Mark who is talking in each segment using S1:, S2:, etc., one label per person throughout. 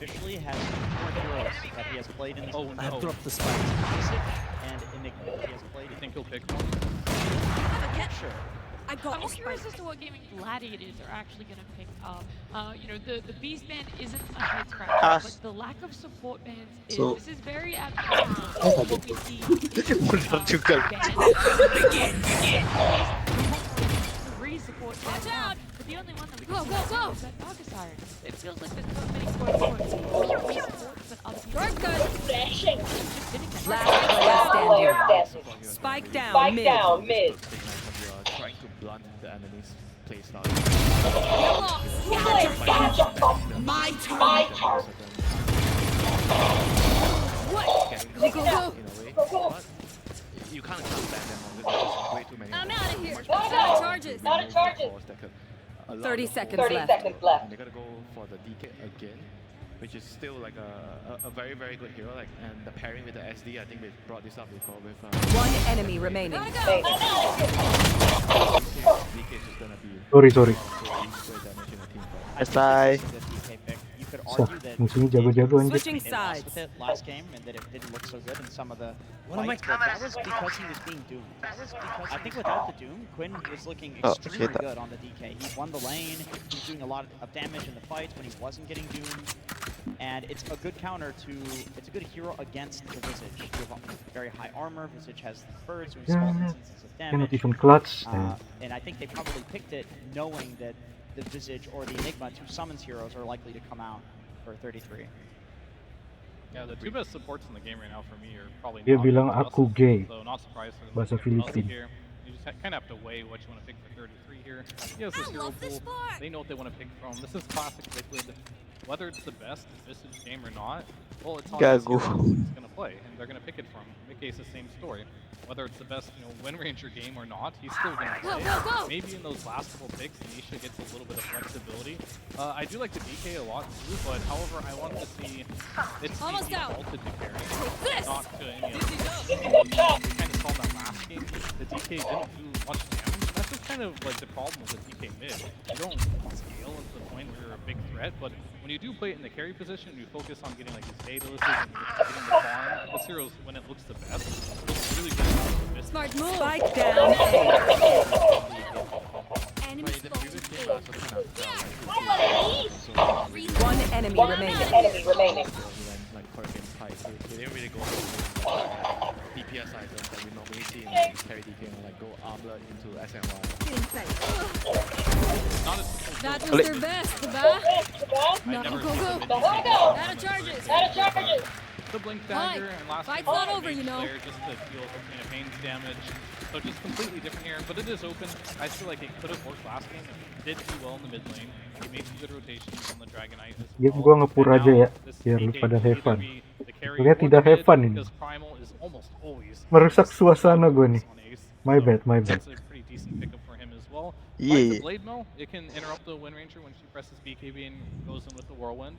S1: officially has more heroes that he has played in this
S2: Oh,
S3: I have
S2: no.
S3: dropped the spike.
S1: and Enigma that he has played.
S2: You think he'll pick one?
S1: I'm not sure.
S4: I got
S5: I'm
S4: a spike.
S5: curious as to what gaming gladiators are actually going to pick up. You know, the Beast Band isn't a head scratcher, but the lack of support bands is.
S6: So-
S5: This is very abnormal. What we see in
S7: Mundur juga.
S5: three support bands.
S4: Watch out!
S5: But the only one that we
S4: Go,
S5: can
S4: go,
S5: see
S4: go!
S5: is that Darkest Iron. It feels like there's not many supports that other people
S4: Dark gun.
S5: just sitting there.
S8: Last player standing. Spike down mid.
S7: Trying to blunt the enemy's playstyle.
S4: My turn.
S7: Getting
S4: Go, go, go.
S7: in a way, but you can't ban them on this. There's way too many.
S4: I'm out of here.
S7: Much
S4: Out of
S7: more
S4: charges.
S7: Out of charges. That could allow
S8: 30
S7: the
S8: seconds
S7: whole-
S8: left.
S7: And they're gonna go for the DK again, which is still like a very good hero. Like, and the pairing with the SD, I think we brought this up before with.
S8: One enemy remaining.
S4: Gotta go.
S7: DK is just gonna be.
S3: Sorry.
S7: Great damage in a team fight.
S1: I
S7: Bye.
S1: think the DK pick. You could
S3: So,
S1: argue that
S3: musuhnya jago-jago anjir.
S8: Switching
S1: they lost
S8: sides.
S1: with it last game and that it didn't look so good in some of the
S3: One of my
S1: fights, but that was because he was being doomed. I think without the doom, Quinn was looking
S7: Oh,
S1: extremely
S7: shit.
S1: good on the DK. He won the lane, he was doing a lot of damage in the fights when he wasn't getting doomed. And it's a good counter to, it's a good hero against the Visage. You have very high armor, Visage has birds doing small
S3: Yeah.
S1: instances of
S3: Cannot
S1: damage.
S3: even clutch.
S1: And I think they probably picked it knowing that the Visage or the Enigma, two summons heroes, are likely to come out for 33.
S2: Yeah, the two best supports in the game right now for me are probably
S3: Dia
S2: Naga
S3: bilang
S2: and
S3: aku
S2: Dustin,
S3: gay.
S2: So not surprised for them
S3: Bahasa
S2: to pick Dustin
S3: Filipin.
S2: here. You just kind of have to weigh what you want to pick for 33 here. He has this
S4: I
S2: hero
S4: love this
S2: pool.
S4: sport.
S2: They know what they want to pick from. This is classic Liquid. Whether it's the best Visage game or not, well, it's on this
S7: Gago.
S2: hero he's going to play, and they're going to pick it from. Mickey is the same story. Whether it's the best, Wind Ranger game or not, he's still going to
S4: Go,
S2: play.
S4: go, go.
S2: Maybe in those last couple picks, Nisha gets a little bit of flexibility. I do like the DK a lot too, but however, I want to see it's
S4: Almost out.
S2: defaulted to carry,
S4: This.
S2: not to any other. We kind of saw that last game. The DK didn't do much damage. That's just kind of like the problem with the DK mid. You don't scale to the point where you're a big threat, but when you do play it in the carry position, you focus on getting like these Daedalus and getting the farm. This hero's when it looks the best. It looks really good.
S4: Smart move.
S8: Spike down.
S4: Enemy
S7: But in the previous game, I also kind of
S8: One enemy remaining.
S7: like Hurricane Tide. They didn't really go for DPS items that we normally see in carry DK and like go armlet into SNY.
S2: Not as simple.
S4: That was their best, Baba.
S2: I
S4: No,
S2: never
S4: go,
S2: see
S4: go.
S2: the mid
S4: Go,
S2: DK
S4: go.
S2: on
S4: Out of
S2: the
S4: charges.
S2: Out of charges. The blink dagger and last
S4: Fight's
S2: game
S4: not
S2: was
S4: over,
S2: mage
S4: you know.
S2: player just to deal Arcana Pain's damage. So just completely different here, but it is open. I feel like it could have worked last game. It did do well in the mid lane. He made some good rotations on the Dragonite as
S3: Game
S2: well.
S3: gua ngepur
S2: And
S3: aja
S2: now
S3: ya,
S2: this
S3: biar lu
S2: DK
S3: pada
S2: will
S3: have
S2: either
S3: fun.
S2: be the carry
S3: Lihat
S2: or
S3: tidak
S2: the
S3: have
S2: mid,
S3: fun ini.
S2: because Primal is almost always
S3: Merusak
S2: the best
S3: suasana gua nih.
S2: on Ace.
S3: My
S2: So
S3: bad, my bad.
S2: That's a pretty decent pickup for him as well.
S7: Yeah.
S2: Like the Blade Mill, it can interrupt the Wind Ranger when she presses BKB and goes in with the Whirlwind.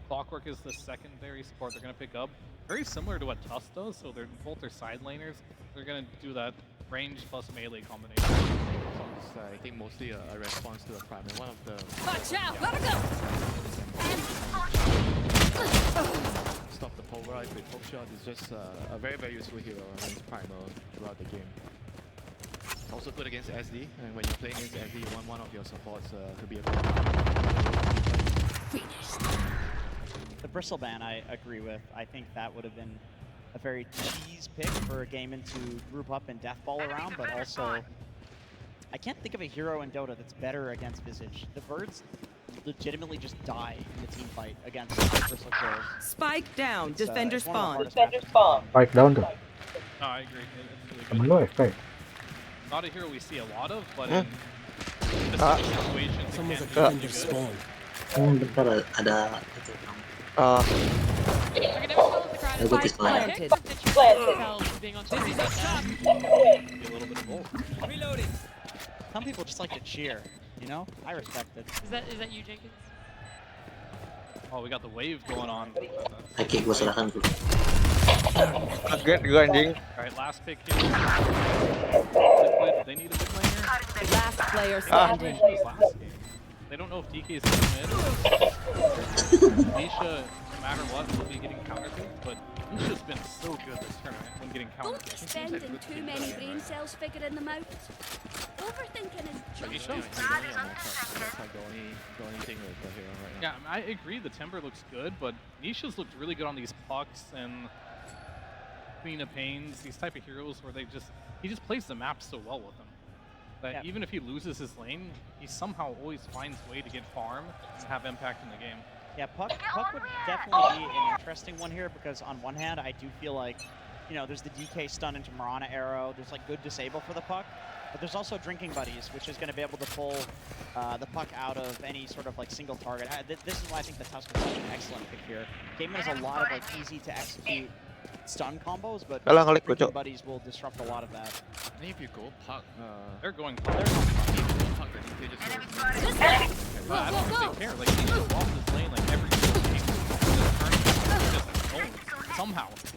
S2: Clockwork is the secondary support they're going to pick up. Very similar to what Tuss does, so they're both their side laners. They're going to do that range plus melee combination.
S7: It's, I think mostly a response to a prime. And one of the
S4: Watch out. Gotta go.
S7: stop the pulverize with hook shot is just a very useful hero against Primal throughout the game. Also good against SD, and when you play against SD, you want one of your supports to be a
S1: The Bristle ban I agree with. I think that would have been a very cheese pick for a game into group up and death ball around, but also I can't think of a hero in Dota that's better against Visage. The birds legitimately just die in the team fight against Bristle kills.
S8: Spike down.
S1: It's,
S8: Defender
S1: it's one of the
S8: spawn.
S1: hardest matchups.
S3: Spike down tuh.
S2: No, I agree. It's
S3: Temen
S2: really
S3: lu
S2: good.
S3: FK.
S2: Not a hero we see a lot of, but in specific situations, it
S3: Someone's
S2: can
S3: a
S2: be really
S3: defender
S2: good.
S3: spawn.
S6: Bentar ada itu.
S5: I can never tell if the crowd is
S6: Spike
S5: like,
S8: planted.
S5: that you can tell from being on TV like that.
S2: Be a little bit of both.
S1: Some people just like to cheer, you know? I respect it.
S5: Is that you, Jenkins?
S2: Oh, we got the wave going on.
S6: Oke, gue serahkan dulu.
S7: Kaget gue anjing.
S2: Alright, last pick here. Liquid, they need a mid laner.
S8: Last player
S2: They got
S8: standing.
S2: this last game. they don't know if DK is going mid. Nisha, no matter what, will be getting counterpicked, but Nisha's been so good this tournament when getting
S4: Don't be
S2: counterpicked.
S4: spending too many brain cells figuring them out. Overthinking is just
S2: Nisha?
S7: He's only a matchup. That's like the only thing with the hero right now.
S2: Yeah, I agree the Timber looks good, but Nisha's looked really good on these pucks and Queen of Pains, these type of heroes where he just plays the map so well with them. That even if he loses his lane, he somehow always finds a way to get farm and have impact in the game.
S1: Yeah, Puck would definitely be an interesting one here because on one hand, I do feel like, you know, there's the DK stun into Mirana arrow. There's like good disable for the Puck, but there's also Drinking Buddies, which is going to be able to pull the Puck out of any sort of like single target. This is why I think the Tusk is such an excellent pick here. Game has a lot of like easy to execute stun combos, but Drinking Buddies will disrupt a lot of that.
S7: And if you go Puck,
S2: They're going
S7: Puck, the DK just goes.
S2: I don't think they care. Like, he just lost his lane like every single game. Just owned.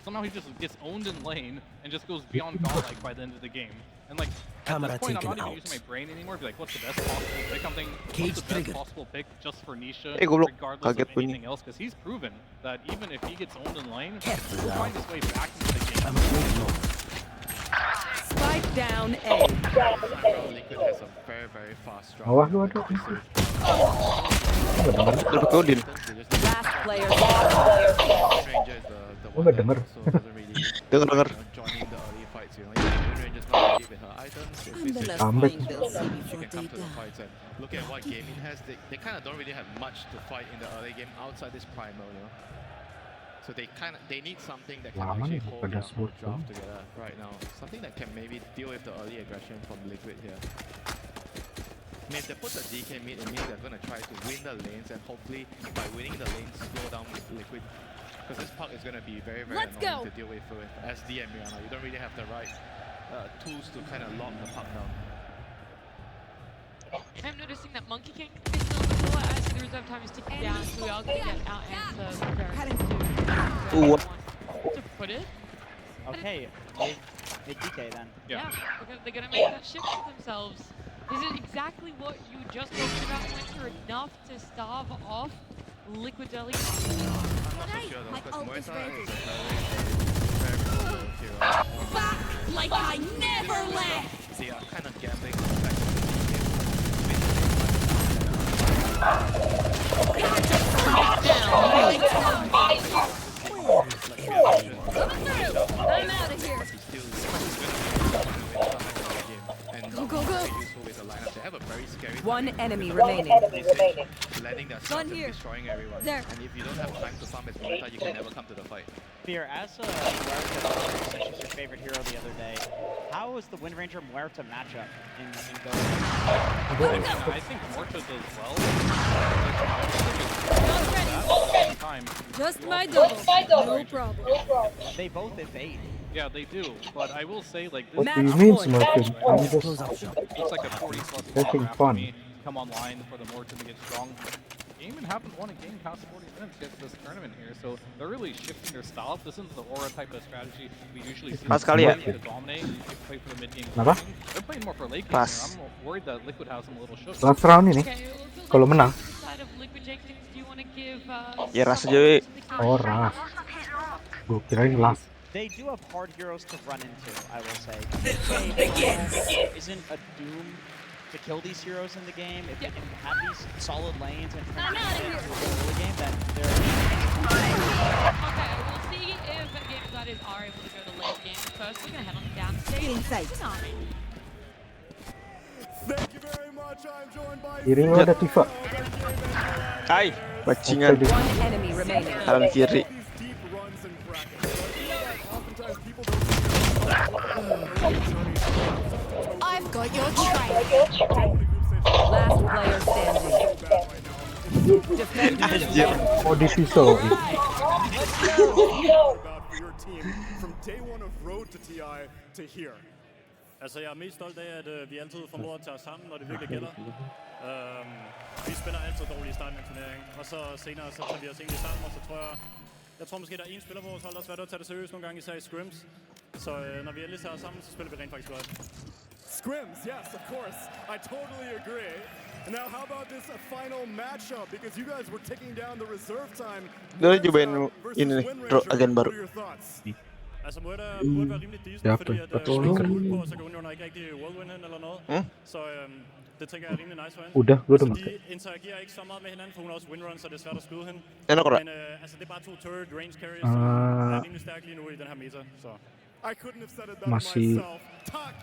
S2: Somehow he just gets owned in lane and just goes beyond godlike by the end of the game. And like, at this point, I'm not even using my brain anymore. Be like, what's the best possible pick? I'm thinking, what's the best possible pick just for Nisha, regardless of anything else? Because he's proven that even if he gets owned in lane, he'll find his way back into the game.
S8: Spike down A.
S7: Liquid has a very, very fast drop.
S3: Waduh.
S8: Last player.
S7: Ranger is the one that
S3: denger.
S7: also doesn't really join in the early fights. You know, Ranger's not ready with her items. If
S8: I'm the
S7: it's
S8: last
S3: Ambek.
S8: one they'll see
S7: she
S8: before
S7: can come
S8: they
S7: to the
S8: die.
S7: fights and look at what gaming has. They kind of don't really have much to fight in the early game outside this primal, you know. So they need something that can
S3: Lama
S7: actually
S3: nih
S7: hold
S3: pada
S7: the whole
S3: smooth
S7: draft
S3: tuh.
S7: together right now. Something that can maybe deal with the early aggression from Liquid here. I mean, if they put the DK mid, it means they're going to try to win the lanes and hopefully by winning the lanes, slow down Liquid. Because this Puck is going to be very, very annoying to deal with SD and Mirana. You don't really have the right tools to kind of lock the Puck down.
S5: I'm noticing that Monkey King is still in the floor as the reserve time is ticking down, so we are going to get out and to put it.
S1: Okay, mid DK then.
S5: Yeah, they're going to make that shift for themselves. Is it exactly what you just talked about, Winter, enough to starve off Liquid's early?
S7: I'm not so sure though, because Muay Thai is a very good hero.
S4: back like I never left.
S7: They are kind of gambling on the fact that
S4: I'm out of here. Go.
S7: They have a very scary
S8: One enemy remaining.
S7: letting their
S4: Gun
S7: stuff
S4: here.
S7: destroying everyone.
S4: There.
S7: And if you don't have time to farm as Muay Thai, you can never come to the fight.
S1: Fear, as Muerta said she's your favorite hero the other day, how was the Wind Ranger Muerta matchup in Go?
S2: I think Morta does well.
S4: Just my double. No problem.
S1: They both evade.
S2: Yeah, they do. But I will say, like, this
S3: What do you mean, Smurfing? I'm just
S2: looks like a 40+
S3: having
S2: draft
S3: fun.
S2: to me. Come online for the Morta to get strong. Game haven't won a game past 40 minutes yet this tournament here, so they're really shifting their style. This isn't the aura type of strategy we usually see.
S3: Pas kali ya?
S2: To dominate, you play for the mid game.
S3: Kenapa?
S2: They're playing more for late game.
S3: Pas.
S2: Here. I'm worried that Liquid has them a little shook.
S3: last round ini. Kalau menang.
S5: Ya,
S3: ras aja, we. Oh, ras. Gue kirain last.
S1: They do have hard heroes to run into, I will say. DK isn't a doom to kill these heroes in the game. If they can have these solid lanes and turn it into a early game, then they're...
S5: Okay, we'll see if Game Gladiators are able to go to late game. First, we're going to head on down stage. Tsunami.
S3: Kiri lo ada Tifa.
S9: Hai, bajingan.
S8: One enemy remaining.
S9: Kanan kiri.
S4: I've got your trail.
S8: Last player standing. Defend
S9: Anjir.
S3: Oh, di Siso.
S10: Altså, jeg er mest stolt af, at vi altid formår at tage os sammen, når det virkelig gælder. Vi spiller altid dårligt i starten af turneringen, og så senere så tager vi os egentlig sammen, og så jeg tror måske, der er en spiller på vores hold, der er svært at tage det seriøst nogle gange, især i scrims. Så når vi endelig tager os sammen, så spiller vi rent faktisk godt.
S11: Scrims, yes, of course. I totally agree.
S10: Now how about this final matchup because you guys were taking down the reserve time.
S9: Gue cobain ini nih, agen baru.
S10: Altså må der burde være rimelig decent,
S3: Ja,
S10: fordi at
S3: på
S10: på,
S3: speaker.
S10: så går Union ikke rigtig whirlwind hen eller noget. Så det tænker jeg er rimelig nice for hende.
S3: Udah, gue udah
S10: Så
S3: makan.
S10: de interagerer ikke så meget med hinanden, for hun har også windrun, så det er svært at skyde hende.
S9: Enak kok.
S10: Men altså det er bare to turret range carries, som er rimelig stærke lige nu i den her meta. Så I couldn't have said it better
S3: Masih
S10: myself. Tak.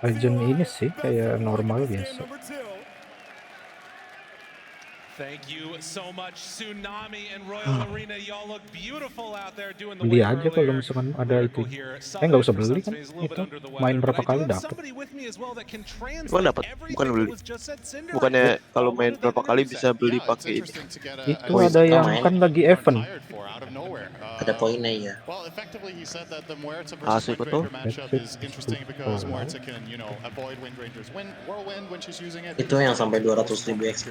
S3: Agent ini sih kayak normal biasa.
S10: Number 2.
S11: Thank you so much, Tsunami and Royal Arena. Y'all look beautiful out there doing the
S3: Beli
S11: wave
S3: aja kalau
S11: earlier.
S3: misalkan ada itu.
S11: Here.
S3: Nggak usah beli kan itu. Main berapa kali dapet.
S9: Emang dapat? Bukan beli. Bukannya kalau main berapa kali bisa beli pakai ini.
S3: Itu ada yang kan lagi event.
S6: Ada poinnya ya.
S9: Asik betul.
S6: Itu yang sampai 200.000 XP.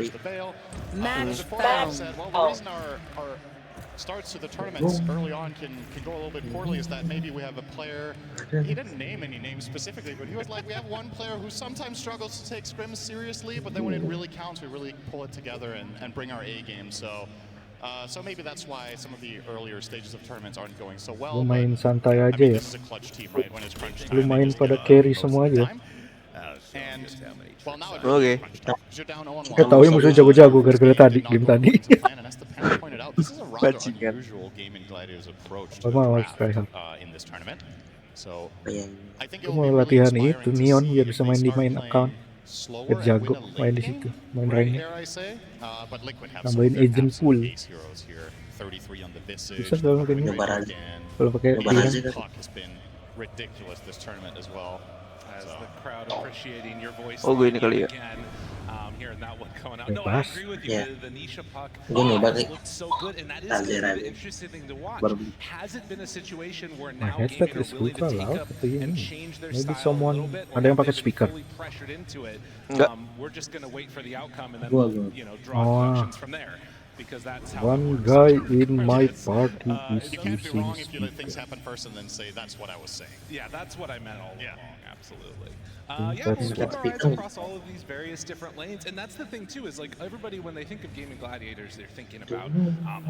S8: Match found.
S12: The reason our starts to the tournaments early on can go a little bit poorly is that maybe we have a player, he didn't name any names specifically, but he was like, we have one player who sometimes struggles to take scrims seriously, but then when it really counts, we really pull it together and bring our A game. So maybe that's why some of the earlier stages of tournaments aren't going so well.
S3: Lu main santai aja ya.
S12: This is a clutch team, right? When it's crunch time,
S3: Lu main pada carry semua aja.
S12: And well, now it
S9: Oke.
S12: you're down 0-1.
S3: Kita tahu musuh jago-jago gara-gara tadi game tadi.
S12: And as the panel pointed out, this is a rather unusual game in Gladiator's approach to
S3: Mau
S12: the
S3: try
S12: draft, in this tournament. So I think it
S3: Gue
S12: will
S3: mau
S12: be really
S3: latihan
S12: inspiring
S3: itu
S12: to
S3: Neon
S12: see
S3: biar
S12: if
S3: bisa
S12: they
S3: main di
S12: start
S3: main
S12: playing
S3: account.
S12: slower
S3: Biar
S12: and
S3: jago
S12: win a
S3: main di
S12: late
S3: situ,
S12: game,
S3: main
S12: right,
S3: ranknya.
S12: dare I say. But Liquid have
S3: Nambahin
S12: some
S3: agent
S12: absolute
S3: pool.
S12: ace heroes here. 33 on the Visage.
S3: Bisa kalau kayak gini. Kalau pakai
S12: Puck has been ridiculous this tournament as well.
S11: As the crowd appreciating your voice
S9: Oh, gue ini kali ya.
S11: again, hearing that one coming out. No, I
S3: Bebas.
S11: agree with you.
S6: Yeah.
S11: The Nisha puck
S6: Gue nyoba sih.
S11: looks so good, and that is
S6: Raja,
S11: kind of
S6: Raja.
S11: an interesting thing to watch.
S6: Baru beli.
S11: Has it been a situation where
S3: My
S11: now
S3: headset
S11: Gaming
S3: is
S11: are willing to
S3: ultra
S11: take
S3: loud
S11: up
S3: atau
S11: and
S3: ini?
S11: change their
S3: Maybe
S11: style a
S3: someone
S11: little bit,
S3: ada yang
S11: or
S3: pakai
S11: have they been
S3: speaker.
S11: fully pressured into it?
S9: Enggak.
S11: We're just gonna wait for the outcome and then
S6: Gua.
S11: you know draw
S3: Oh.
S11: conclusions from there. Because that's how it
S3: one
S11: works.
S3: guy in my party is
S12: You can't be
S3: using
S12: wrong if you let
S3: speaker.
S12: things happen first and then say that's what I was saying.
S11: Yeah, that's what I meant all
S12: Yeah.
S11: along. Absolutely.
S3: That's
S11: Yeah, we'll keep
S6: what-
S11: our eyes across all of these various different lanes, and that's the thing too. Is like everybody, when they think of Gaming Gladiators, they're thinking about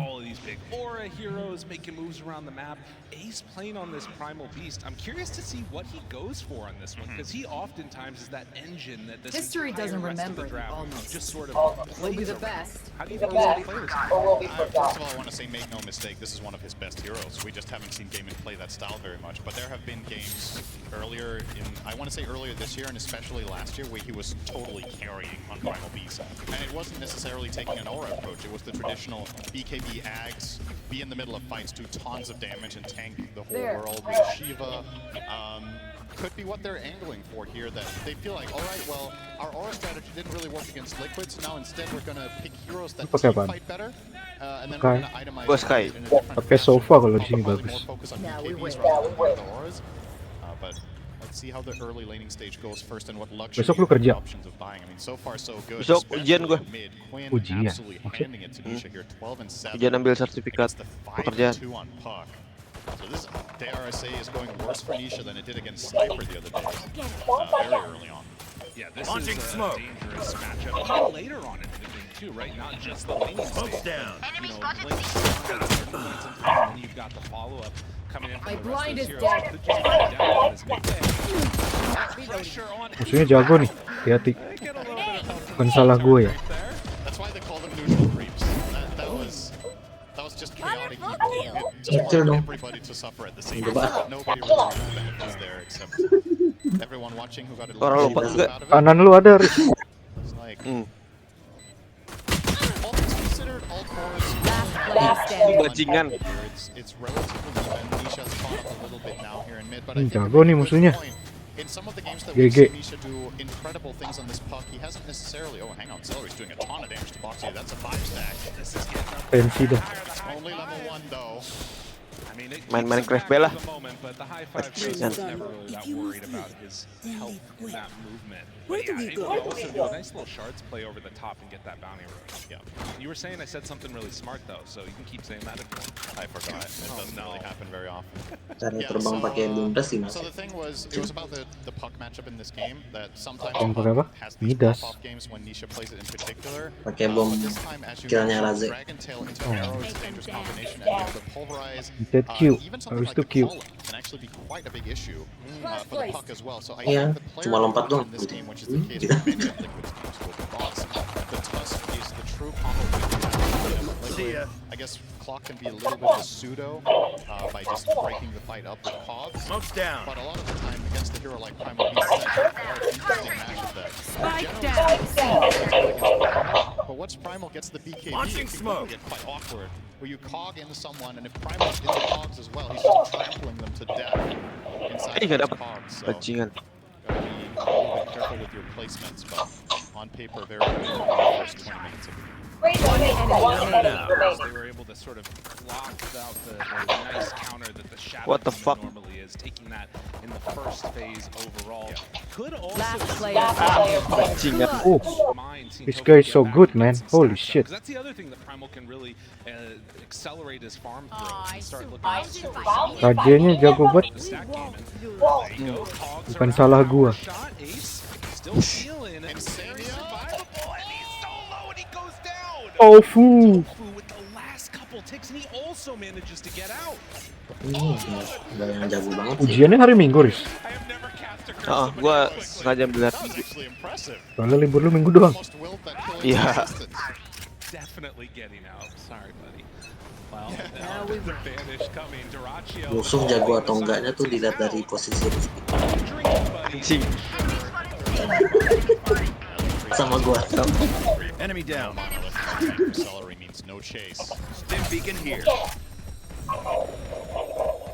S11: all of these big aura heroes making moves around the map. Ace playing on this Primal Beast. I'm curious to see what he goes for on this one, because he oftentimes is that engine that this
S8: History
S11: entire
S8: doesn't
S11: rest of the
S8: remember
S11: draft
S8: almost.
S11: just sort of
S8: We'll be
S11: plays
S8: the
S11: around.
S8: best.
S11: How do you think he's play this?
S12: First of all, I want to say, make no mistake, this is one of his best heroes. We just haven't seen Gaimin play that style very much. But there have been games earlier I want to say earlier this year, and especially last year, where he was totally carrying on Primal Beast. And it wasn't necessarily taking an aura approach. It was the traditional BKB Ags, be in the middle of fights, do tons of damage, and tank the whole world with Shiva. Could be what they're angling for here, that they feel like, all right, well, our aura strategy didn't really work against Liquid, so now instead we're going to pick heroes that
S3: Pakai
S12: team
S3: apaan?
S12: fight better, and then
S3: Sky.
S12: we're going to itemize
S9: Gua Sky.
S12: it in a different
S3: Pakai
S12: fashion.
S3: Sova kalau di sini
S12: Probably
S3: bagus.
S12: more focus on
S8: Now we
S12: BKBs
S8: win.
S12: rather than the auras. But let's see how the early laning stage goes first, and what luxury
S3: Besok lu kerja?
S12: options of buying. I mean, so far so good.
S9: Besok
S12: especially
S9: ujian gua.
S12: mid. Quinn
S3: Ujian?
S12: absolutely
S3: Maksud?
S12: handing it to Nisha here, 12 and 7.
S9: Ujian ambil sertifikat
S12: against the
S9: pekerjaan.
S12: 5-2 on Puck. So this DRSA is going worse for Nisha than it did against Sniper the other day, very early on.
S11: Yeah, this is a dangerous matchup. Even later on in the game too, right? Not just the laning stage.
S10: down.
S11: You know, late at certain points in time, and then you've got the follow-up coming in from
S8: My
S11: the rest
S8: blind
S11: of
S8: is
S11: those
S8: dead.
S11: heroes. Could just come down to this big pressure on.
S3: Musuhnya jago nih, hati-hati.
S11: Get a little bit of help
S3: Bukan salah gue ya.
S11: right there.
S12: That's why they call them neutral creeps. That was just chaotic evil. It just wanted everybody to suffer at the same time. But nobody really knew the benefits there except everyone watching who got a
S9: Orang
S12: little
S9: lupa
S12: bit
S9: juga.
S12: out of it.
S3: Kanan lu ada, Riz.
S12: It's like all things considered, all cores.
S8: Last player
S9: Bajingan.
S12: It's relatively even. Nisha's caught up a little bit now here in mid, but I think
S3: Jago nih musuhnya.
S12: in some of the games that we've seen Nisha do incredible things on this puck, he hasn't necessarily. Oh, hang on, Celery's doing a ton of damage to Boxy. That's a 5 stack.
S3: Pensi dah.
S12: Only level 1 though.
S11: I mean, it
S9: Main
S11: keeps him
S9: Minecraft
S11: back
S9: Bella.
S11: at the moment, but the high five
S9: Bajingan.
S11: was never really that worried about his health in that movement.
S4: Where
S11: But
S4: do
S11: yeah,
S4: we
S11: able
S4: go?
S11: to also do a nice little shards play over the top and get that bounty rush. Yeah. You were saying I said something really smart though, so you can keep saying that if you want.
S12: I forgot. It doesn't really happen very often.
S6: Cara
S12: Yeah,
S6: terbang pakai bumdes sih mas.
S12: so the thing was, it was about the puck matchup in this game that sometimes
S3: Yang pakai apa?
S12: puck has these
S3: Midas.
S12: pop-off games when Nisha plays it in particular.
S6: Pakai bom
S12: But this time, as you
S6: killnya
S12: mentioned,
S6: Raze.
S12: Dragon Tail into
S3: Oh.
S12: arrow is a dangerous combination, and you're able to pulverize
S3: Instead Q.
S12: even something
S3: Harus
S12: like
S3: tuh
S12: the
S3: Q.
S12: column can actually be quite a big issue for the puck as well. So I
S6: Iya,
S12: think the player
S6: cuma lompat
S12: advantage
S6: doang.
S12: in this game, which is the case for many of Liquid's teams with the boss, the Tusk is the true combo with Liquid. I guess Clock can be a little bit of a pseudo by just breaking the fight up with Cobbs.
S10: Smoke's down.
S12: But a lot of the time against the hero like Primal Beast, it's actually a very interesting matchup there.
S8: Spike
S12: Generally,
S8: down.
S12: but once Primal gets the BKB,
S10: Launching
S12: it can
S10: smoke.
S12: get quite awkward. Where you cog into someone, and if Primal's into cogs as well, he's just trampling them to death inside
S9: Nggak
S12: those
S9: dapat.
S12: cogs. So
S9: Bajingan.
S12: gotta be a little bit careful with your placements, but on paper, very good in the first 20 minutes of the game.
S11: They were able to sort of block out the nice counter that the Shadow
S9: What the
S11: Demon
S9: fuck?
S11: normally is, taking that in the first phase overall. Could also
S8: Last
S11: see
S8: player
S9: Bajingan.
S3: Oh,
S11: mind seeing
S3: this
S11: Tofu
S3: guy is
S11: get
S3: so
S11: back
S3: good,
S11: and
S3: man.
S11: get some
S3: Holy
S11: stacks up,
S3: shit.
S11: 'cause that's the other thing that Primal can really accelerate his farm
S4: Oh,
S11: through
S4: I
S11: and start looking
S4: survived
S11: super
S4: it.
S11: solid.
S3: Rajanya jago banget.
S11: The stack game, and there you go. Cogs
S3: Bukan
S11: around,
S3: salah
S11: power
S3: gua.
S11: shot, Ace still feeling and very survivable, and he's so low and he goes down.
S3: Tofu.
S11: Tofu with the last couple ticks, and he also manages to get out.
S6: Udah yang jago banget sih.
S3: Ujiannya hari Minggu, Riz.
S11: I have never cast a curse
S9: Oh,
S11: on
S9: gua
S11: anyone.
S9: sengaja melihat.
S12: That was actually impressive.
S3: Soalnya libur lu Minggu doang.
S12: Almost willed that kill
S9: Yeah.
S12: into existence.
S11: Definitely getting out. Sorry, buddy. Well, now the vanish coming. Duraccio.
S6: Musuh jago atau enggaknya tuh dilihat dari posisi
S9: Anjing.
S6: sama gua.
S10: Enemy down.
S12: Monolith celery means no chase.
S10: Stim beacon here.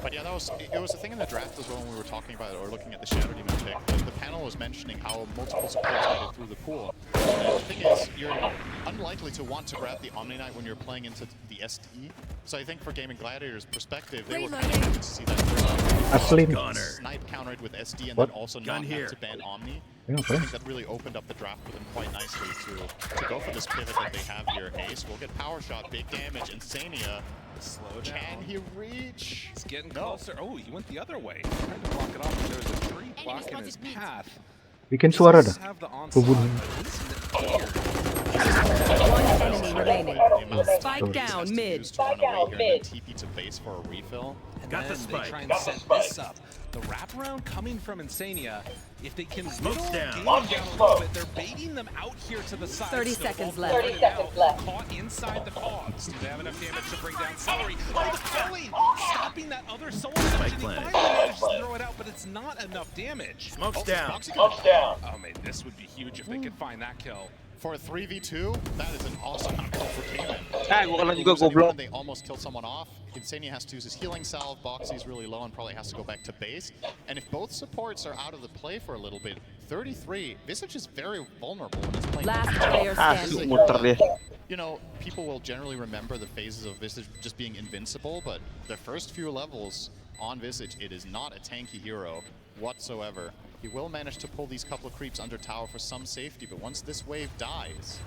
S12: But yeah, it was a thing in the draft as well when we were talking about it, or looking at the Shadow Demon pick. The panel was mentioning how multiple supports made it through the pool. And the thing is, you're unlikely to want to grab the Omni Knight when you're playing into the SD. So I think for Gaming Gladiators' perspective, they were kind of happy to see that
S3: Asli.
S12: snipe countered with SD and
S3: What?
S12: then also
S10: Gun
S12: not
S10: here.
S12: have to ban Omni.
S3: Yeah,
S12: I
S3: okay.
S12: think that really opened up the draft for them quite nicely to go for this pivot that they have here. Ace will get power shot, big damage. Insania,
S11: Slow
S12: can
S11: down.
S12: he reach?
S11: He's getting
S12: No.
S11: closer. Oh, he went the other way. He tried to block it off, but there was a tree blocking his path.
S3: Bikin suara dah.
S11: Does have the onslaught,
S3: Kubunuh.
S11: but isn't it clear?
S8: One enemy remaining.
S12: The amount of
S8: Spike
S12: time he
S8: down
S12: has to
S8: mid.
S12: use to run away here and then TP to base for a refill.
S11: And
S10: Got the
S11: then they
S10: spike.
S11: try and set this up. The wraparound coming from Insania, if they can
S10: Smoke's
S11: whittle
S10: down.
S11: game down a little bit, they're baiting them out here to the side.
S8: 30
S11: still.
S8: seconds
S11: Both
S8: left.
S11: running out, caught inside the cogs. Do they have enough damage to bring down Celery? Oh, the killing! Stopping that other soul damage, and he
S10: planted.
S11: finally manages to throw it out, but it's not enough damage.
S10: Smoke's down.
S11: Oh man, this would be huge if they could find that kill.
S12: For a 3v2, that is an awesome outcome for Cayman.
S9: Gua kena juga
S12: Lose anyone,
S9: goblok.
S12: They almost killed someone off. Insania has to use his healing salve. Boxy's really low and probably has to go back to base. And if both supports are out of the play for a little bit, 33, Visage is very vulnerable when he's playing.
S8: Last player
S9: Asli
S8: standing.
S9: muter dia.
S12: You know, people will generally remember the phases of Visage just being invincible, but the first few levels on Visage, it is not a tanky hero whatsoever. He will manage to pull these couple of creeps under tower for some safety, but once this wave dies,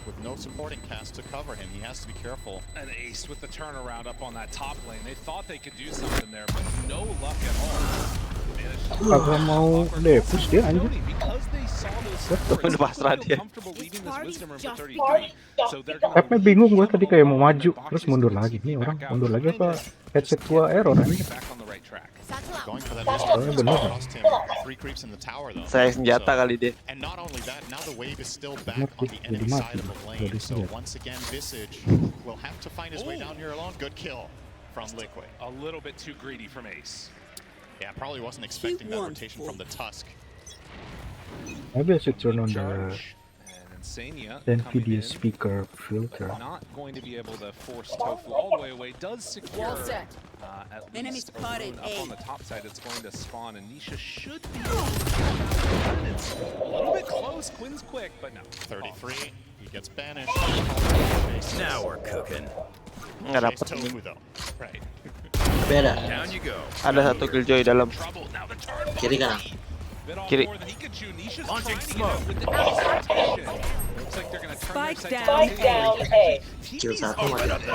S12: with no supporting cast to cover him, he has to be careful.
S11: An Ace with the turnaround up on that top lane. They thought they could do something there, but no luck at all. Managed to
S3: Kagak mau depus dia anjir.
S11: because they saw those
S3: What the-
S11: supports,
S9: Udah pasrah
S11: they feel
S9: dia.
S11: comfortable leaving this wisdom room for
S4: Just
S11: 33. So they're gonna
S3: Tapi bingung gua tadi kayak mau maju terus mundur lagi. Nih orang mundur lagi apa headset gua error anjir.
S11: back on the right track.
S12: Going for that
S3: Oh,
S12: wisdom
S3: bener.
S12: cost him 3 creeps in the tower though.
S9: Saya senjata
S12: So-
S9: kali dia.
S12: And not only that, now the wave is still back
S3: Mati,
S12: on the
S3: jadi
S12: enemy
S3: mati.
S12: side of the lane.
S3: Jadi
S12: So
S3: senjata.
S12: once again, Visage will have to find his way down here alone. Good kill from Liquid.
S11: A little bit too greedy from Ace.
S12: Yeah, probably wasn't expecting that rotation from the Tusk.
S3: Maybe I should turn on the
S11: Charge. And Insania
S3: NVIDIA
S11: coming in.
S3: speaker filter.
S11: Not going to be able to force Tofu all the way away. Does secure at
S4: Enemy
S11: least a
S4: spotted,
S11: rune up
S4: A.
S11: on the top side. It's going to spawn, and Nisha should be it's a little bit close. Quinn's quick, but no.
S12: 33, he gets banished.
S10: Now we're cooking.
S9: Nggak
S12: Chase
S9: dapat.
S12: Tofu though.
S11: Right.
S6: Tapi ada.
S9: Ada satu Killjoy dalam.
S6: Kiri kanan.
S9: Kiri.
S8: Spike down A.
S6: Kill satu mati.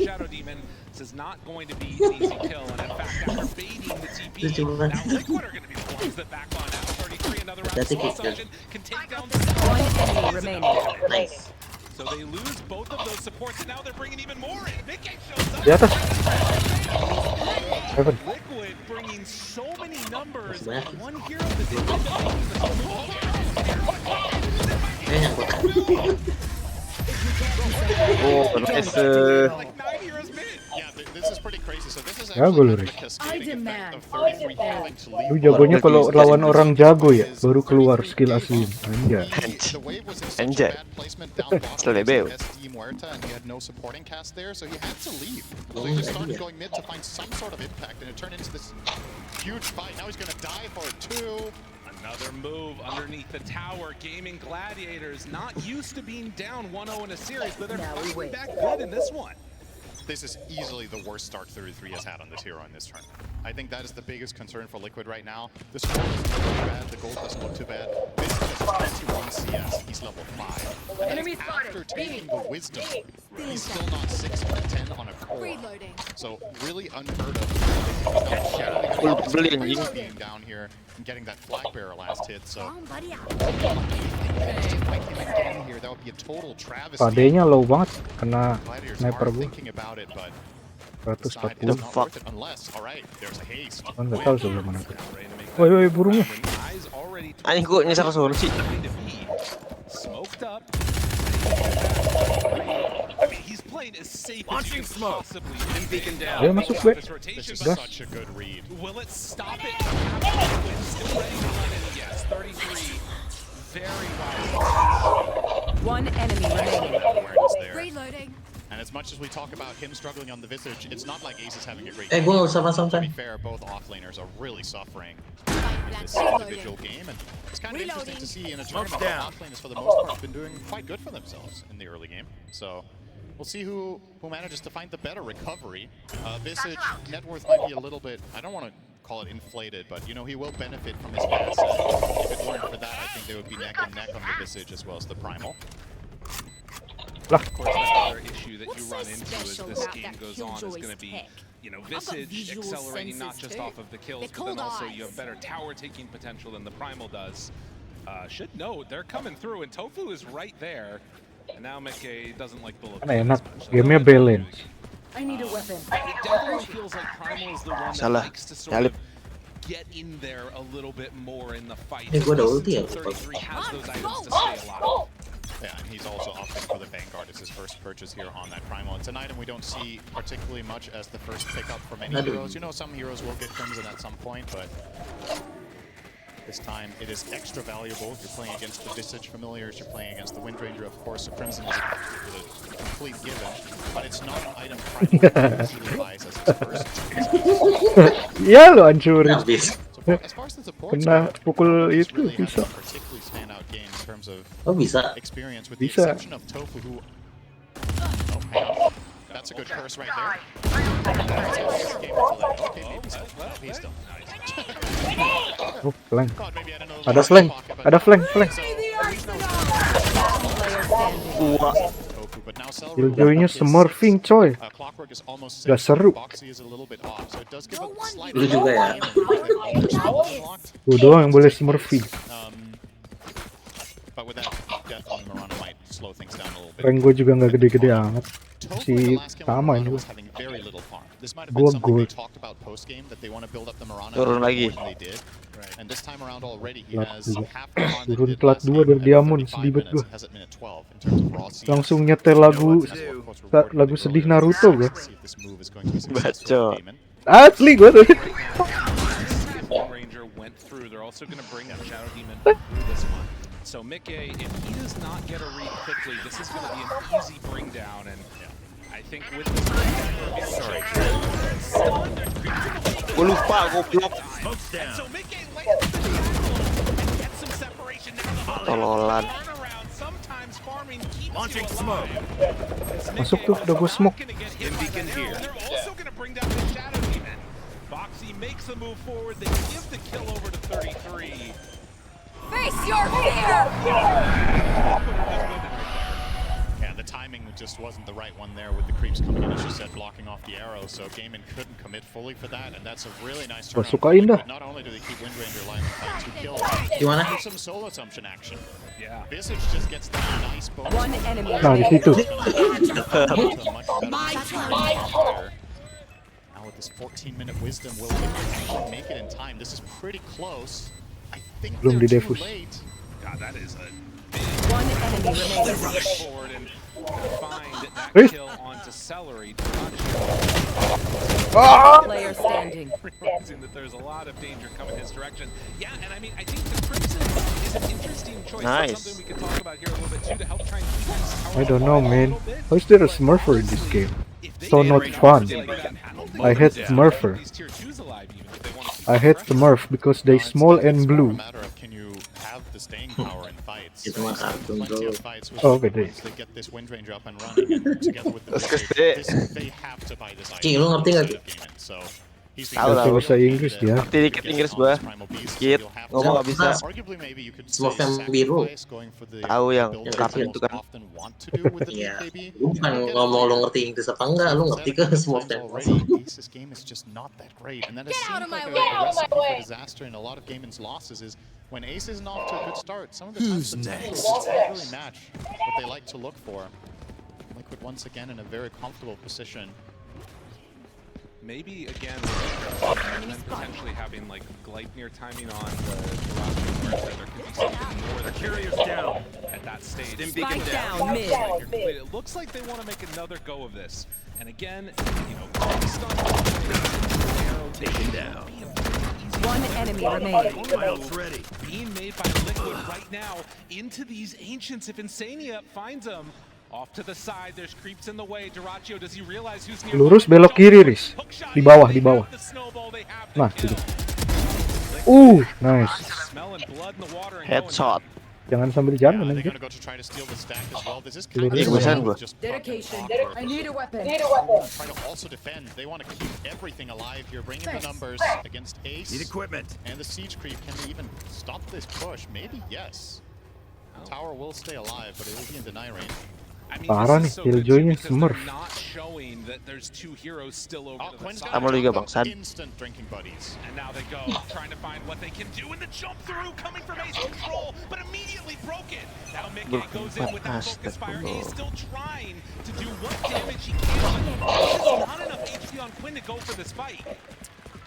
S11: Shadow Demon. This is not going to be an easy kill, and in fact, after baiting the TP, now Liquid are going to be the ones that back on out. 33, another round of slow session, can take down the
S8: One enemy remaining.
S6: Nice.
S11: So they lose both of those supports, and now they're bringing even more in. Mickey shows up.
S3: Di atas. Heaven.
S11: Liquid bringing so many numbers.
S6: Banyak.
S11: One hero that didn't end up being the
S6: Nyangkut.
S9: Oh, nice.
S11: like 9 heroes mid.
S12: Yeah, this is pretty crazy. So this is
S3: Ya,
S12: actually
S3: gue
S12: kind of
S3: lurik.
S12: a cascading effect of 33 having to leave.
S3: Lu jagonya kalau lawan orang jago ya, baru keluar skill asli. Anjay.
S12: The wave was in such a
S9: Anjay.
S12: bad placement down bottom
S9: Selebeo.
S12: against SD Muerta, and he had no supporting cast there, so he had to leave. So he just started going mid to find some sort of impact, and it turned into this huge fight. Now he's going to die for it too.
S11: Another move underneath the tower. Gaming Gladiators not used to being down 1-0 in a series, but they're fighting back good in this one.
S12: This is easily the worst start 33 has had on this hero in this turn. I think that is the biggest concern for Liquid right now. The score doesn't look too bad, the gold doesn't look too bad. This is 21 CS, he's level 5. And
S4: Enemy
S12: after
S4: spotted.
S12: taking the wisdom, he's still not 6 for 10 on a core.
S4: Reloading.
S12: So really unheard of.
S9: Beli anjing.
S12: Being down here and getting that flag bearer last hit, so
S4: Bomb buddy out.
S12: to fight him again here, that would be a total travesty.
S3: Padenya low banget, kena
S12: Gladiators
S3: sniper
S12: are
S3: gue.
S12: thinking about it, but
S3: 140.
S12: not worth it unless, alright, there's a haste.
S3: Kan nggak tahu sebelah mana tuh. Woi burungnya.
S9: Anjing kok nyasar ke sono sih.
S11: Smoked up. I mean, he's playing as safe as you can possibly be.
S3: Ayo masuk gue.
S12: This is
S3: Gas.
S12: such a good read.
S11: Will it stop it? Still ready to run in. Yes, 33. Very wise.
S8: One enemy remaining.
S12: Awareness there.
S4: Reloading.
S12: And as much as we talk about him struggling on the Visage, it's not like Ace is having a great
S6: Gue nggak usah pasang
S12: To
S6: kan.
S12: be fair, both offlaners are really suffering in this individual game, and it's kind of interesting to see in a tournament that offlaners for the most part have been doing quite good for themselves in the early game. So we'll see who manages to find the better recovery. Visage net worth might be a little bit, I don't want to call it inflated, but you know, he will benefit from his pass. If it weren't for that, I think they would be neck and neck on the Visage as well as the Primal.
S11: Of course, another issue that you run into as this game goes on is going to be, you know, Visage accelerating not just off of the kills, but then also you have better tower taking potential than the Primal does. Should note, they're coming through, and Tofu is right there. And now Mickey doesn't like the look.
S3: Kan enak, gamenya balance.
S8: I need a weapon.
S11: It definitely feels like Primal is the one that
S9: Salah.
S11: likes to sort
S9: Nyalip.
S11: of get in there a little bit more in the fight.
S6: Gue ada ulti ya.
S11: 33 has those items to stay alive.
S12: Yeah, and he's also opting for the Vanguard as his first purchase here on that Primal. It's an item we don't see particularly much as the first pickup for many heroes. You know, some heroes will get Crimson at some point, but this time it is extra valuable. You're playing against the Visage familiars, you're playing against the Windranger, of course, so Crimson is a complete given, but it's not an item Primal usually buys as its first.
S3: Ya lo hancurin.
S6: Habis.
S12: So as far as the support
S3: Kena pukul
S12: it's
S3: itu
S12: really had
S3: bisa.
S12: a particularly standout game in terms of
S6: Oh bisa.
S12: experience, with the
S3: Bisa.
S12: exception of Tofu, who... Oh, hang on. That's a good curse right there. Okay, maybe so. He's still nice.
S3: Oh, flank.
S12: Thought maybe I had another
S3: Ada
S12: little
S3: flank.
S12: pocket, but
S3: Ada flank, flank.
S12: Tofu, but now Cell
S3: Killjoy-nya
S12: is
S3: smurfing coy.
S12: Clockwork is almost
S3: Gak
S12: 6,
S3: seru.
S12: Boxy is a little bit off, so it does give a slight
S6: Lu juga ya.
S3: Gue doang yang boleh smurfing.
S12: But with that death on Mirana might slow things down a little bit.
S3: Rank gue juga nggak gede-gede amat.
S12: Tofu in the
S3: Si
S12: last game
S3: sama
S12: on
S3: ini
S12: Mirana
S3: gue.
S12: was having very little farm. This might have
S3: Gua
S12: been something they
S3: gold.
S12: talked about post-game, that they want to build up the Mirana
S9: Turun
S12: more
S9: lagi.
S12: than they did. And this time around already he
S3: Plat
S12: has
S3: dua.
S12: half the farm that he
S3: Turun
S12: did
S3: plat
S12: last
S3: 2
S12: game
S3: dari
S12: at
S3: Diamond,
S12: 35
S3: sedih banget
S12: minutes,
S3: gue.
S12: has it minute 12 in terms of raw CS.
S3: Langsung nyetel lagu lagu sedih Naruto gue.
S12: See if this move is going to be successful
S9: Baca.
S12: for Demon.
S3: Asli gue tuh.
S11: Ranger went through. They're also going to bring up Shadow Demon through this one. So Mickey, if he does not get a read quickly, this is going to be an easy bring down. And I think with this
S9: Gue lupa, goblok.
S11: so Mickey lands the gets some separation now.
S9: Tololan.
S11: Turnaround. Sometimes farming keeps
S10: Launching
S11: you
S10: smoke.
S11: alive.
S3: Masuk tuh, udah gua smoke.
S11: They're also going to bring down the Shadow Demon. Boxy makes a move forward. They give the kill over to 33.
S8: Face your fear!
S12: Yeah, the timing just wasn't the right one there with the creeps coming in, as you said, blocking off the arrow, so Gaimin couldn't commit fully for that, and that's a really nice turn.
S3: Sukain dah.
S12: Not only do they keep Wind Ranger alive and fight 2 kills,
S6: Gimana?
S12: there's some solo assumption action.
S11: Yeah.
S12: Visage just gets that nice bonus.
S8: One enemy
S3: Nah, di situ.
S8: My turn.
S12: Now with this 14-minute wisdom, will they actually make it in time? This is pretty close. I think
S3: Belum
S12: they're
S3: di
S12: too
S3: defuse.
S12: late.
S11: God, that is a
S8: One enemy remaining.
S11: forward and find that
S3: Eh?
S11: kill onto Celery.
S8: Player standing.
S11: Realizing that there's a lot of danger coming his direction. Yeah, and I mean, I think the Crimson is an interesting choice.
S9: Nice.
S11: That's something we can talk about here a little bit too to help try and keep this tower
S3: I don't know,
S11: alive a
S3: man.
S11: little bit.
S3: How is there a Smurfer in this game? So not fun. I hate Smurfer.
S11: These tier 2s alive even if they want to keep
S3: I
S11: it
S3: hate
S11: fresh.
S3: Smurf because they small and blue.
S12: It's a matter of can you have the staying power in fights.
S6: Itu mah kartun,
S12: Plenty
S6: bro.
S12: of fights with
S3: Oh, beda.
S12: once they get this Wind Ranger up and running and together with the
S9: Terus
S12: Visage,
S9: gede.
S12: they have to buy this
S6: Ki, lu ngerti nggak, Ki?
S12: Gaimin. So he's
S9: Tahu lah.
S3: Gak bahasa Inggris dia.
S9: Ngerti dikit Inggris gua. Dikit. Ngomong nggak bisa.
S12: Arguably maybe you could
S6: Smoke
S12: say
S6: yang biru.
S12: sacrifice going for the
S9: Tahu yang
S12: build that
S9: kapten
S12: you
S9: itu kan.
S12: often want to do with the
S6: Iya.
S12: BKB.
S6: Lu bukan ngomong lu ngerti Inggris apa enggak, lu ngerti ke semua
S12: Times
S6: tempo.
S12: already, Ace's game is just not that great, and that has
S4: Get out
S12: seemed
S4: of my
S12: like
S4: way.
S12: a recipe for disaster in a lot of Gaimin's losses. Is when Ace isn't off to a good start, some of the times the tempos just don't really match what they like to look for. Liquid once again in a very comfortable position.
S11: Maybe again, and then potentially having like Gleipnir timing on the roster where there could be something more. They're curious down at that stage.
S8: Spike down mid.
S11: It looks like they want to make another go of this. And again, you know, taken down.
S8: One enemy remaining.
S11: Ready. Being made by Liquid right now into these Ancients. If Insania finds them. Off to the side, there's creeps in the way. Dyrachyo, does he realize who's near?
S3: Lurus belok kiri, Riz. Di bawah, di bawah. Nah, situ. Nice.
S9: Headshot.
S3: Jangan sambil jalan
S12: They're
S3: anjir.
S12: gonna go to try to steal the stack as well. This is
S3: Lurus
S12: kind of
S9: basan gua.
S12: just
S8: Dedication.
S12: I
S8: need a weapon.
S12: try to also defend. They want to keep everything alive here, bring in the numbers against Ace.
S10: Need equipment.
S12: And the siege creep. Can they even stop this push? Maybe yes. Tower will stay alive, but it will be in deny range.
S11: I mean,
S3: Parah nih,
S11: this is so good
S3: Killjoy-nya
S11: too, because they're
S3: Smurf.
S11: not showing that there's two heroes still over to the
S12: Quinn's
S11: side.
S12: got
S9: Kamu juga,
S12: up,
S9: Bang San.
S12: instant drinking buddies.
S11: And now they go, trying to find what they can do, and the jump through coming from Ace Control, but immediately broken. Now Mickey goes in with that focus fire. He's still trying to do what damage he can, but there's not enough HP on Quinn to go for this fight.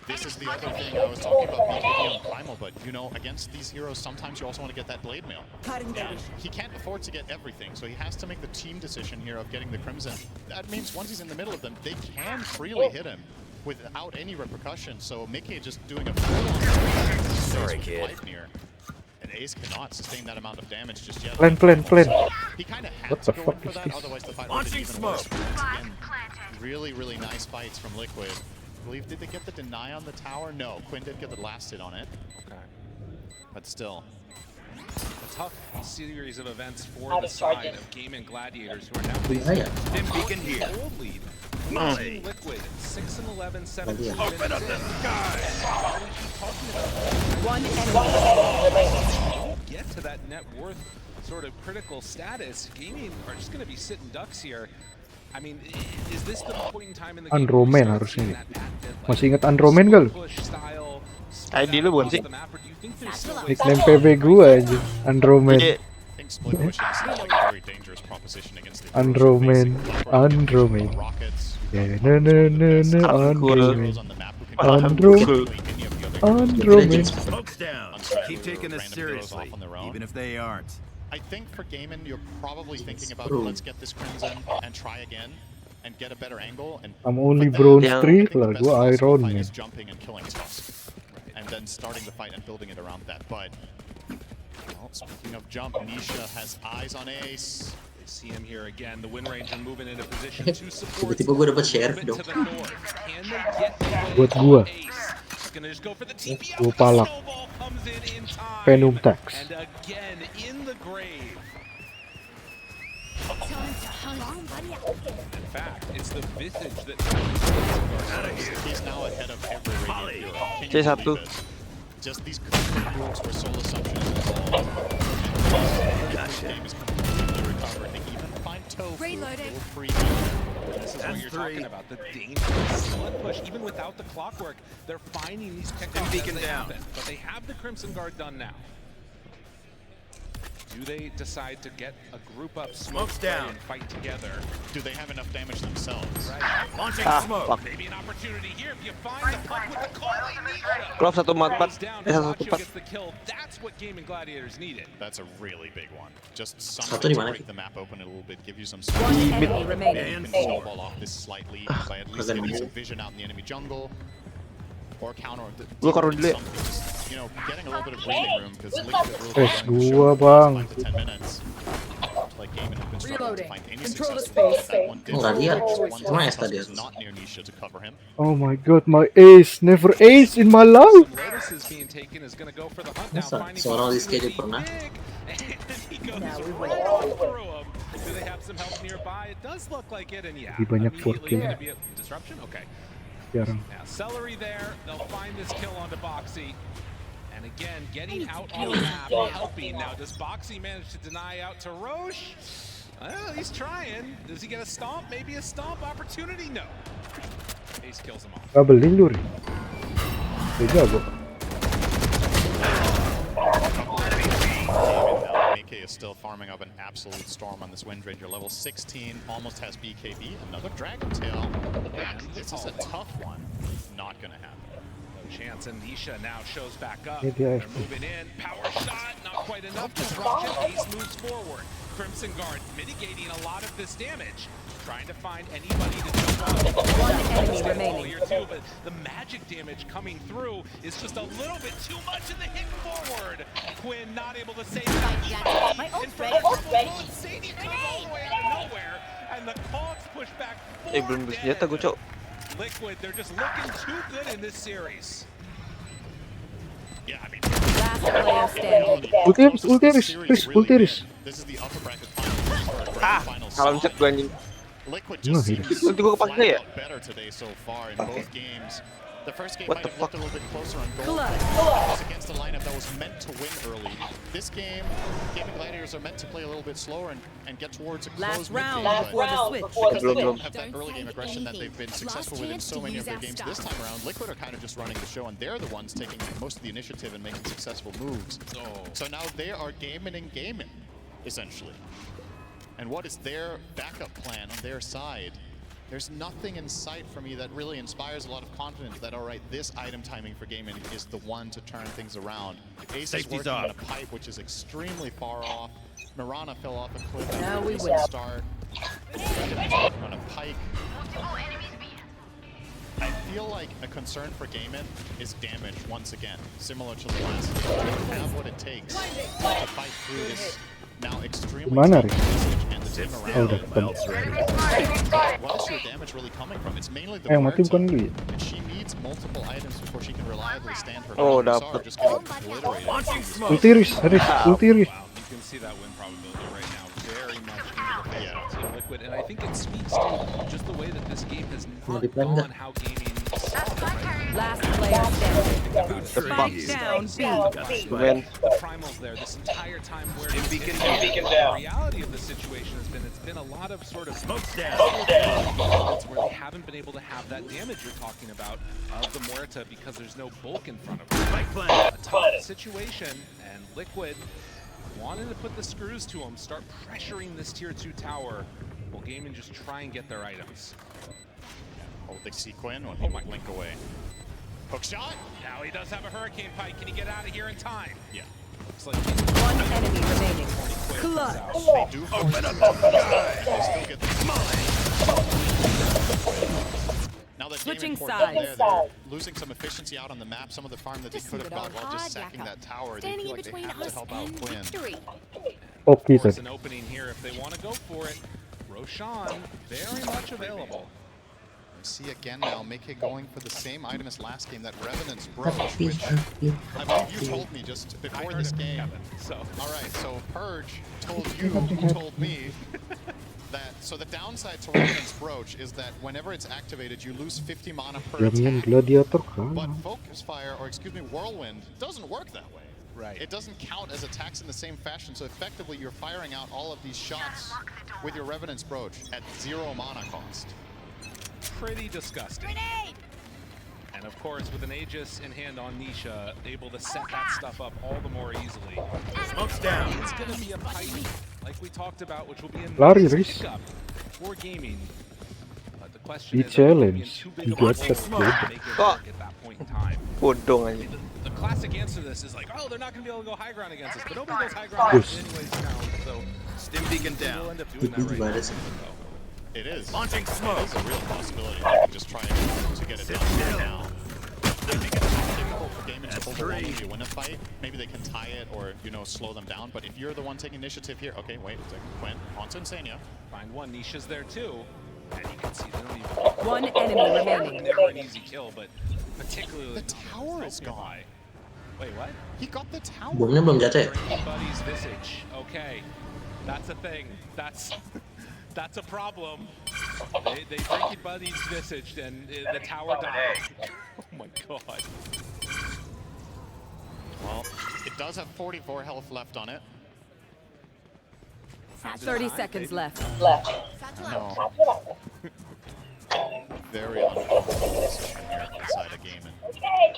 S12: This is the other thing I was talking about BKB on Primal, but you know, against these heroes, sometimes you also want to get that blade mail. And he can't afford to get everything, so he has to make the team decision here of getting the Crimson. That means once he's in the middle of them, they can freely hit him without any repercussions. So Mickey just doing a full-on
S10: Sorry, kid.
S12: Gleipnir. And Ace cannot sustain that amount of damage just yet.
S3: Plan.
S12: He kind of had
S3: What
S12: to
S3: the
S12: go in
S3: fuck
S12: for
S3: is
S12: that,
S3: this?
S12: otherwise the fight would
S10: Launching
S12: have been even worse.
S10: smoke.
S12: Once again, really, really nice fights from Liquid. I believe, did they get the deny on the tower? No, Quinn did get the last hit on it.
S11: Okay.
S12: But still.
S11: A tough series of events for the side of Gaimin Gladiators, who are now
S6: Iya.
S10: Dim beacon here.
S11: old lead.
S10: Molly.
S11: Liquid, 6-11, 17
S10: Open up the sky.
S8: One enemy.
S11: Get to that net worth sort of critical status. Gaming are just going to be sitting ducks here. I mean, is this the point in time in the game
S3: Andromen
S11: where we start
S3: harusnya.
S11: seeing that,
S3: Masih ingat Andromen gak lu?
S11: push style
S9: ID lu bukan sih?
S11: across the map, or do you think there's still ways
S3: Nickname PB gua aja. Andromen.
S9: Iya.
S12: I think split pushing seems like a very dangerous proposition against the
S3: Andromen.
S12: Andromen. Rockets.
S3: Andromen.
S12: On the map who can
S3: Andromen.
S12: any of the other
S3: Andromen.
S10: Smoke's down. Keep taking this
S12: Random heroes
S10: seriously,
S12: off on their own.
S10: even if they aren't.
S12: I think for Gaimin, you're probably thinking about let's get this Crimson and try again and get a better angle. And
S3: I'm only
S12: but then,
S3: bronze
S9: Yeah.
S3: 3
S12: I think the
S3: lah,
S12: best
S3: gua
S12: philosophy
S3: Iron
S12: of fight
S3: Man.
S12: is jumping and killing Tusk, and then starting the fight and building it around that. But well, speaking of jump, Nisha has eyes on Ace.
S11: They see him here again. The Wind Ranger moving into position to support.
S6: Tiba-tiba gue dapet share
S11: Movement
S6: dong.
S11: to the north. Can they get away
S3: Buat
S11: from
S3: gua.
S11: Ace? He's gonna just go for the TP
S3: Gua
S11: out.
S3: palak.
S11: Snowball comes in time.
S3: Venom Tax.
S11: And again in the grave. In fact, it's the visage that
S12: He's now ahead of every Radiant hero. Can you
S9: C1.
S12: believe it? Just these couple moves where Soul Assumption is involved. This game is completely recovered. They even find Tofu.
S4: Reloading.
S11: This is what you're talking about. The dangerous slug push. Even without the clockwork, they're finding these pickups as they happen. But they have the Crimson Guard done now. Do they decide to get a group up, smoke down, and fight together?
S12: Do they have enough damage themselves?
S11: Right.
S10: Launching smoke.
S9: Fuck.
S11: Maybe an opportunity here if you find the puck with the calling Nisha.
S9: Klov 144.
S11: Down,
S9: Satu
S11: Nacho
S9: 4.
S11: gets the kill. That's what Gaming Gladiators needed.
S12: That's a really big one. Just
S6: Satu
S12: something
S6: di
S12: to
S6: mana?
S12: break the map open a little bit, give you some
S8: One
S12: space.
S8: enemy remaining.
S12: You can snowball off this slightly by at least
S6: Agak
S12: giving
S6: nemu.
S12: some vision out in the enemy jungle. Or counter
S9: Gua taruh dulu ya.
S12: something, just, you know, getting a little bit of breathing room because Liquid is really
S3: Guys,
S12: running the show
S3: gua,
S12: for the
S3: bang.
S12: next 5 to 10 minutes. Like Gaming have been struggling to
S8: Reloading.
S12: find any
S8: Control the
S12: successful
S8: space.
S12: that one did.
S6: Nggak lihat.
S12: One
S6: Cuma
S12: Tusk
S6: Esta di
S12: was
S6: atas.
S12: not near Nisha to cover him.
S3: Oh my god, my ace. Never ace in my life.
S11: Some Lotus is being taken, is going to go for the hunt now,
S6: Masa
S11: finding
S6: seorang
S11: Boxy
S6: di schedule
S11: with the
S6: pernah?
S11: dig, and he goes right on through him. Do they have some help nearby? It does look like it, and yeah,
S3: Lebih banyak
S11: immediately
S3: 4
S11: going to be a disruption. Okay.
S3: Jarang.
S11: Now, Celery there, they'll find this kill onto Boxy. And again, getting out on the map, helping. Now, does Boxy manage to deny out to Roche? Well, he's trying. Does he get a stomp? Maybe a stomp opportunity? No. Ace kills him off.
S3: Kabelin lu, Ri. Dia jago.
S12: Mike is still farming up an absolute storm on this Wind Ranger. Level 16, almost has BKB. Another Dragon Tail. And this is a tough one. Not going to happen.
S11: No chance, and Nisha now shows back up.
S3: Yeah,
S11: They're
S3: yeah.
S11: moving in. Power shot, not quite enough. Disruption. Ace moves forward. Crimson Guard mitigating a lot of this damage. Trying to find anybody to jump on.
S8: One enemy remaining.
S11: Here too, but the magic damage coming through is just a little bit too much in the hit forward. Quinn not able to save that.
S4: My ult's
S11: In
S4: ready.
S11: front of Triple Bullets, Sadie comes all the way out of nowhere, and the Cogs push back
S9: Belum bersenjata gue, Cok.
S11: Liquid, they're just looking too good in this series.
S12: Yeah, I mean,
S8: Last player standing.
S3: Ultiris, ultiris, Riz, ultiris.
S12: this is the upper bracket finals for a grand final
S9: Salam
S12: side.
S9: cek gue anjing.
S12: Liquid
S3: Wah,
S12: just
S3: iya.
S12: seems
S9: Nanti gua kepakai ya?
S12: flat out better today so far in both games. The first game
S9: What
S12: might
S9: the
S12: have looked a little bit closer on goal.
S8: Clutch.
S12: It was against a lineup that was meant to win early. This game, Gaming Gladiators are meant to play a little bit slower and get towards a
S8: Last
S12: close mid
S8: round
S12: game,
S8: before the switch.
S12: because they
S9: Belum,
S12: don't
S9: belum.
S12: have that early game aggression that they've been successful with in so many of their games this time around. Liquid are kind of just running the show, and they're the ones taking most of the initiative and making successful moves. So now they are gaming and gaming, essentially. And what is their backup plan on their side? There's nothing in sight for me that really inspires a lot of confidence that, all right, this item timing for gaming is the one to turn things around. Ace is working on a pipe, which is extremely far off. Mirana fell off a cliff
S8: Now
S12: after
S8: we
S12: a
S8: win.
S12: decent start. On a pike. I feel like a concern for Gaimin is damage once again, similar to the last game. They don't have what it takes to fight through this now extremely
S3: Gimana,
S12: tough
S3: Ri?
S12: message and the team
S3: Oh,
S12: around
S3: udah
S12: it.
S3: ketemu.
S12: Where's your damage really coming from? It's mainly the
S3: Yang mati
S12: Muerta,
S3: bukan lu ya?
S12: and she needs multiple items before she can reliably stand her
S9: Oh,
S12: ground.
S9: dapet.
S12: Just getting obliterated.
S3: Ultiris, Riz, ultiris.
S11: Wow, you can see that win probability right now very much into the favor of Team Liquid, and I think it speaks to just the way that this game has not gone how gaming
S8: Last player standing. Spike down B.
S9: Ben.
S11: the primals there this entire time where the reality of the situation has been it's been a lot of sort of smokes down where they haven't been able to have that damage you're talking about of the Muerta because there's no bulk in front of them. A tough situation, and Liquid wanted to put the screws to them, start pressuring this tier 2 tower while Gaming just try and get their items.
S12: Oh, they see Quinn when he might blink away. Hook shot?
S11: Now he does have a Hurricane Pike. Can he get out of here in time?
S12: Yeah.
S11: Looks like
S8: One enemy remaining. Clutch.
S12: They do force it. They still get the Now that
S8: Switching
S12: Gaming poured down
S8: sides.
S12: there, they're losing some efficiency out on the map. Some of the farm that they could have got while just sacking that tower. They
S4: Standing
S12: feel
S4: in
S12: like they
S4: between
S12: have to
S4: us
S12: help out
S4: and
S12: Quinn.
S4: victory.
S3: Oke
S11: There's
S3: tadi.
S11: an opening here if they want to go for it. Roshan, very much available.
S12: See again now, Mike going for the same item as last game, that Revenant's Brooch, which I believe you told me just before this game.
S11: So
S12: All right, so Purge told you, who told me. that so the downside to Revenant's Brooch is that whenever it's activated, you lose 50 mana per
S3: Jaminan
S12: attack.
S3: gladiator
S12: But
S3: kalah.
S12: Focus Fire, or excuse me, Whirlwind, doesn't work that way.
S11: Right.
S12: It doesn't count as attacks in the same fashion, so effectively you're firing out all of these shots with your Revenant's Brooch at 0 mana cost.
S11: Pretty disgusting. And of course, with an Aegis in hand on Nisha, able to set that stuff up all the more easily.
S10: Smoke's down.
S11: It's going to be a fight, like we talked about, which will be a
S3: Lari,
S11: nice
S3: Riz.
S11: pickup for gaming. But the question
S3: Di
S11: is, are they gonna be in
S3: challenge,
S11: too
S3: di
S11: big of a
S3: get
S11: hole to
S3: set
S11: make it
S9: Kok
S11: work at that point in time?
S9: bodong aja.
S11: The classic answer to this is like, oh, they're not going to be able to go high ground against us, but nobody goes high ground against us anyways now, so
S10: Stim beacon
S11: we'll
S10: down.
S11: end up doing that right now. So.
S12: It is.
S10: Launching smoke.
S12: It's a real possibility. They can just try to get it done right now. I think it's difficult for Game to overwhelmingly you win a fight. Maybe they can tie it or, you know, slow them down. But if you're the one taking initiative here, okay, wait a second. Quinn, onto Insania.
S11: Find one, Nisha's there too. And you can see they don't even...
S8: One enemy remaining.
S11: Never an easy kill, but particularly...
S12: The tower is gone.
S11: Wait, what?
S12: He got the tower.
S6: Bomnya belum jatuh ya?
S11: Breaking Buddy's visage. Okay, that's a thing. That's a problem. They break Buddy's visage and the tower died. Oh my god.
S12: Well, it does have 44 health left on it.
S8: 30 seconds left.
S12: No. Very uncomfortable position here inside a game. And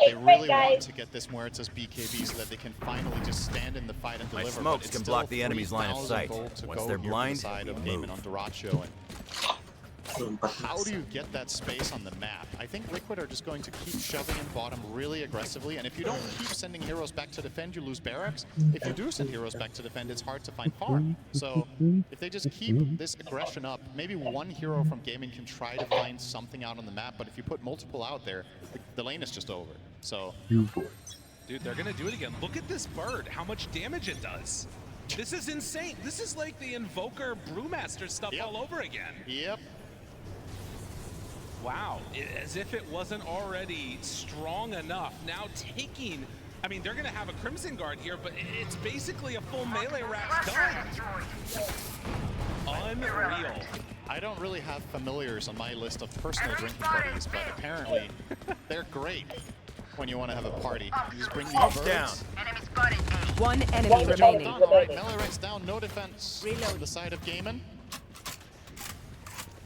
S12: they really want to get this Muertes BKB so that they can finally just stand in the fight and deliver.
S10: smokes can block the enemy's line of sight. Once they're blind,
S12: side of
S10: we
S12: Damon
S10: move.
S12: on Duracho. And
S6: Belum
S12: how
S6: 14.
S12: do you get that space on the map? I think Liquid are just going to keep shoving in bottom really aggressively, and if you don't keep sending heroes back to defend, you lose barracks. If you do send heroes back to defend, it's hard to find farm. So if they just keep this aggression up, maybe one hero from gaming can try to find something out on the map, but if you put multiple out there, the lane is just over. So
S11: Dude, they're gonna do it again. Look at this bird, how much damage it does. This is insane. This is like the Invoker Brewmaster stuff all over again.
S12: Yep.
S11: Wow, as if it wasn't already strong enough. Now taking, I mean, they're gonna have a Crimson Guard here, but it's basically a full melee rack done. Unreal.
S12: I don't really have familiars on my list of personal drinking buddies, but apparently they're great when you want to have a party. You just bring these birds.
S8: One enemy remaining.
S12: All right, melee rack's down, no defense on the side of Gaiman.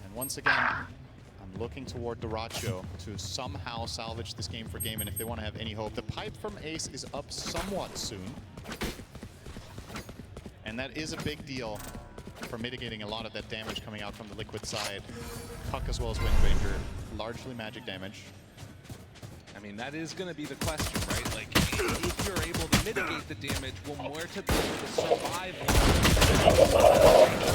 S12: And once again, I'm looking toward Duracho to somehow salvage this game for Gaiman if they want to have any hope. The pipe from Ace is up somewhat soon. And that is a big deal for mitigating a lot of that damage coming out from the Liquid side. Puck as well as Windranger, largely magic damage.
S11: I mean, that is going to be the question, right? Like, if you're able to mitigate the damage, will Muerta be able to survive?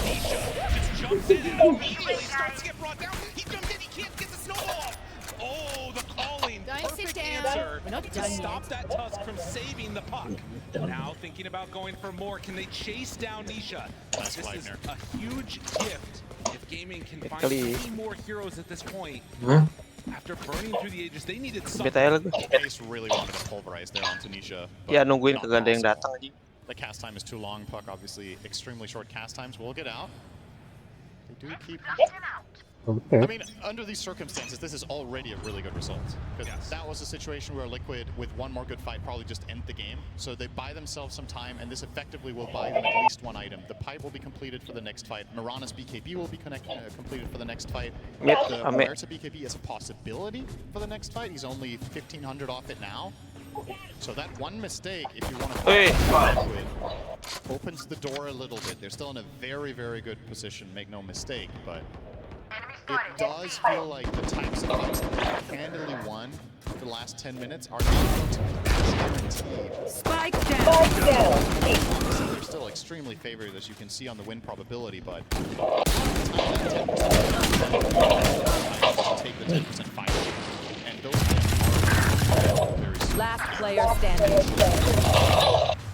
S11: Nisha just jumps in and immediately starts to get brought down. He jumps in, he can't get the snowball off. Oh, the calling. Perfect answer to stop that Tusk from saving the puck. Now thinking about going for more. Can they chase down Nisha? This is a huge gift if Gaming can find any more heroes at this point. After burning through the Aegis, they needed something.
S12: Ace really wanted to pulverize there onto Nisha.
S9: Ya nungguin kagak ada yang datang aja.
S12: The cast time is too long. Puck obviously extremely short cast times. Will get out. They do keep. I mean, under these circumstances, this is already a really good result. Because that was a situation where Liquid, with one more good fight, probably just end the game. So they buy themselves some time, and this effectively will buy them at least one item. The pipe will be completed for the next fight. Mirana's BKB will be completed for the next fight. The Muerta BKB is a possibility for the next fight. He's only 1,500 off it now. So that one mistake, if you want to fight Liquid, opens the door a little bit. They're still in a very, very good position, make no mistake, but it does feel like the types of fights that they've handily won the last 10 minutes are not going to be guaranteed.
S8: Spike down.
S12: Obviously, they're still extremely favored, as you can see on the win probability, but take the 10% fight. And those are very soon.
S8: Last player standing.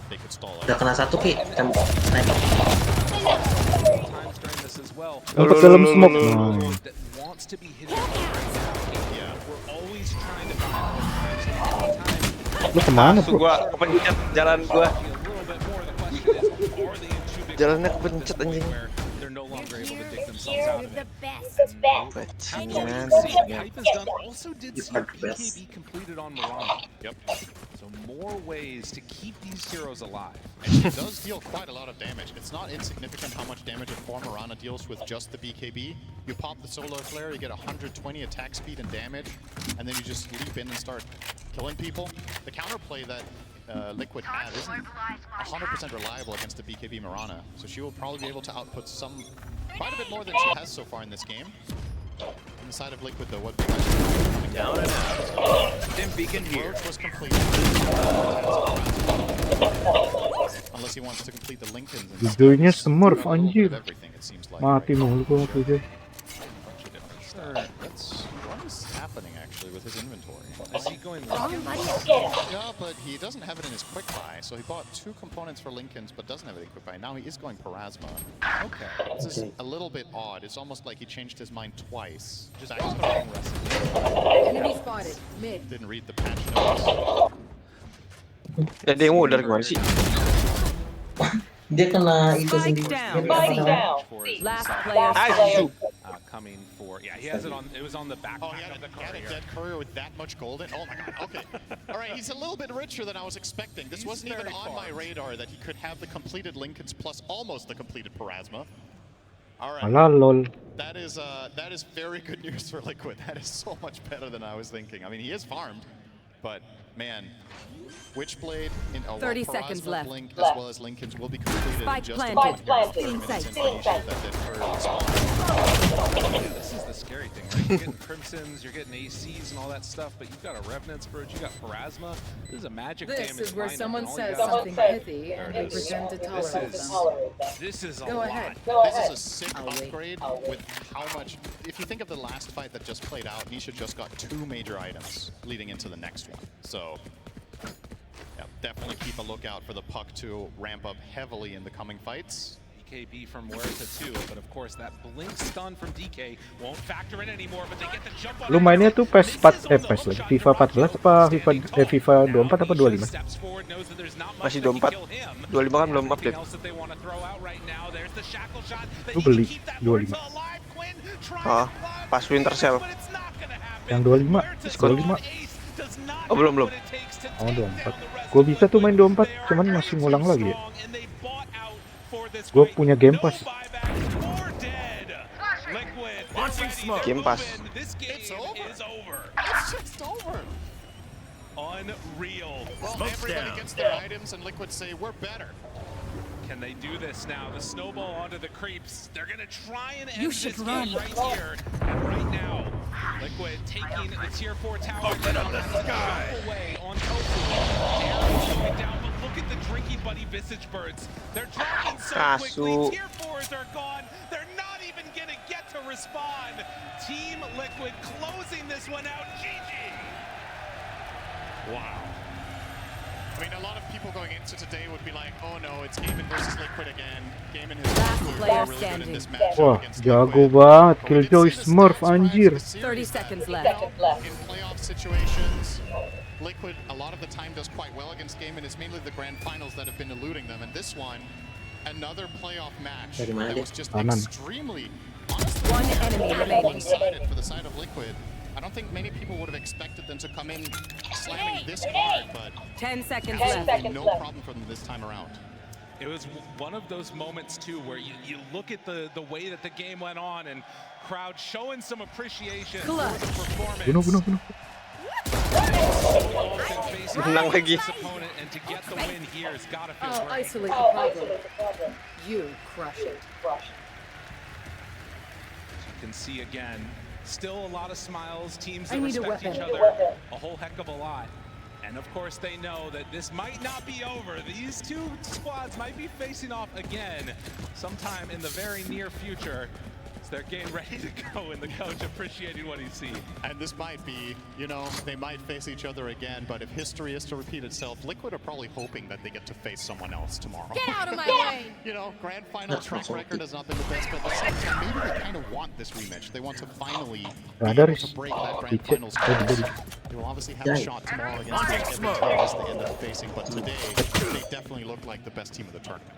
S12: They could stall
S6: Udah kena satu Ki, tembak sniper.
S11: Times during this as well.
S3: Dapat dalam smoke.
S11: That wants to be hidden right now. Yeah, we're always trying to find
S3: Lu kemana bro?
S9: Gua kepencet jalan gua. Jalannya kepencet anjing.
S11: they're no longer able to dig themselves out of
S4: the
S11: it.
S4: best.
S9: Bajingan.
S11: Hype has done also did see BKB completed on Mirana.
S12: Yep.
S11: So more ways to keep these heroes alive.
S12: And she does deal quite a lot of damage. It's not insignificant how much damage a Form Mirana deals with just the BKB. You pop the Solar Flare, you get 120 attack speed and damage, and then you just leap in and start killing people. The counterplay that Liquid had isn't 100% reliable against the BKB Mirana, so she will probably be able to output quite a bit more than she has so far in this game. On the side of Liquid though, what you guys are coming down and out. Dim beacon here. Was completed. Unless he wants to complete the Lincolns.
S3: Videonya Smurf anjir. Mati mulu gua waktu itu.
S12: What is happening actually with his inventory?
S11: Is he going
S12: Yeah, but he doesn't have it in his quick buy, so he bought 2 components for Lincolns but doesn't have it in quick buy. Now he is going Parasma.
S11: Okay.
S12: This is a little bit odd. It's almost like he changed his mind twice.
S11: Just the wrong recipe.
S8: Enemy spotted. Mid.
S12: Didn't read the patch notes.
S9: Ada yang modal gimana sih?
S6: Dia kena itu
S8: Spike
S6: sendiri.
S8: down. Last player.
S11: Coming for he has it on. It was on the back.
S12: Oh, he had a dead courier with that much gold in. Oh my god. Okay. All right. He's a little bit richer than I was expecting. This wasn't even on my radar that he could have the completed Lincolns plus almost the completed Parasma. All right.
S3: Alah lol.
S12: That is very good news for Liquid. That is so much better than I was thinking. I mean, he is farmed, but man, Witchblade in
S8: 30 seconds
S12: Parasma,
S8: left.
S12: Blink, as well as Lincolns will be completed
S8: Spike
S12: in just
S8: planted.
S12: about
S8: Inside.
S11: This is the scary thing, right? You're getting Crimsons, you're getting ACs and all that stuff, but you've got a Revenant Scourge, you got Parasma. This is a magic damage.
S8: This is where
S11: lineup,
S8: someone
S11: and all
S8: says
S11: you got-
S8: something pithy
S11: There
S8: and
S11: it
S8: we
S11: is.
S8: pretend to tolerate them.
S11: This is a
S8: Go
S11: lot.
S8: ahead.
S12: This is a sick upgrade with how much. If you think of the last fight that just played out, Nisha just got 2 major items leading into the next one. So, yeah, definitely keep a lookout for the puck to ramp up heavily in the coming fights.
S11: BKB from Huerta too, but of course that blink stun from DK won't factor in anymore, but they get the jump on.
S3: Lu mainnya tuh PES 4 PES lagi. FIFA 14 apa FIFA 24 apa 25?
S9: Masih 24. 25 kan belum update.
S3: Lu beli 25.
S9: Oh, pas Winter Cell.
S3: Yang 25, 25.
S9: Oh, belum.
S3: Oh, 24. Gua bisa tuh main 24, cuman masih ngulang lagi ya. Gua punya Game Pass.
S9: Game Pass.
S12: It's over. It's just over.
S11: Unreal.
S12: Well, everybody gets their items and Liquid say we're better.
S11: Can they do this now? The snowball onto the creeps. They're gonna try and end
S8: You
S11: this
S8: should
S11: game
S8: run.
S11: right here and right now. Liquid taking the tier 4 tower. Open up the sky. Away on Tofu. Arrows going down, but look at the Drinky Buddy Visage Birds. They're dropping so quickly. Tier 4s are gone. They're not even gonna get to respond. Team Liquid closing this one out. GG.
S12: Wow. I mean, a lot of people going into today would be like, oh no, it's Gaimin versus Liquid again. Gaimin has
S8: player
S12: really good in this
S8: standing.
S12: matchup
S3: Wah,
S12: against
S3: jago
S12: Liquid.
S3: banget
S12: But we
S3: Killjoy
S12: did see the
S3: Smurf
S12: stats rise
S3: anjir.
S12: in the series
S8: 30 seconds
S12: that,
S8: left.
S12: In playoff situations, Liquid a lot of the time does quite well against Gaimin. It's mainly the grand finals that have been eluding them. And this one, another playoff match that was just extremely, honestly,
S8: One enemy remaining.
S12: one-sided for the side of Liquid. I don't think many people would have expected them to come in slamming this hard, but
S8: 10 seconds
S12: absolutely
S8: left.
S12: no problem for them this time around.
S11: It was one of those moments too where you look at the way that the game went on and crowd showing some appreciation for the performance.
S3: Bunuh.
S9: Menang lagi.
S11: Opponent, and to get the win here has got to feel
S8: I'll
S11: great.
S8: isolate the problem. You crush it.
S11: You can see again, still a lot of smiles, teams
S8: I
S11: that
S8: need a
S11: respect each
S8: weapon.
S11: other a whole heck of a lot. And of course they know that this might not be over. These two squads might be facing off again sometime in the very near future. So they're getting ready to go, and the coach appreciating what he sees.
S12: And this might be, you know, they might face each other again, but if history is to repeat itself, Liquid are probably hoping that they get to face someone else tomorrow.
S8: Get out of my way!
S12: You know, grand final track record has not been the best, but at the same time, maybe they kind of want this rematch. They want to finally be able to break that grand finals curse. They will obviously have a shot tomorrow against every team as they end up facing, but today, they definitely look like the best team of the tournament.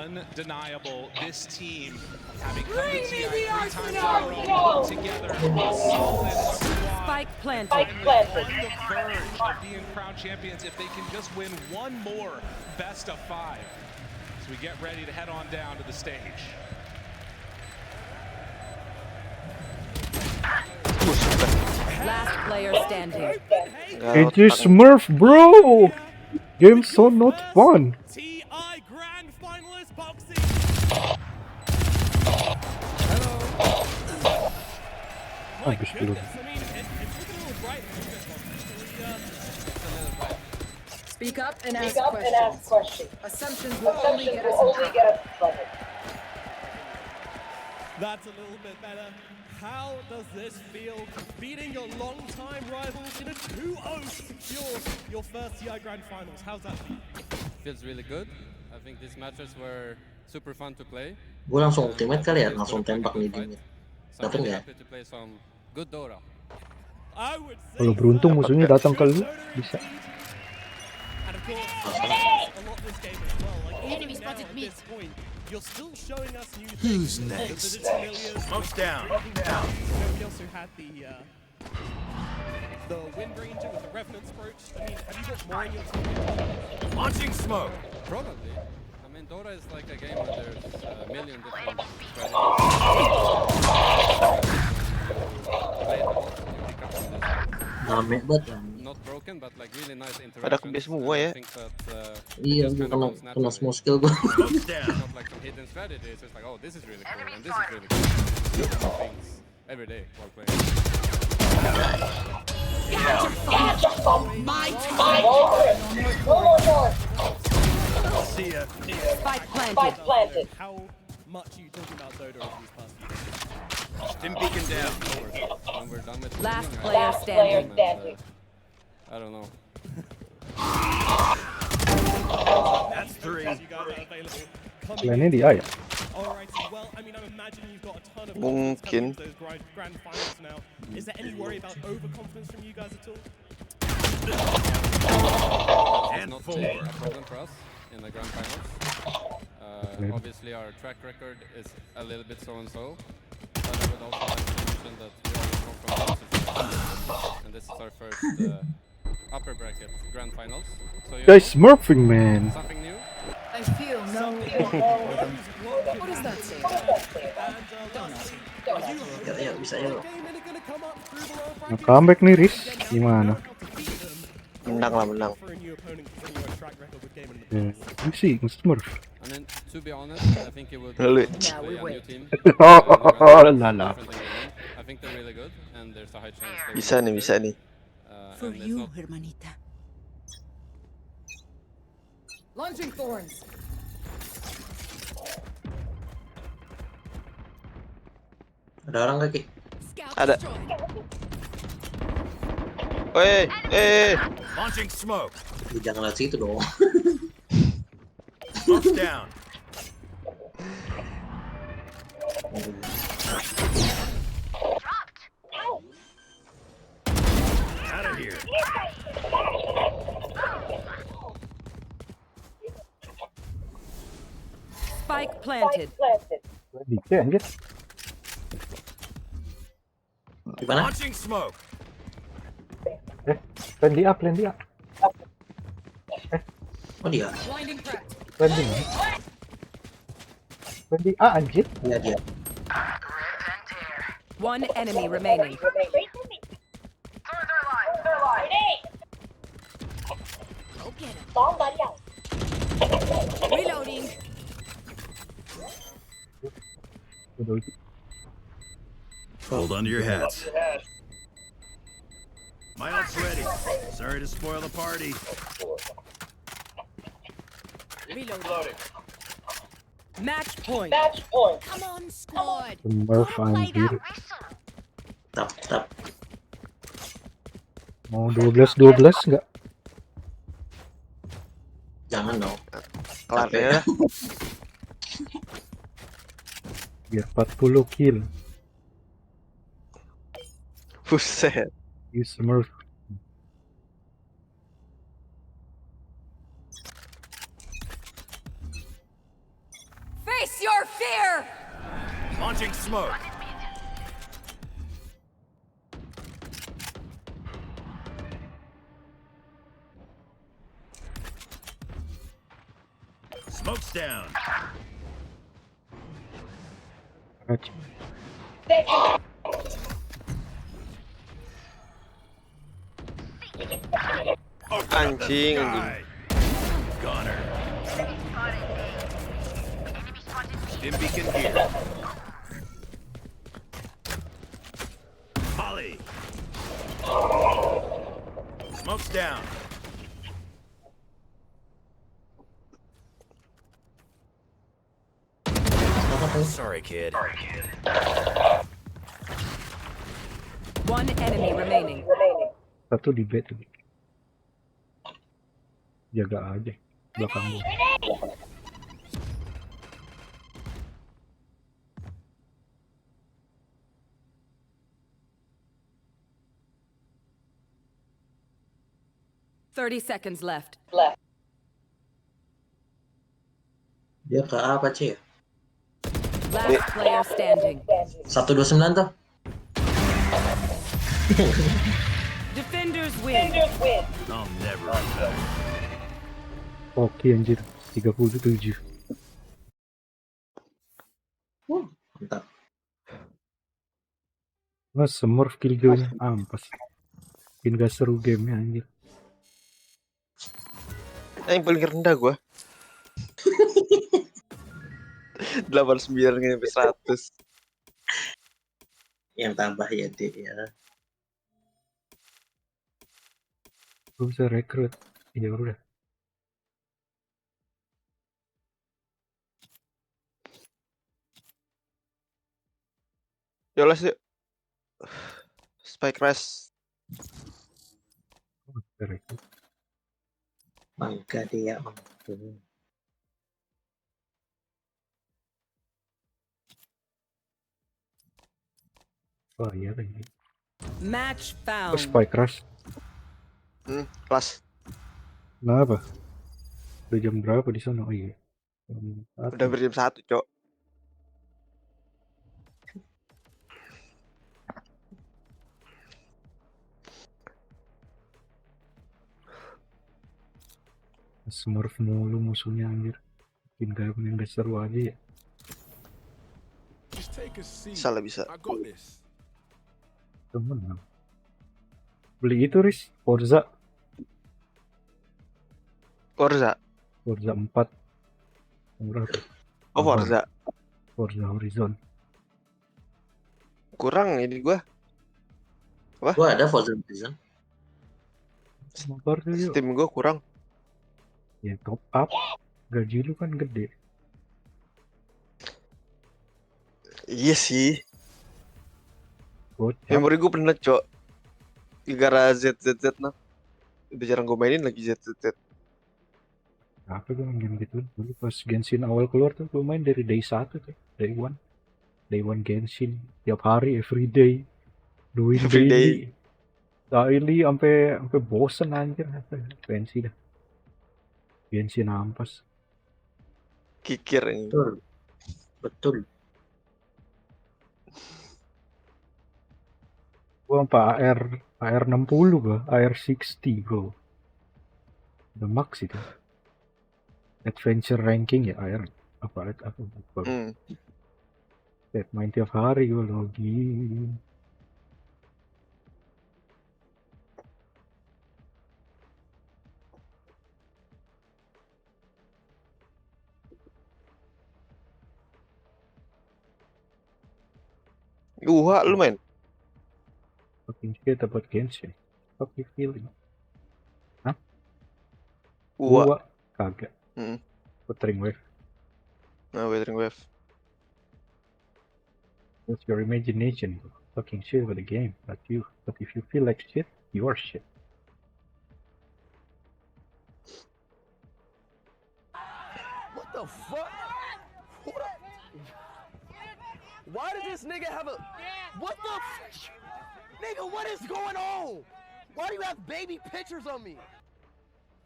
S11: undeniable. This team, having come to TI 3 times in a row, put together a solid squad.
S8: Spike planted.
S11: On the verge of being crowned champions if they can just win one more best of 5. As we get ready to head on down to the stage.
S8: Last player standing.
S3: AJ Smurf, bro! Game so not fun.
S10: TI Grand Finalist boxing.
S3: Ah, gusto ko.
S10: I mean, it's looking a little bright in this one.
S8: Speak up and ask questions. Assumptions will only get us in trouble.
S10: That's a little bit better. How does this feel? Beating your longtime rivals in a 2-0 to secure your first TI Grand Finals. How's that feel?
S13: Feels really good. I think these matches were super fun to play.
S6: Gue langsung ultimate kali ya, langsung tembak nih di mid. Dapat nggak ya?
S13: Happy to play some good Dora.
S3: Kalau beruntung musuhnya datang ke lu, bisa.
S10: And of course, a lot this game as well. Like, enemy spotted me. You're still showing us new things.
S14: Who's next? Smoke's down.
S10: We also had the Wind Ranger with the Revenant's Brooch. I mean, have you got more in your team?
S14: Launching smoke.
S13: Probably. I mean, Dora is like a game where there's a million different
S6: Rame banget ya.
S13: Not broken, but like really nice
S9: Pada
S13: interaction.
S9: kebis semua ya.
S6: Iya, gue kena semua skill gue.
S13: Not like some hidden strategy. It's just like, oh, this is really cool and this is really cool. You do things every day while playing.
S8: My
S14: See ya.
S8: Spike planted.
S10: How much are you talking about Dota over these past few days?
S14: Stim beacon down.
S13: When we're done with
S8: Last
S13: streaming,
S8: player standing.
S13: I don't know.
S14: That's 3.
S10: You guys are available.
S3: Lainnya dia ya.
S10: Alrighty, well, I mean, I'm imagining you've got a ton of
S9: Mungkin.
S10: confidence coming into those grand finals now. Is there any worry about overconfidence from you guys at all?
S13: It's not a problem for us in the grand finals. Obviously, our track record is a little bit so-and-so, but I would also like to mention that we always come from positive, and this is our first upper bracket grand finals. So you
S3: Guys, smurfing, man.
S13: something new.
S8: I feel no. What does that say?
S6: Ya, bisa ya.
S3: Comeback nih, Riz. Gimana?
S9: Menang lah, menang.
S3: Easy, Smurf.
S13: I mean, to be honest, I think it would
S9: Lalu.
S13: be a new team.
S3: Oh, lala.
S13: I think they're really good, and there's a high chance they
S9: Bisa nih, bisa nih.
S8: For
S13: and it's
S8: you,
S13: not
S8: hermanita. Launching thorns.
S6: Ada orang kaki.
S9: Ada. Weh,
S14: Launching smoke.
S6: Jangan lihat situ dong.
S14: Smoke's down. Out of here.
S8: Spike planted.
S3: Dikit anjir.
S6: Di mana?
S14: Launching smoke.
S3: Plan dia, plan dia.
S6: Oh dia.
S8: Blinding threat.
S3: Plan dia. Plan dia, anjir.
S6: Iya dia.
S8: One enemy remaining. Reloading.
S14: Hold on to your hats. My ult's ready. Sorry to spoil the party.
S8: Reloading. Match point.
S4: Come on, squad.
S3: Smurf anjir.
S6: Tap.
S3: Mau 12-12 nggak?
S6: Jangan dong.
S9: Kelar ya.
S3: Biar 40 kill.
S9: Buset.
S3: You Smurf.
S14: Launching smoke. Smoke's down.
S9: Anjing.
S14: Goner. Stim beacon here. Molly. Smoke's down. Sorry, kid.
S8: One enemy remaining.
S3: Satu di B tuh. Jaga aja belakang gua.
S8: $30 left.
S6: Dia ke apa sih ya?
S8: Last player standing.
S6: 129 tuh.
S8: Defenders win.
S14: I'll never recover.
S3: Oke anjir 37.
S6: Mantap.
S3: Mas Smurf killjoy-nya ampas. Bikin gak seru gamenya anjir.
S9: Yang paling rendah gua. 89 sampai 100.
S6: Yang tambah ya deh ya.
S3: Gue bisa rekrut. Ya udah.
S9: Yolas yuk. Spike Rush.
S3: Bisa rekrut.
S6: Mangga dia mampu.
S3: Oh iya lagi.
S8: Match
S3: Oh,
S8: found.
S3: Spike Rush.
S9: Kelas.
S3: Kenapa? Udah jam berapa di sana? Oh iya.
S9: Udah berjam 1, Cok.
S3: Smurf mulu musuhnya anjir. Bikin gak seru aja ya.
S9: Salah bisa.
S3: Temen. Beli itu Riz, Forza 4. Murah tuh.
S9: Oh, Forza.
S3: Forza Horizon.
S9: Kurang ini gua. Apa?
S6: Gua ada Forza Horizon.
S3: Sabar tuh yuk.
S9: Steam gua kurang.
S3: Ya top up. Gaji lu kan gede.
S9: Iya sih.
S3: Gocap.
S9: Memori gua penuh, Cok. Gara ZZZ nah. Udah jarang gua mainin lagi ZZZ.
S3: Apa gue main game gitu dulu pas Genshin awal keluar tuh gue main dari day 1 tuh. Day 1 Genshin. Tiap hari, everyday. Doing daily. Sampai bosen anjir. Fancy dah. Genshin ampas.
S9: Kikir ini.
S6: Betul.
S3: Gua sampai AR 60 gua, AR 60 bro. Udah max itu. Adventure ranking ya AR apa. Main tiap hari gua login.
S9: Lu main?
S3: Fucking shit about Genshin. Fuck you feeling? Hah?
S9: Gua
S3: kagak. Wuthering Wave.
S9: Nah, Wuthering Wave.
S3: That's your imagination. Fucking shit about the game, not you. But if you feel like shit, you're shit.
S15: What the fuck? Why does this nigga have a... What the... Nigga, what is going on? Why do you have baby pictures of me?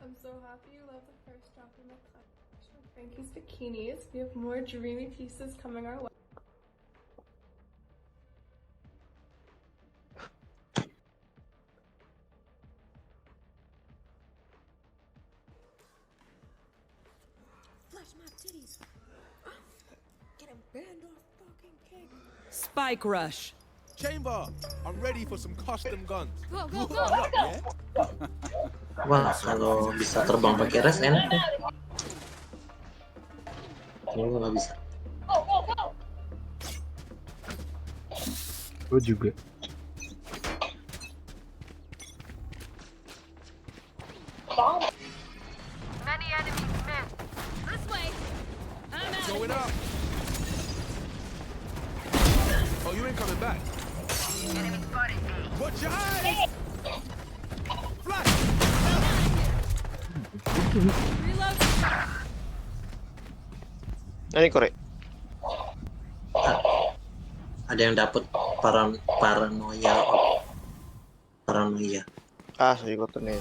S16: I'm so happy you love the first drop in the collection of Frankie's bikinis. We have more dreamy pieces coming our way.
S8: Spike rush.
S15: Chamber, I'm ready for some custom guns.
S4: Go, go, go.
S15: Yeah?
S6: Wah, kalau bisa terbang pakai res enak ya. Gue nggak bisa.
S3: Gue juga.
S4: This way. I'm out.
S15: Going up. Oh, you ain't coming back. Watch your eyes. Flash.
S4: Reload.
S9: Ini korek.
S6: Ada yang dapat paranoia.
S9: Ah, saya ikut nih.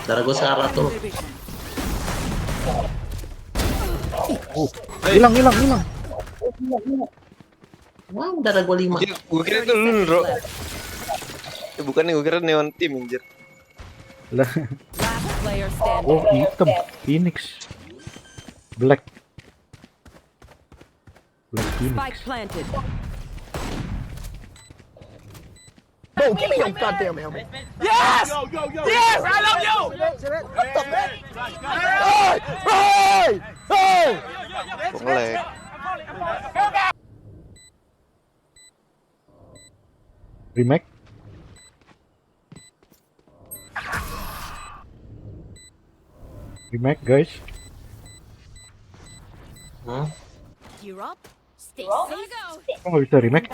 S6: Darah gue sekarat tuh.
S3: Hilang.
S6: Wah, darah gue 5.
S9: Gue kira itu lu, Bro. Bukannya gue kira neon team anjir.
S3: Lah.
S8: Last player standing.
S3: Oh, hitam. Phoenix. Black Phoenix.
S8: Spike planted.
S15: Bro, give me your goddamn helmet. Yes! Yes! I love you! What the fuck? Hey!
S9: Boleh.
S3: Remake. Remake, guys.
S4: Gear up. Stay safe.
S3: Kok nggak bisa remake?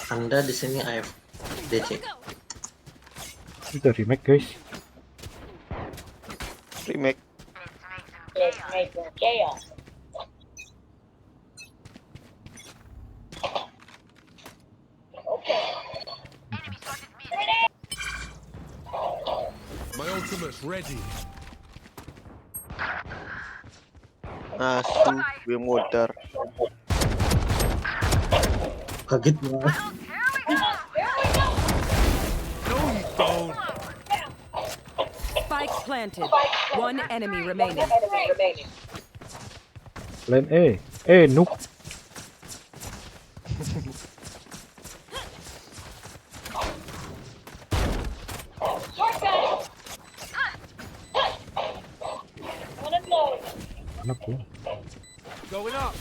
S6: Anda di sini AFDC.
S3: Bisa remake, guys.
S9: Remake.
S15: My ultimate's ready.
S9: Asu, gue modar.
S6: Kaget banget.
S15: No, you don't.
S8: Spike planted. One enemy remaining.
S3: Lane A. Noob. Anak gua.
S15: Going up.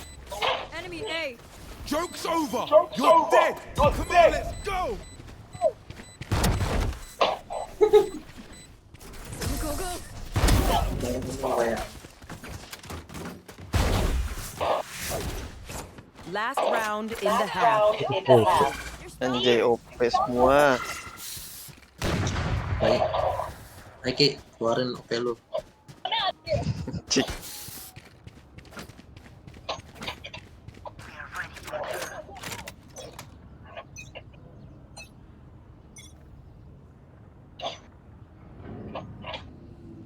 S4: Enemy A.
S15: Joke's over. You're dead. Come on, let's go.
S4: Go, go.
S8: Last round in the half.
S9: Anjay, OP semua.
S6: Baik. Ki, keluarin OP lu.
S9: Cik.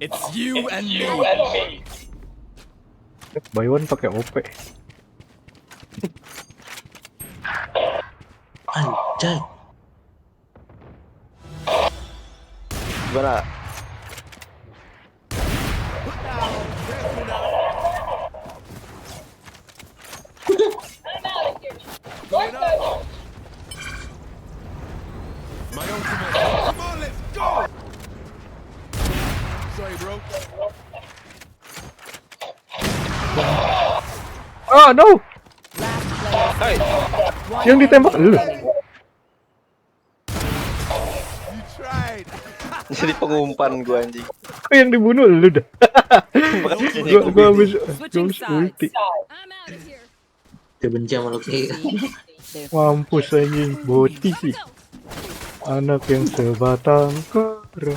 S14: It's you and me.
S3: Buy one pakai OP.
S6: Anjay.
S9: Gimana?
S15: Going up. My ultimate. Come on, let's go. Sorry, bro.
S3: Oh no!
S9: Hai.
S3: Yang ditembak lu.
S15: You tried.
S9: Jadi pengumpan gue anjing.
S3: Kok yang dibunuh lu dah? Gua habis ulti.
S6: Dia benci sama lu Ki.
S3: Mampus anjing, boti sih. Anak yang sebatang kara.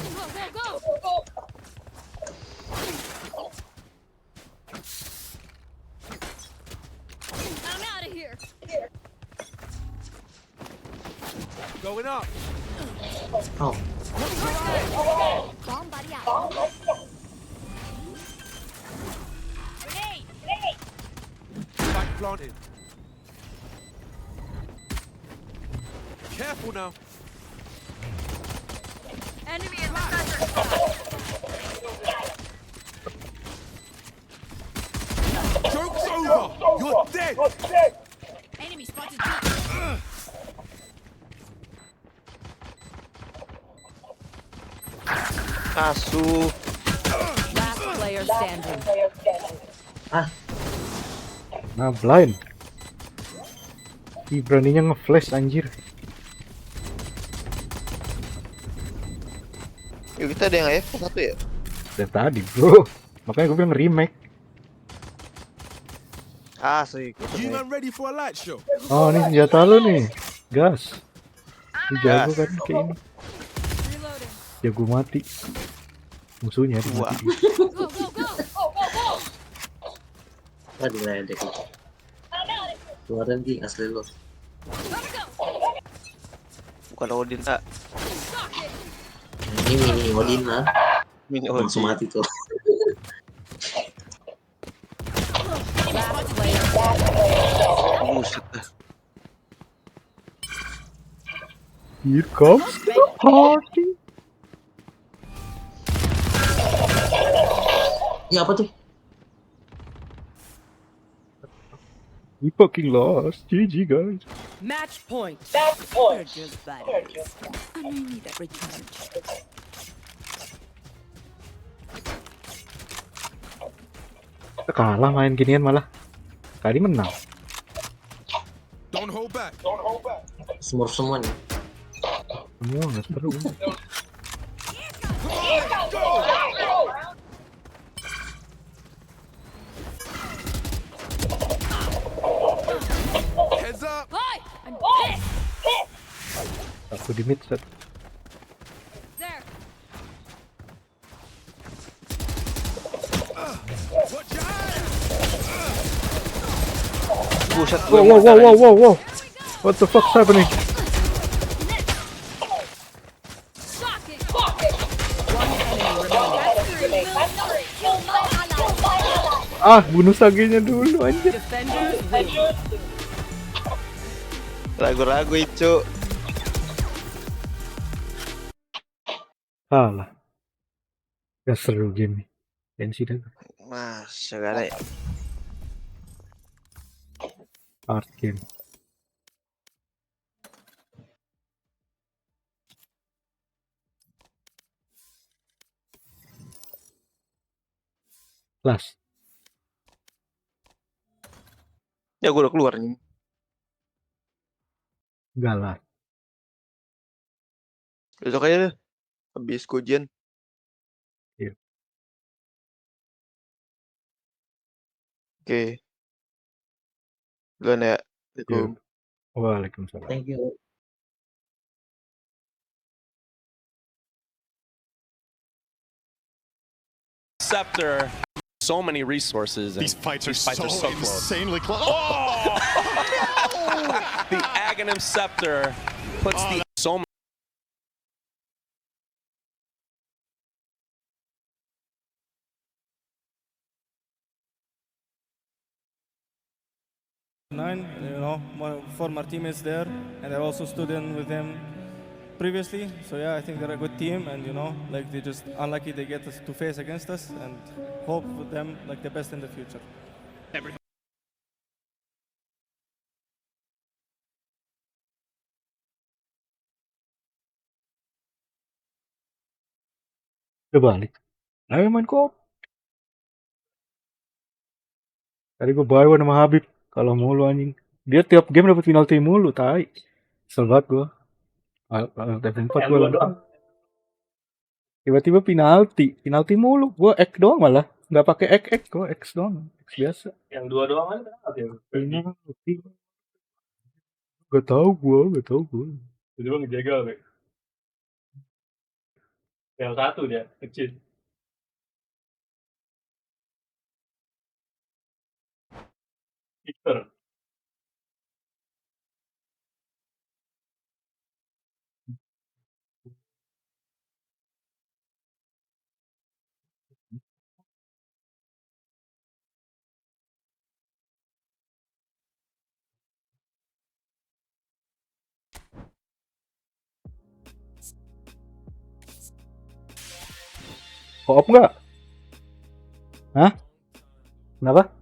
S15: Going up.
S6: Oh.
S4: Bomb buddy out.
S15: Spike planted. Careful now.
S4: Enemy spotted.
S9: Asu.
S8: Last player standing.
S3: Nah, blind. Ih, beraninya nge-flash anjir.
S9: Yuk kita ada yang AFK satu ya?
S3: Dari tadi, bro. Makanya gue bilang remake.
S9: Asli.
S14: ready for a light show?
S3: Oh, ini senjata lu nih. Gas. Ini jago kan kayak ini. Jago mati. Musuhnya mati.
S6: Wah, diledek. Keluarin Gi, asli lo.
S9: Bukan Odin, ah.
S6: Ini mini Odin lah.
S9: Mini
S6: Langsung
S9: Odin.
S6: mati tuh.
S9: Buset dah.
S3: Here comes the party.
S6: Ya apa tuh?
S3: We fucking lost. GG guys.
S8: Match point.
S4: We're just buddies. And I need a recharge.
S3: Kita kalah main ginian malah. Tadi menang.
S14: Don't hold back.
S6: Smurf semua nih.
S3: Semua nggak seru.
S14: Heads up.
S4: Hi! I'm pissed!
S3: Aku di mid set.
S4: There!
S9: Buset.
S3: Wow. What the fuck's happening?
S4: Shocking! That's three. Kill my ally!
S3: Ah, bunuh Sage-nya dulu anjir.
S8: Defenders win.
S9: Ragu-ragu itu.
S3: Kalah. Gak seru game nih. Tensi dah.
S9: Masa gak ada ya?
S3: Hard game. Last.
S9: Ya gue udah keluar nih.
S3: Galah.
S9: Besok aja deh. Habis ujian.
S3: Iya.
S9: Oke. Duluan ya. Assalamualaikum.
S3: Waalaikumsalam.
S6: Thank you.
S17: Scepter, so many resources.
S12: These fights are so
S17: close.
S12: insanely close.
S17: Oh! The Aghanim Scepter puts the so many.
S10: Former teammates there, and I also stood in with him previously. So yeah, I think they're a good team, and like they just unlucky they get us to face against us, and hope for them like the best in the future.
S3: Udah balik. Ayo main co-op. Tadi gue buy one sama Habib. Kalau mulu anjing. Dia tiap game dapat penalti mulu, tai. Kesel banget gue. Level 4 gue langsung. Tiba-tiba penalti mulu. Gue X doang malah. Nggak pakai X gue X doang. X biasa.
S18: Yang dua doang kan penalti.
S3: Penalti. Gak tau gue.
S18: Jadi lo ngejaga Bek. Yang satu dia kecil. Victor.
S3: Co-op nggak? Hah? Kenapa?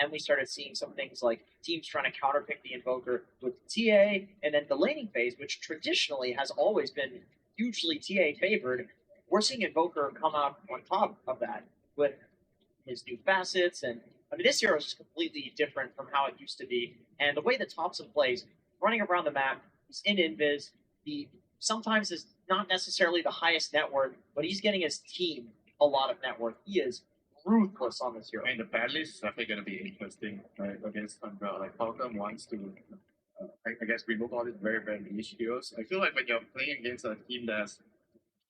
S19: and we started seeing some things like teams trying to counterpick the Invoker with TA, and then the laning phase, which traditionally has always been hugely TA favored. We're seeing Invoker come out on top of that with his new facets, and I mean, this hero is completely different from how it used to be. And the way that Thompson plays, running around the map, he's in invis. He sometimes is not necessarily the highest net worth, but he's getting his team a lot of net worth. He is ruthless on this hero.
S20: And the battle is definitely going to be interesting, right, against Tundra. Like, Falcon wants to, I guess, remove all these very, very niche heroes. I feel like when you're playing against a team that has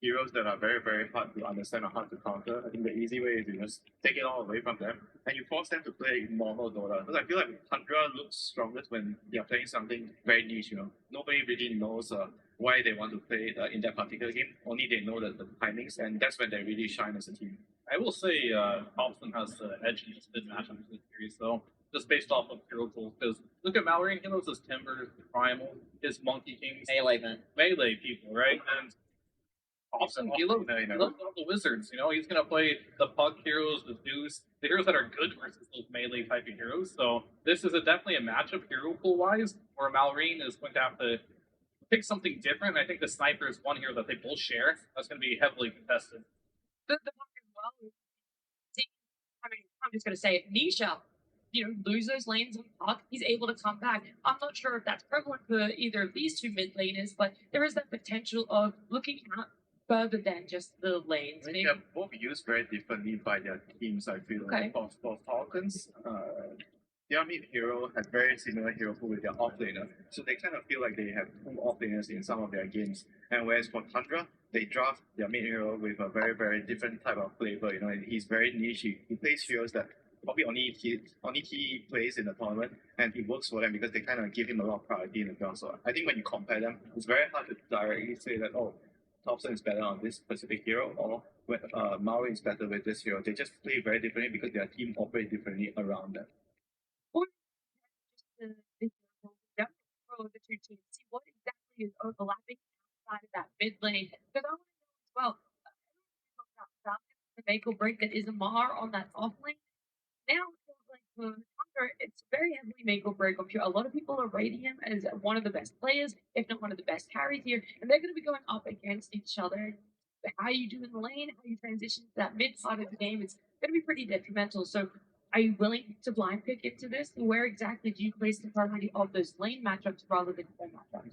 S20: heroes that are very, very hard to understand or hard to counter, I think the easy way is to just take it all away from them, and you force them to play normal Dota. Because I feel like Tundra looks strongest when they're playing something very niche, you know. Nobody really knows why they want to play in that particular game. Only they know the timings, and that's when they really shine as a team.
S2: I will say Thompson has the edge in this mid matchup in this series, though, just based off of hero tools. Because look at Mallory, he knows his Timbers, Primal, his Monkey Kings, melee people, right? And Thompson, he loves all the wizards. You know, he's gonna play the Puck heroes, the Zeus, the heroes that are good versus those melee type of heroes. So this is definitely a matchup hero pool wise, where Mallory is going to have to pick something different. I think the Sniper is one hero that they both share. That's going to be heavily contested.
S5: The Puck as well. I mean, I'm just going to say it. Nisha, lose those lanes on Puck, he's able to come back. I'm not sure if that's prevalent for either of these two mid laners, but there is that potential of looking at further than just the lanes.
S20: They are both used very differently by their teams, I feel.
S5: Okay.
S20: For Falcons, their mid hero has very similar hero pool with their off laner, so they kind of feel like they have two off laners in some of their games. And whereas for Tundra, they draft their mid hero with a very, very different type of flavor. You know, he's very niche. He plays heroes that probably only he plays in the tournament, and he works for them because they kind of give him a lot of priority in the ground. So I think when you compare them, it's very hard to directly say that, oh, Thompson is better on this specific hero, or Maui is better with this hero. They just play very differently because their team operate differently around them.
S5: Or just the two teams, see what exactly is overlapping outside of that mid lane. Because I want to know as well, the make or break that is Amar on that off lane. Now it feels like for Thunder, it's very heavily make or break. I'm sure a lot of people are rating him as one of the best players, if not one of the best carries here, and they're going to be going up against each other. How you do in the lane, how you transition to that mid part of the game, it's going to be pretty detrimental. So are you willing to blind pick into this? And where exactly do you place the priority of those lane matchups rather than core matchups?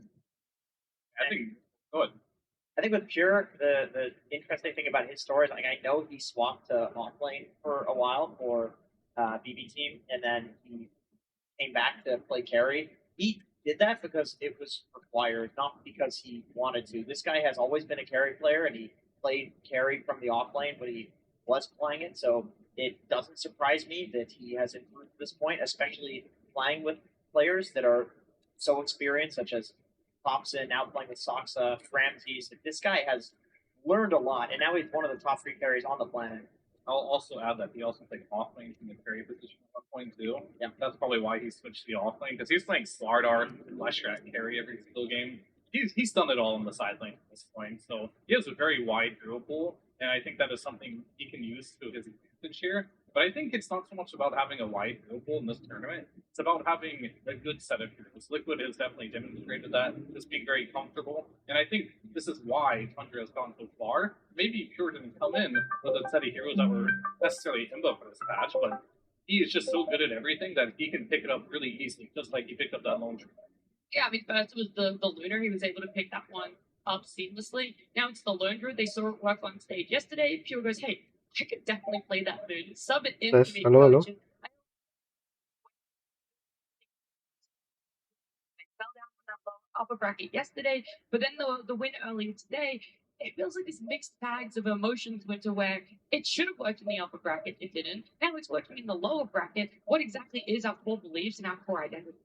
S2: I think, go ahead.
S19: I think with Pure, the interesting thing about his story is, like, I know he swapped to off lane for a while for BB team, and then he came back to play carry. He did that because it was required, not because he wanted to. This guy has always been a carry player, and he played carry from the off lane when he was playing it, so it doesn't surprise me that he has improved to this point, especially playing with players that are so experienced, such as Thompson, now playing with Soxa, Ramses. This guy has learned a lot, and now he's one of the top 3 carries on the planet.
S2: I'll also add that he also played off lane from the carry position at one point too. Yeah, that's probably why he switched to the off lane, because he's playing Slardar, Leshrac carry every single game. He's done it all on the side lane at this point, so he has a very wide hero pool, and I think that is something he can use to his advantage here. But I think it's not so much about having a wide hero pool in this tournament. It's about having a good set of heroes. Liquid has definitely demonstrated that, just being very comfortable. And I think this is why Tundra has gone so far. Maybe Pure didn't come in with a set of heroes that were necessarily in for this patch, but he is just so good at everything that he can pick it up really easily, just like he picked up that lone tree.
S5: Yeah, I mean, first it was the Lunar. He was able to pick that one up seamlessly. Now it's the Lone Druid. They saw it work on stage yesterday. Pure goes, hey, I could definitely play that mood. Sub it in.
S3: Yes, hello.
S5: They fell down from that low upper bracket yesterday, but then the win earlier today, it feels like this mixed bags of emotions went to where it should have worked in the upper bracket, it didn't. Now it's working in the lower bracket. What exactly is our core beliefs and our core identity?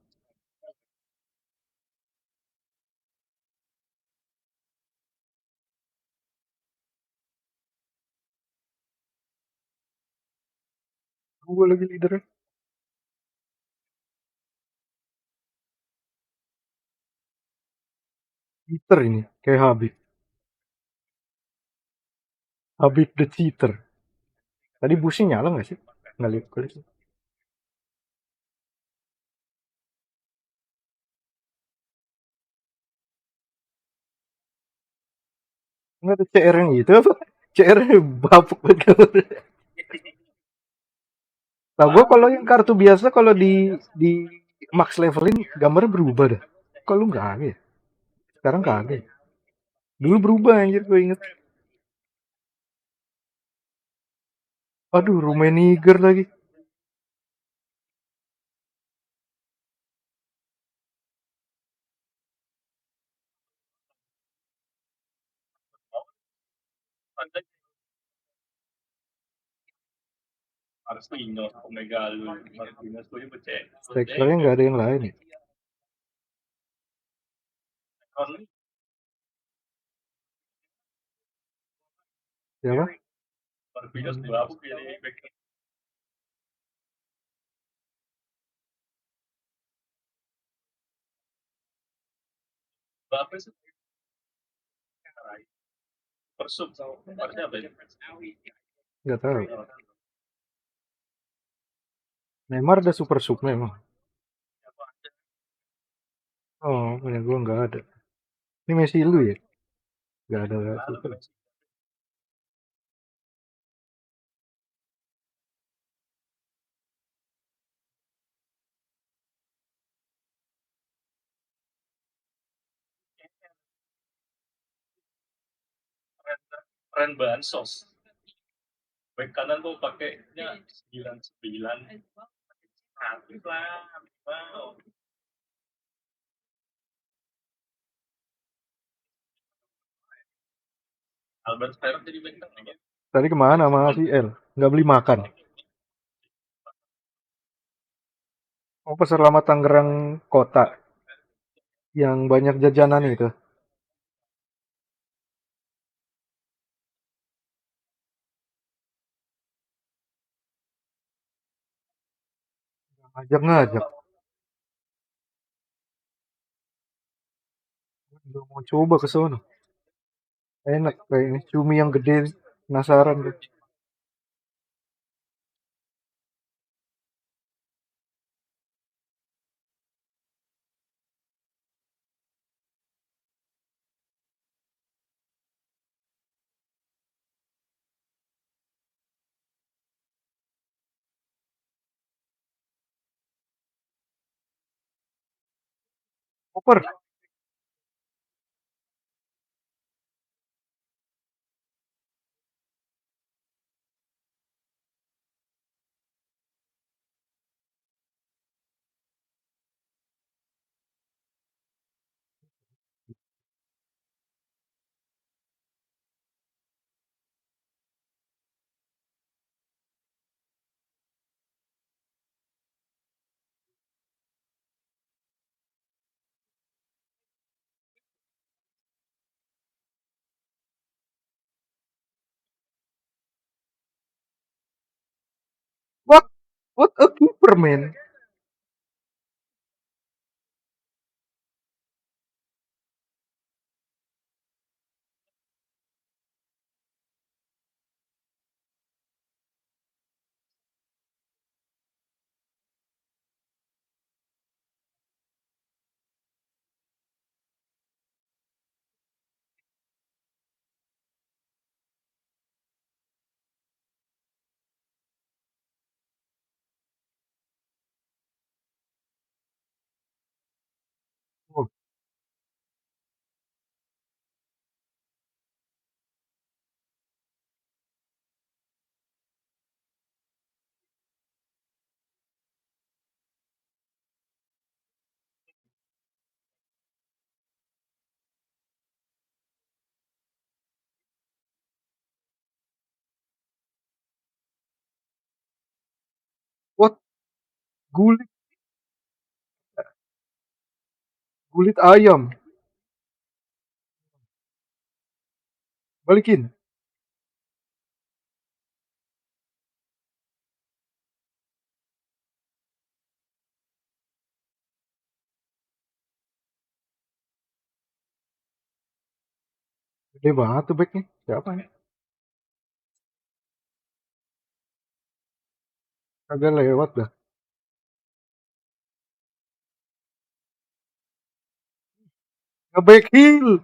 S3: Gue lagi leader. Cheater ini, kayak Habib. Habib the cheater. Tadi busnya nyala nggak sih? Nggak lihat gue. Nggak ada CR yang gitu apa? CR bapuk banget gambarnya. Nah, gue kalau yang kartu biasa kalau di max levelin gambarnya berubah dah. Kalau nggak ada ya? Sekarang nggak ada. Dulu berubah anjir gue inget. Aduh, Rummenigge lagi.
S18: Marquinhos, Omegalo, Marquinhos tuh pecah.
S3: Teksturnya nggak ada yang lain ya. Siapa?
S18: Marquinhos berapa pilih back? Berapa sih? Persub, harusnya apa ya?
S3: Nggak tahu. Neymar ada super sub memang. Oh, punya gue nggak ada. Ini Messi lu ya? Nggak ada super.
S18: Keren bansos. Back kanan tuh pakainya 99. Habis lah. Wow. Albert Ferrer jadi back kanan ya.
S3: Tadi kemana sama si L? Nggak beli makan. Oh, pasar lama Tangerang kota. Yang banyak jajanan itu. Ngajak-ngajak. Udah mau coba ke sono. Enak kayak ini cumi yang gede. Penasaran tuh. Koper. What a keeper, man. Oh. What? Gulit. Gulit ayam. Balikin. Gede banget tuh backnya. Siapa ya? Kagak lewat dah. Nge-back heel.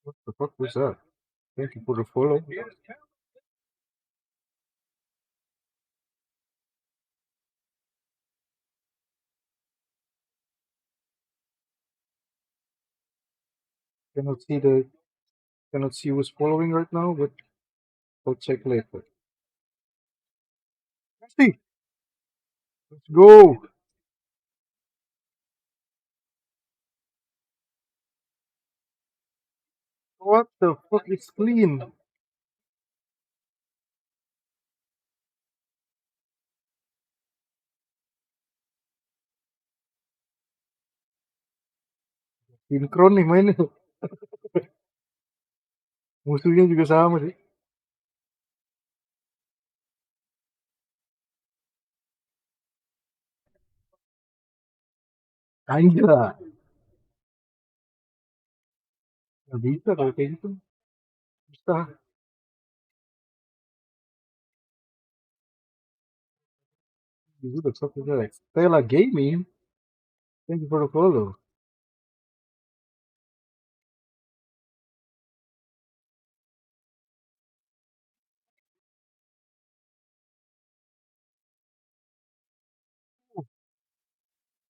S3: What the fuck was that? Thank you for the follow. Cannot see who's following right now, but I'll check later. See, let's go. What the fuck is clean? Sinkron nih mainnya. Musuhnya juga sama sih. Anjay. Nggak bisa kalau kayak gitu. Bisa. Who the fuck is that? Stella Gaming. Thank you for the follow.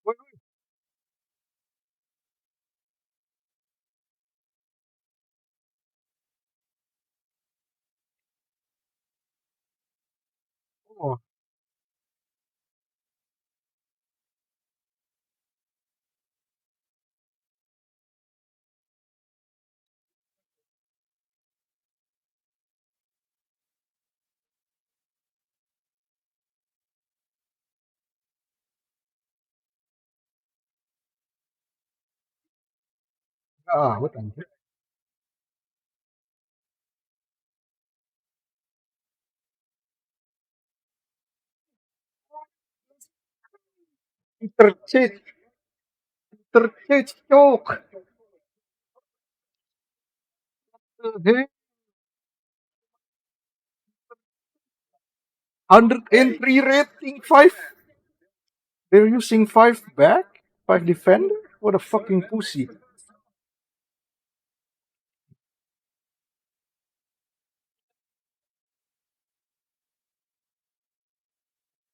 S3: Wait. Oh. Ah, what the Interchange. Interchange choke. Okay. 103 rating, 5. They're using 5 back? 5 defender? What a fucking pussy.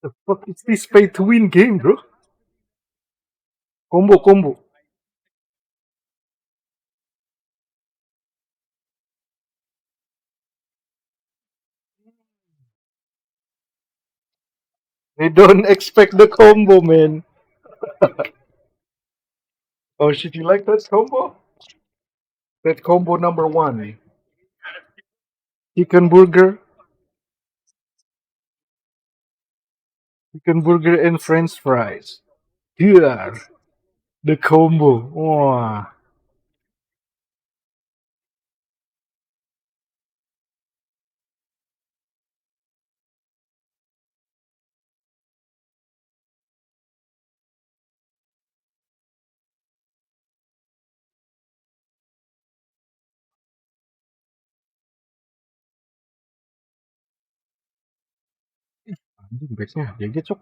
S3: The fuck is this pay to win game, bro? Combo. They don't expect the combo, man. Oh shit, you like that combo? That combo number 1. Chicken burger. Chicken burger and french fries. Yeah. The combo. Wah. Anjing backsnya GG cok.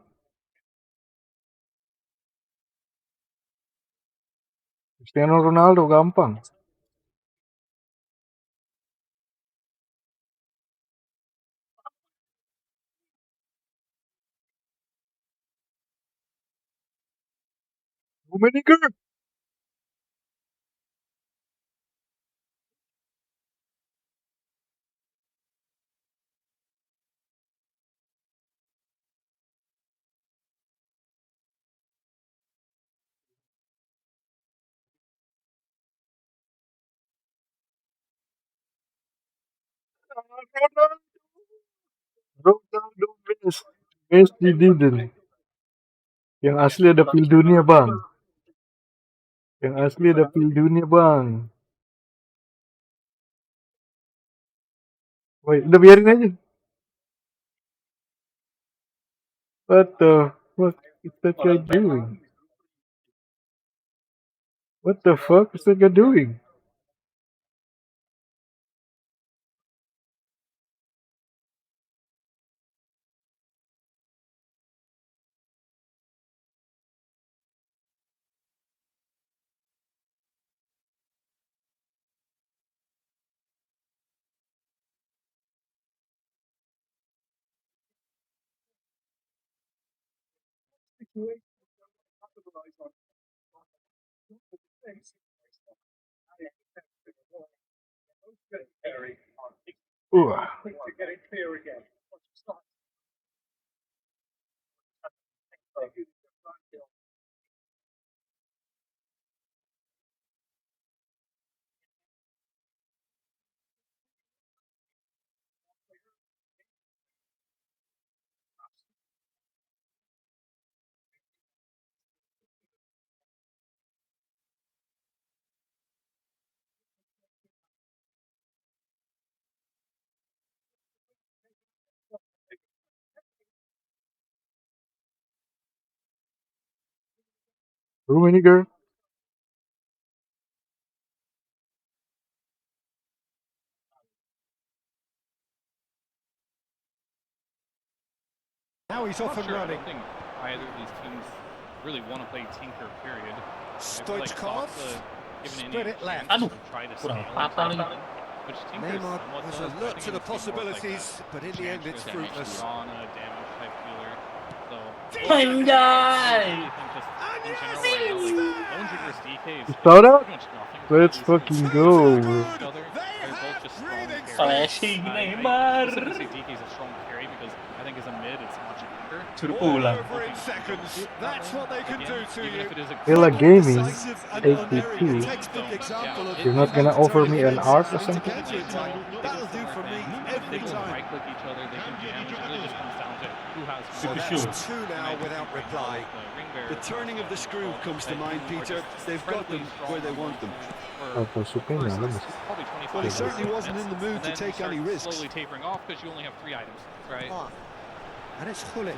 S3: Cristiano Ronaldo gampang. Rummenigge. Ronaldo Messi didn't. Yang asli ada pil dunia bang. Yang asli ada pil dunia bang. Wait, udah biarin aja. What the fuck is that guy doing? What the fuck is that guy doing? Rummenigge.
S2: Now he's off and running. I don't think either of these teams really want to play Tinker, period.
S15: Stoichkov,
S2: spread it left. Try to
S15: kurang
S2: scale
S15: patah
S2: and
S15: nih.
S2: which Tinker
S15: Neymar
S2: somewhat
S15: has
S2: does.
S15: alert
S2: I think
S15: to the
S2: it's more like
S15: possibilities,
S2: a
S15: but in the end it's
S2: Chancellor
S15: fruitless.
S2: Damage type healer. So,
S15: Anjay!
S2: I think just in general right now, like, Lone Trigger's DK is
S3: Shout out.
S2: pretty much nothing.
S3: Let's fucking go.
S2: Each other. They're both just strong carries.
S8: Flashing Neymar.
S2: I specifically say DK is a strong carry because I think as a mid it's much weaker.
S8: Suruh pulang.
S15: Over in seconds. That's what they can do to you.
S3: Hela Gaming,
S15: Decisive and unerring.
S3: 82.
S15: Textbook example of
S3: You're not gonna offer me an art or something?
S15: That'll do for me every
S2: They can
S15: time.
S2: right click each other, they can jam. It really just comes down to who has
S15: So that's two now without reply. The turning of the screw comes to mind, Peter. They've got them where they want them.
S3: Auto suka nyala mas.
S15: Well, he certainly wasn't in the mood to take any risks.
S2: Slowly tapering off because you only have 3 items, right?
S15: And it's Hullet.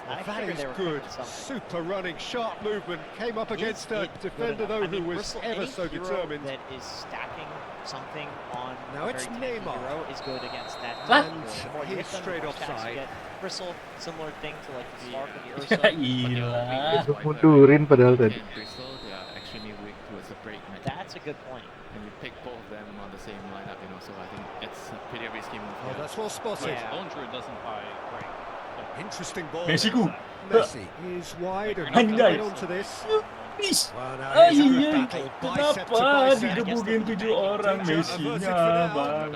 S1: I
S15: That
S1: figured
S15: is
S1: they were
S15: good.
S1: thinking something.
S15: Super running, sharp movement. Came up against a defender though who was
S1: Bristle,
S15: ever
S1: any
S15: so
S1: hero
S15: determined.
S1: that is stacking something on
S15: Now
S1: a
S15: it's
S1: very tanky
S15: Neymar.
S1: hero is good against that.
S15: And
S1: The more you
S15: he's
S1: hit them,
S15: straight
S1: the more stacks you
S15: offside.
S1: get. Bristle, similar thing to like the Spark or the Ursa.
S8: Gila.
S3: Untuk mundurin padahal tadi.
S7: Bristol, they are actually weak towards the break match.
S1: That's a good point.
S7: And you pick both of them on the same lineup, you know, so I think it's a pretty risky move.
S15: Oh,
S7: here.
S15: that's well spotted.
S2: Lone Druid doesn't buy right.
S15: Interesting ball.
S8: Messi ku.
S15: Messi is wide and
S8: Anjay.
S15: right onto this.
S8: Bis.
S15: Well, now here's a good battle. Bicep to
S8: Kenapa
S15: bicep.
S8: digebukin 7 orang Messi-nya, Bang?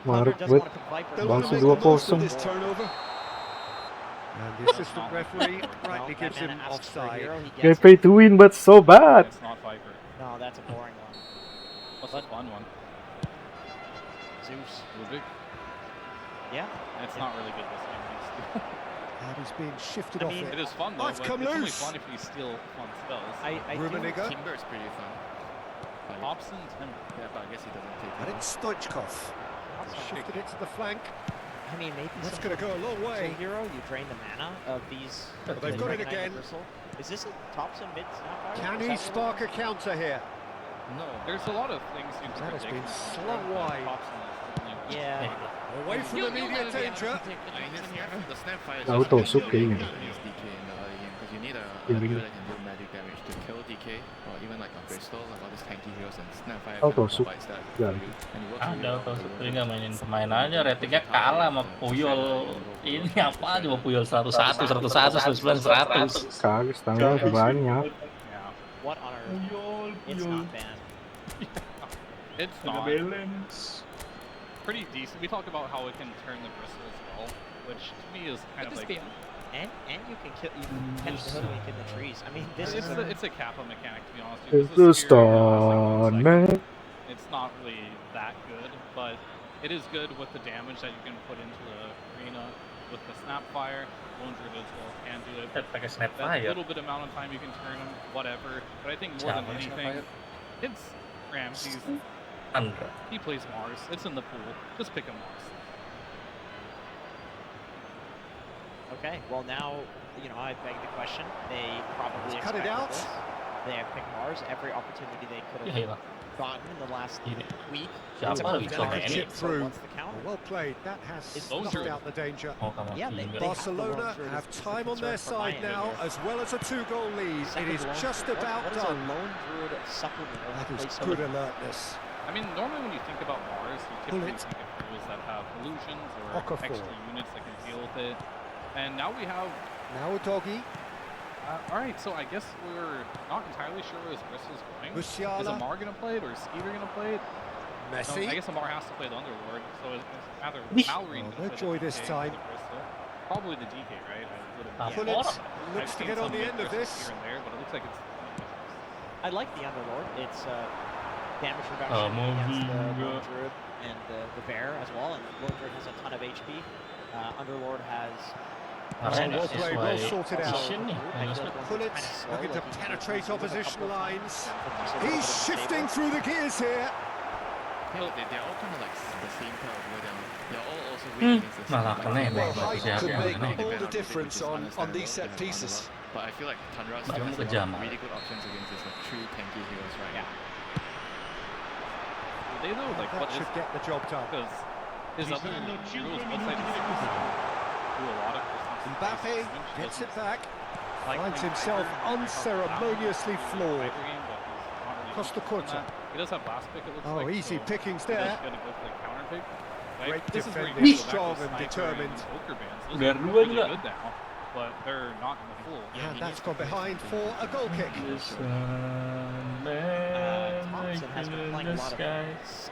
S3: Maruk buat bangsa
S15: Don't make the most of
S3: 2-0.
S15: this turnover. And the assistant referee rightly gives him offside.
S3: They pay to win, but so bad.
S2: It's not Viper.
S1: No, that's a boring one.
S2: What's the fun one?
S1: Zeus.
S2: Ludwig?
S1: Yeah.
S2: It's not really good this game.
S15: And he's being shifted
S1: I
S15: off
S1: mean,
S15: it.
S2: It is fun though,
S15: Let's
S2: but
S15: come
S2: it's only
S15: loose.
S2: fun if you steal fun spells.
S1: I
S15: Rummenigge.
S7: Timber's pretty fun. But
S2: Hobson, Timber.
S7: yeah, but I guess he doesn't take
S15: And
S7: it.
S15: it's Stoichkov. Shifted it to the flank.
S1: I mean, maybe
S15: That's
S1: some
S15: going to go a long way.
S1: hero, you drain the mana of these.
S15: But they've got it again.
S1: Is this a Thompson mid Snapfire?
S15: Can
S1: Is
S15: he
S1: that what
S15: spark a counter here?
S2: No. There's a lot of things you can
S15: That has
S2: predict.
S15: been slung wide.
S2: Hobson is certainly-
S1: Yeah.
S15: Away from immediate danger.
S7: I mean, the Snapfire is
S3: Auto
S7: just
S3: suka ini.
S7: against DK in the early game because you need a
S3: Yeah,
S7: hero
S3: really.
S7: that can do magic damage to kill DK or even like a Bristol, like all these tanky heroes, and Snapfire
S3: Auto
S7: kind of
S3: suka.
S7: provides that
S3: Yeah.
S7: for you. And it works
S8: Ada
S7: really well
S8: auto
S7: for
S8: super
S7: Lone
S8: nggak mainin pemain aja, ratingnya kalah sama Puyol. Ini apa coba Puyol 101, 101, 99, 100.
S3: Kagak standar banyak.
S1: What on earth?
S8: Puyol,
S1: It's
S8: Puyol.
S1: not banned.
S2: It's
S8: Ada
S2: not.
S8: balance.
S2: Pretty decent. We talked about how it can turn the Bristle as well, which to me is kind of like...
S1: And you can kill, you can catch the hoodwink in the trees. I mean, this is
S2: It's a Kappa mechanic, to be honest with you.
S3: It's
S2: This
S3: a
S2: is scary,
S3: stun,
S2: like,
S3: man.
S2: It's not really that good, but it is good with the damage that you can put into the arena with the Snapfire. Lone Druid as well can do it.
S8: Pakai
S2: That
S8: Snapfire.
S2: little bit amount of time you can turn them, whatever. But I think more than
S8: Siapa yang
S2: anything,
S8: Snapfire?
S2: it's Ramses.
S8: Andra.
S2: He plays Mars. It's in the pool. Just pick a Mars.
S1: okay. Well, now you know I beg the question. They probably
S15: Cut it
S1: expected
S15: out.
S1: this. They have picked Mars every opportunity they could
S8: Ya
S1: have
S8: hilang.
S1: gotten in the last week.
S8: Siapa
S1: to
S8: yang
S1: play
S8: bisa
S1: Mars.
S8: main?
S15: Chip
S1: So
S15: through.
S1: what's the counter?
S15: Well played. That has
S1: Lone
S15: snuffed
S1: Druid.
S15: out the danger.
S8: Oh, kamu
S1: Yeah, they-
S8: tinggal.
S1: they-
S15: Barcelona
S1: Lone Druid
S15: have
S1: is the
S15: time on their
S1: concern for my
S15: side
S1: end
S15: now,
S1: here.
S15: as well as a 2-goal lead. It
S1: Second
S15: is
S1: Lone
S15: just
S1: Druid.
S15: about
S1: What is a
S15: done.
S1: Lone Druid supplement or
S15: That is
S1: replacement?
S15: good alertness.
S2: I mean, normally when you think about Mars, you typically
S15: Bullet.
S2: think of heroes that have illusions or
S15: Okafor.
S2: extra units that can deal with it. And now we have
S15: Now a doggy.
S2: Alright, so I guess we're not entirely sure where this Bristle's going.
S15: Musiala.
S2: Is Amar going to play it or is Skeeter going to play it?
S15: Messi.
S2: No, I guess Amar has to play the Underlord, so it's either Mallory
S15: No joy this time.
S2: Probably the DK, right?
S15: Pullet looks to get on the end of this.
S2: Here and there, but it looks like it's...
S1: I like the Underlord. It's damage reduction against the Lone Druid and the Bear as well, and Lone Druid has a ton of HP. Underlord has...
S15: Well played, well sorted out. Pullet looking to penetrate opposition lines. He's shifting through the gears here.
S7: They're all kind of like the same kind of rhythm. They're all also winning against the same.
S15: Well, height could make all the difference on these set pieces.
S7: But I feel like Thundra still has really good options against this like 3 tanky heroes right now.
S2: They know like
S15: That
S2: what
S15: should get the job done.
S2: Because his other heroes outside of Sigma do a lot of
S15: Mbappe gets it back. Finds himself unceremoniously floored. Costa Curta.
S2: He does have last pick, it looks
S15: Oh,
S2: like.
S15: easy
S2: so
S15: pickings
S2: he's
S15: there.
S2: gonna go for the counter pick.
S15: Great
S2: This is where you
S15: defending,
S2: go back to
S15: strong and
S2: Sniper
S15: determined.
S2: Poker bands. Those
S8: Udah
S2: are
S8: dua
S2: really
S8: juga.
S2: good now, but they're not in the full.
S15: And that's gone behind for a goal kick.
S1: Thompson has been playing a lot of silence.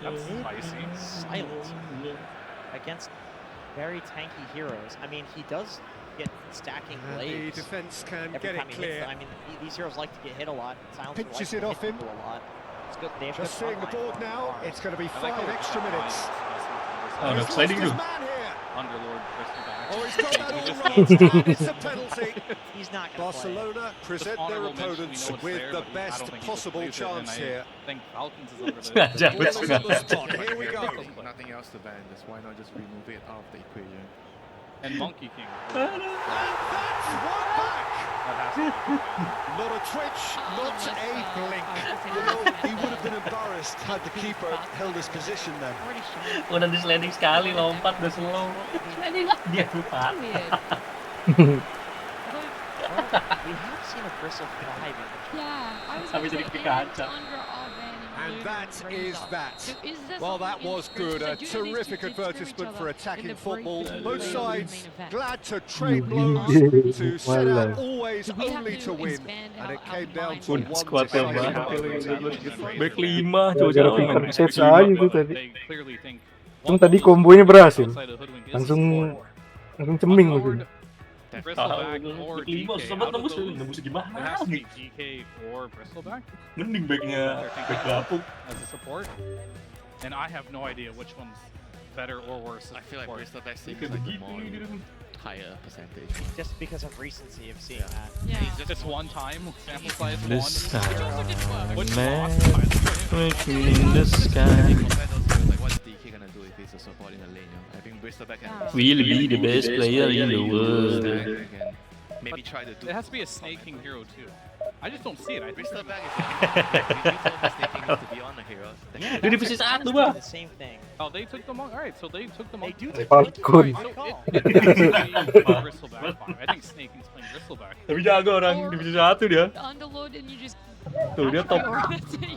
S2: That's spicy.
S1: Silence against very tanky heroes. I mean, he does get stacking
S15: And the
S1: blades.
S15: defence can
S1: every
S15: get
S1: time
S15: it
S1: he hits
S15: clear.
S1: them. I mean, these heroes like to get hit a lot. Silencer
S15: Pinches
S1: likes
S15: it
S1: to
S15: off
S1: hit
S15: him.
S1: people a lot. It's good. They have
S15: Just
S1: good
S15: seeing the
S1: frontline
S15: board
S1: from
S15: now.
S1: afar.
S15: It's going to be
S2: I like
S15: 5
S2: how
S15: extra minutes.
S8: Oh, no,
S15: He's
S8: exciting
S15: lost his
S8: too.
S15: man here.
S2: Underlord Crystal back.
S15: Oh, he's got that
S2: He
S15: all
S2: just
S15: wrong,
S2: needs to-
S15: and it's a penalty.
S1: He's not going to play.
S15: Barcelona present their
S2: honorable mention, we
S15: opponents
S2: know it's
S15: with
S2: there,
S15: the
S2: but I
S15: best
S2: don't think he
S15: possible
S2: plays it, and
S15: chance
S2: I
S15: here.
S2: think Falcons is over the...
S8: Sengaja,
S15: Ball is on the
S8: sengaja.
S15: spot. Here we go.
S7: Nothing else to ban, just why not just remove it out of the equation?
S2: And Monkey King.
S15: That's one back.
S2: That has to be.
S15: Not a twitch, not a blink. You know, he would have been embarrassed had the keeper held his position then.
S8: Udah di sliding sekali lompat udah slow. Dia lupa.
S1: We have seen a Bristle fly before.
S16: Yeah, I was
S8: Sampai
S16: gonna
S8: jadi
S16: say,
S8: ke kaca.
S15: And that is that. Well, that was good. A terrific advertisement for attacking football. Both sides glad to trade blows, to set out always only to win. And it came down to one
S8: Squadnya
S15: decisive
S8: banget.
S15: moment.
S8: Back 5
S3: Gara-gara
S8: coba
S3: Victor Sets aja itu tadi.
S2: They clearly think
S3: Yang tadi kombonya berhasil.
S2: outside of Hoodwink is
S3: Langsung
S2: support.
S3: ceming langsung.
S2: Bristleback or DK.
S8: 5 sempat
S2: Out of
S8: nembus
S2: those,
S8: nembus
S2: it
S8: gimana?
S2: has to be DK or Bristleback.
S8: Mending backnya back Gapuk.
S2: As a support. And I have no idea which one's better or worse.
S7: I feel like Bristol Back seems
S8: Kayak
S7: like the
S8: begitu
S7: more
S8: gitu.
S7: higher percentage.
S1: Just because of recency of seeing that.
S2: Just one time, sample size
S8: The
S2: one.
S8: sun,
S2: Which
S8: man,
S2: lost by the way.
S8: working in the sky.
S7: Compare those two, like what's DK gonna do if he's a support in the lane? You know? I think Bristol Back can
S8: Will be the best player in the world.
S7: maybe try to do.
S2: It has to be a snaking hero too. I just don't see it. I think
S7: Bristol Back is snaking needs to be on the hero.
S1: Yeah,
S8: Dia
S1: that's
S8: divisi
S1: exactly
S8: 1 bah.
S1: the same thing.
S2: Oh, they took them on. All right, so they took them on.
S1: They do
S2: Alright,
S1: take
S3: Falcon.
S2: so it Bristleback fine. I think Snaking's playing Bristleback.
S8: Tapi jago orang divisi 1 dia.
S16: Underlord and you just
S8: Tuh dia top.
S16: You're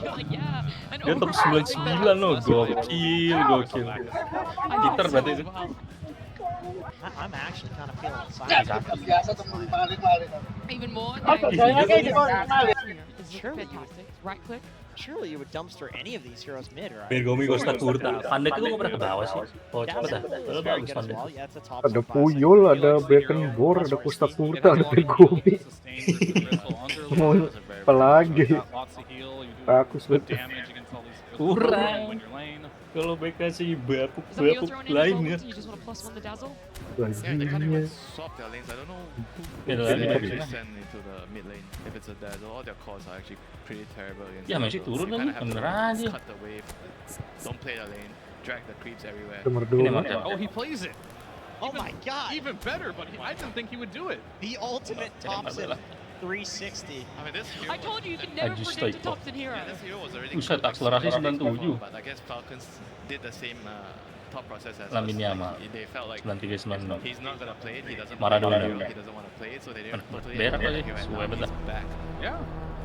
S16: like, yeah. And
S8: Dia top 99 loh. Gokil. Gitar berarti itu.
S1: I'm actually kind of feeling silent.
S16: even more.
S1: Surely you would
S16: Right click.
S1: Surely you would dumpster any of these heroes mid, right?
S8: Bergomi Costa Curta. Pandai itu gua pernah ke bawah sih. Oh
S1: Yeah,
S8: cepet dah.
S1: Zephyr is
S8: Padahal
S1: very
S8: bagus
S1: good as
S8: Pandai.
S1: well. Yeah, it's a top
S3: Ada
S1: class.
S3: Puyol, ada Beckenbauer, ada Costa Curta, ada Bergomi. Mau apa lagi? Bagus betul.
S8: Kurang. Kalau BK sih bapuk lainnya.
S16: You just want to plus 1 the dazzle?
S7: Yeah, they can't even swap their lanes. I don't know who
S8: Beda
S7: they
S8: lagi
S7: actually
S8: tapi.
S7: send into the mid lane. If it's a dazzle, all their calls are actually pretty terrible against
S8: Ya, masih
S7: dazzles.
S8: turun
S7: You
S8: lagi,
S7: kinda have to
S8: bener aja.
S7: cut the wave, don't play the lane, drag the creeps everywhere.
S3: Nomor 2.
S2: Oh, he plays it.
S1: Oh my god.
S2: Even better, but I didn't think he would do it.
S1: The ultimate Thompson 360.
S7: I mean, this hero
S16: I told you you can never
S8: Ajus
S16: predict a
S8: Taito.
S16: Thompson hero.
S7: Yeah, this hero was already
S8: Buset,
S7: good, like,
S8: akselerasi
S7: super
S8: 97.
S7: but I guess Falcons did the same thought process as us.
S8: Lamine Yamal.
S7: Like, they felt like
S8: 93-96.
S7: he's not gonna play it, he doesn't
S8: Maradona.
S7: want to, he doesn't want to play it, so they didn't totally
S8: Berak
S7: abandon
S8: kali,
S7: him, and
S8: sesuai
S7: now he's
S8: betul.
S7: back.
S2: Yeah.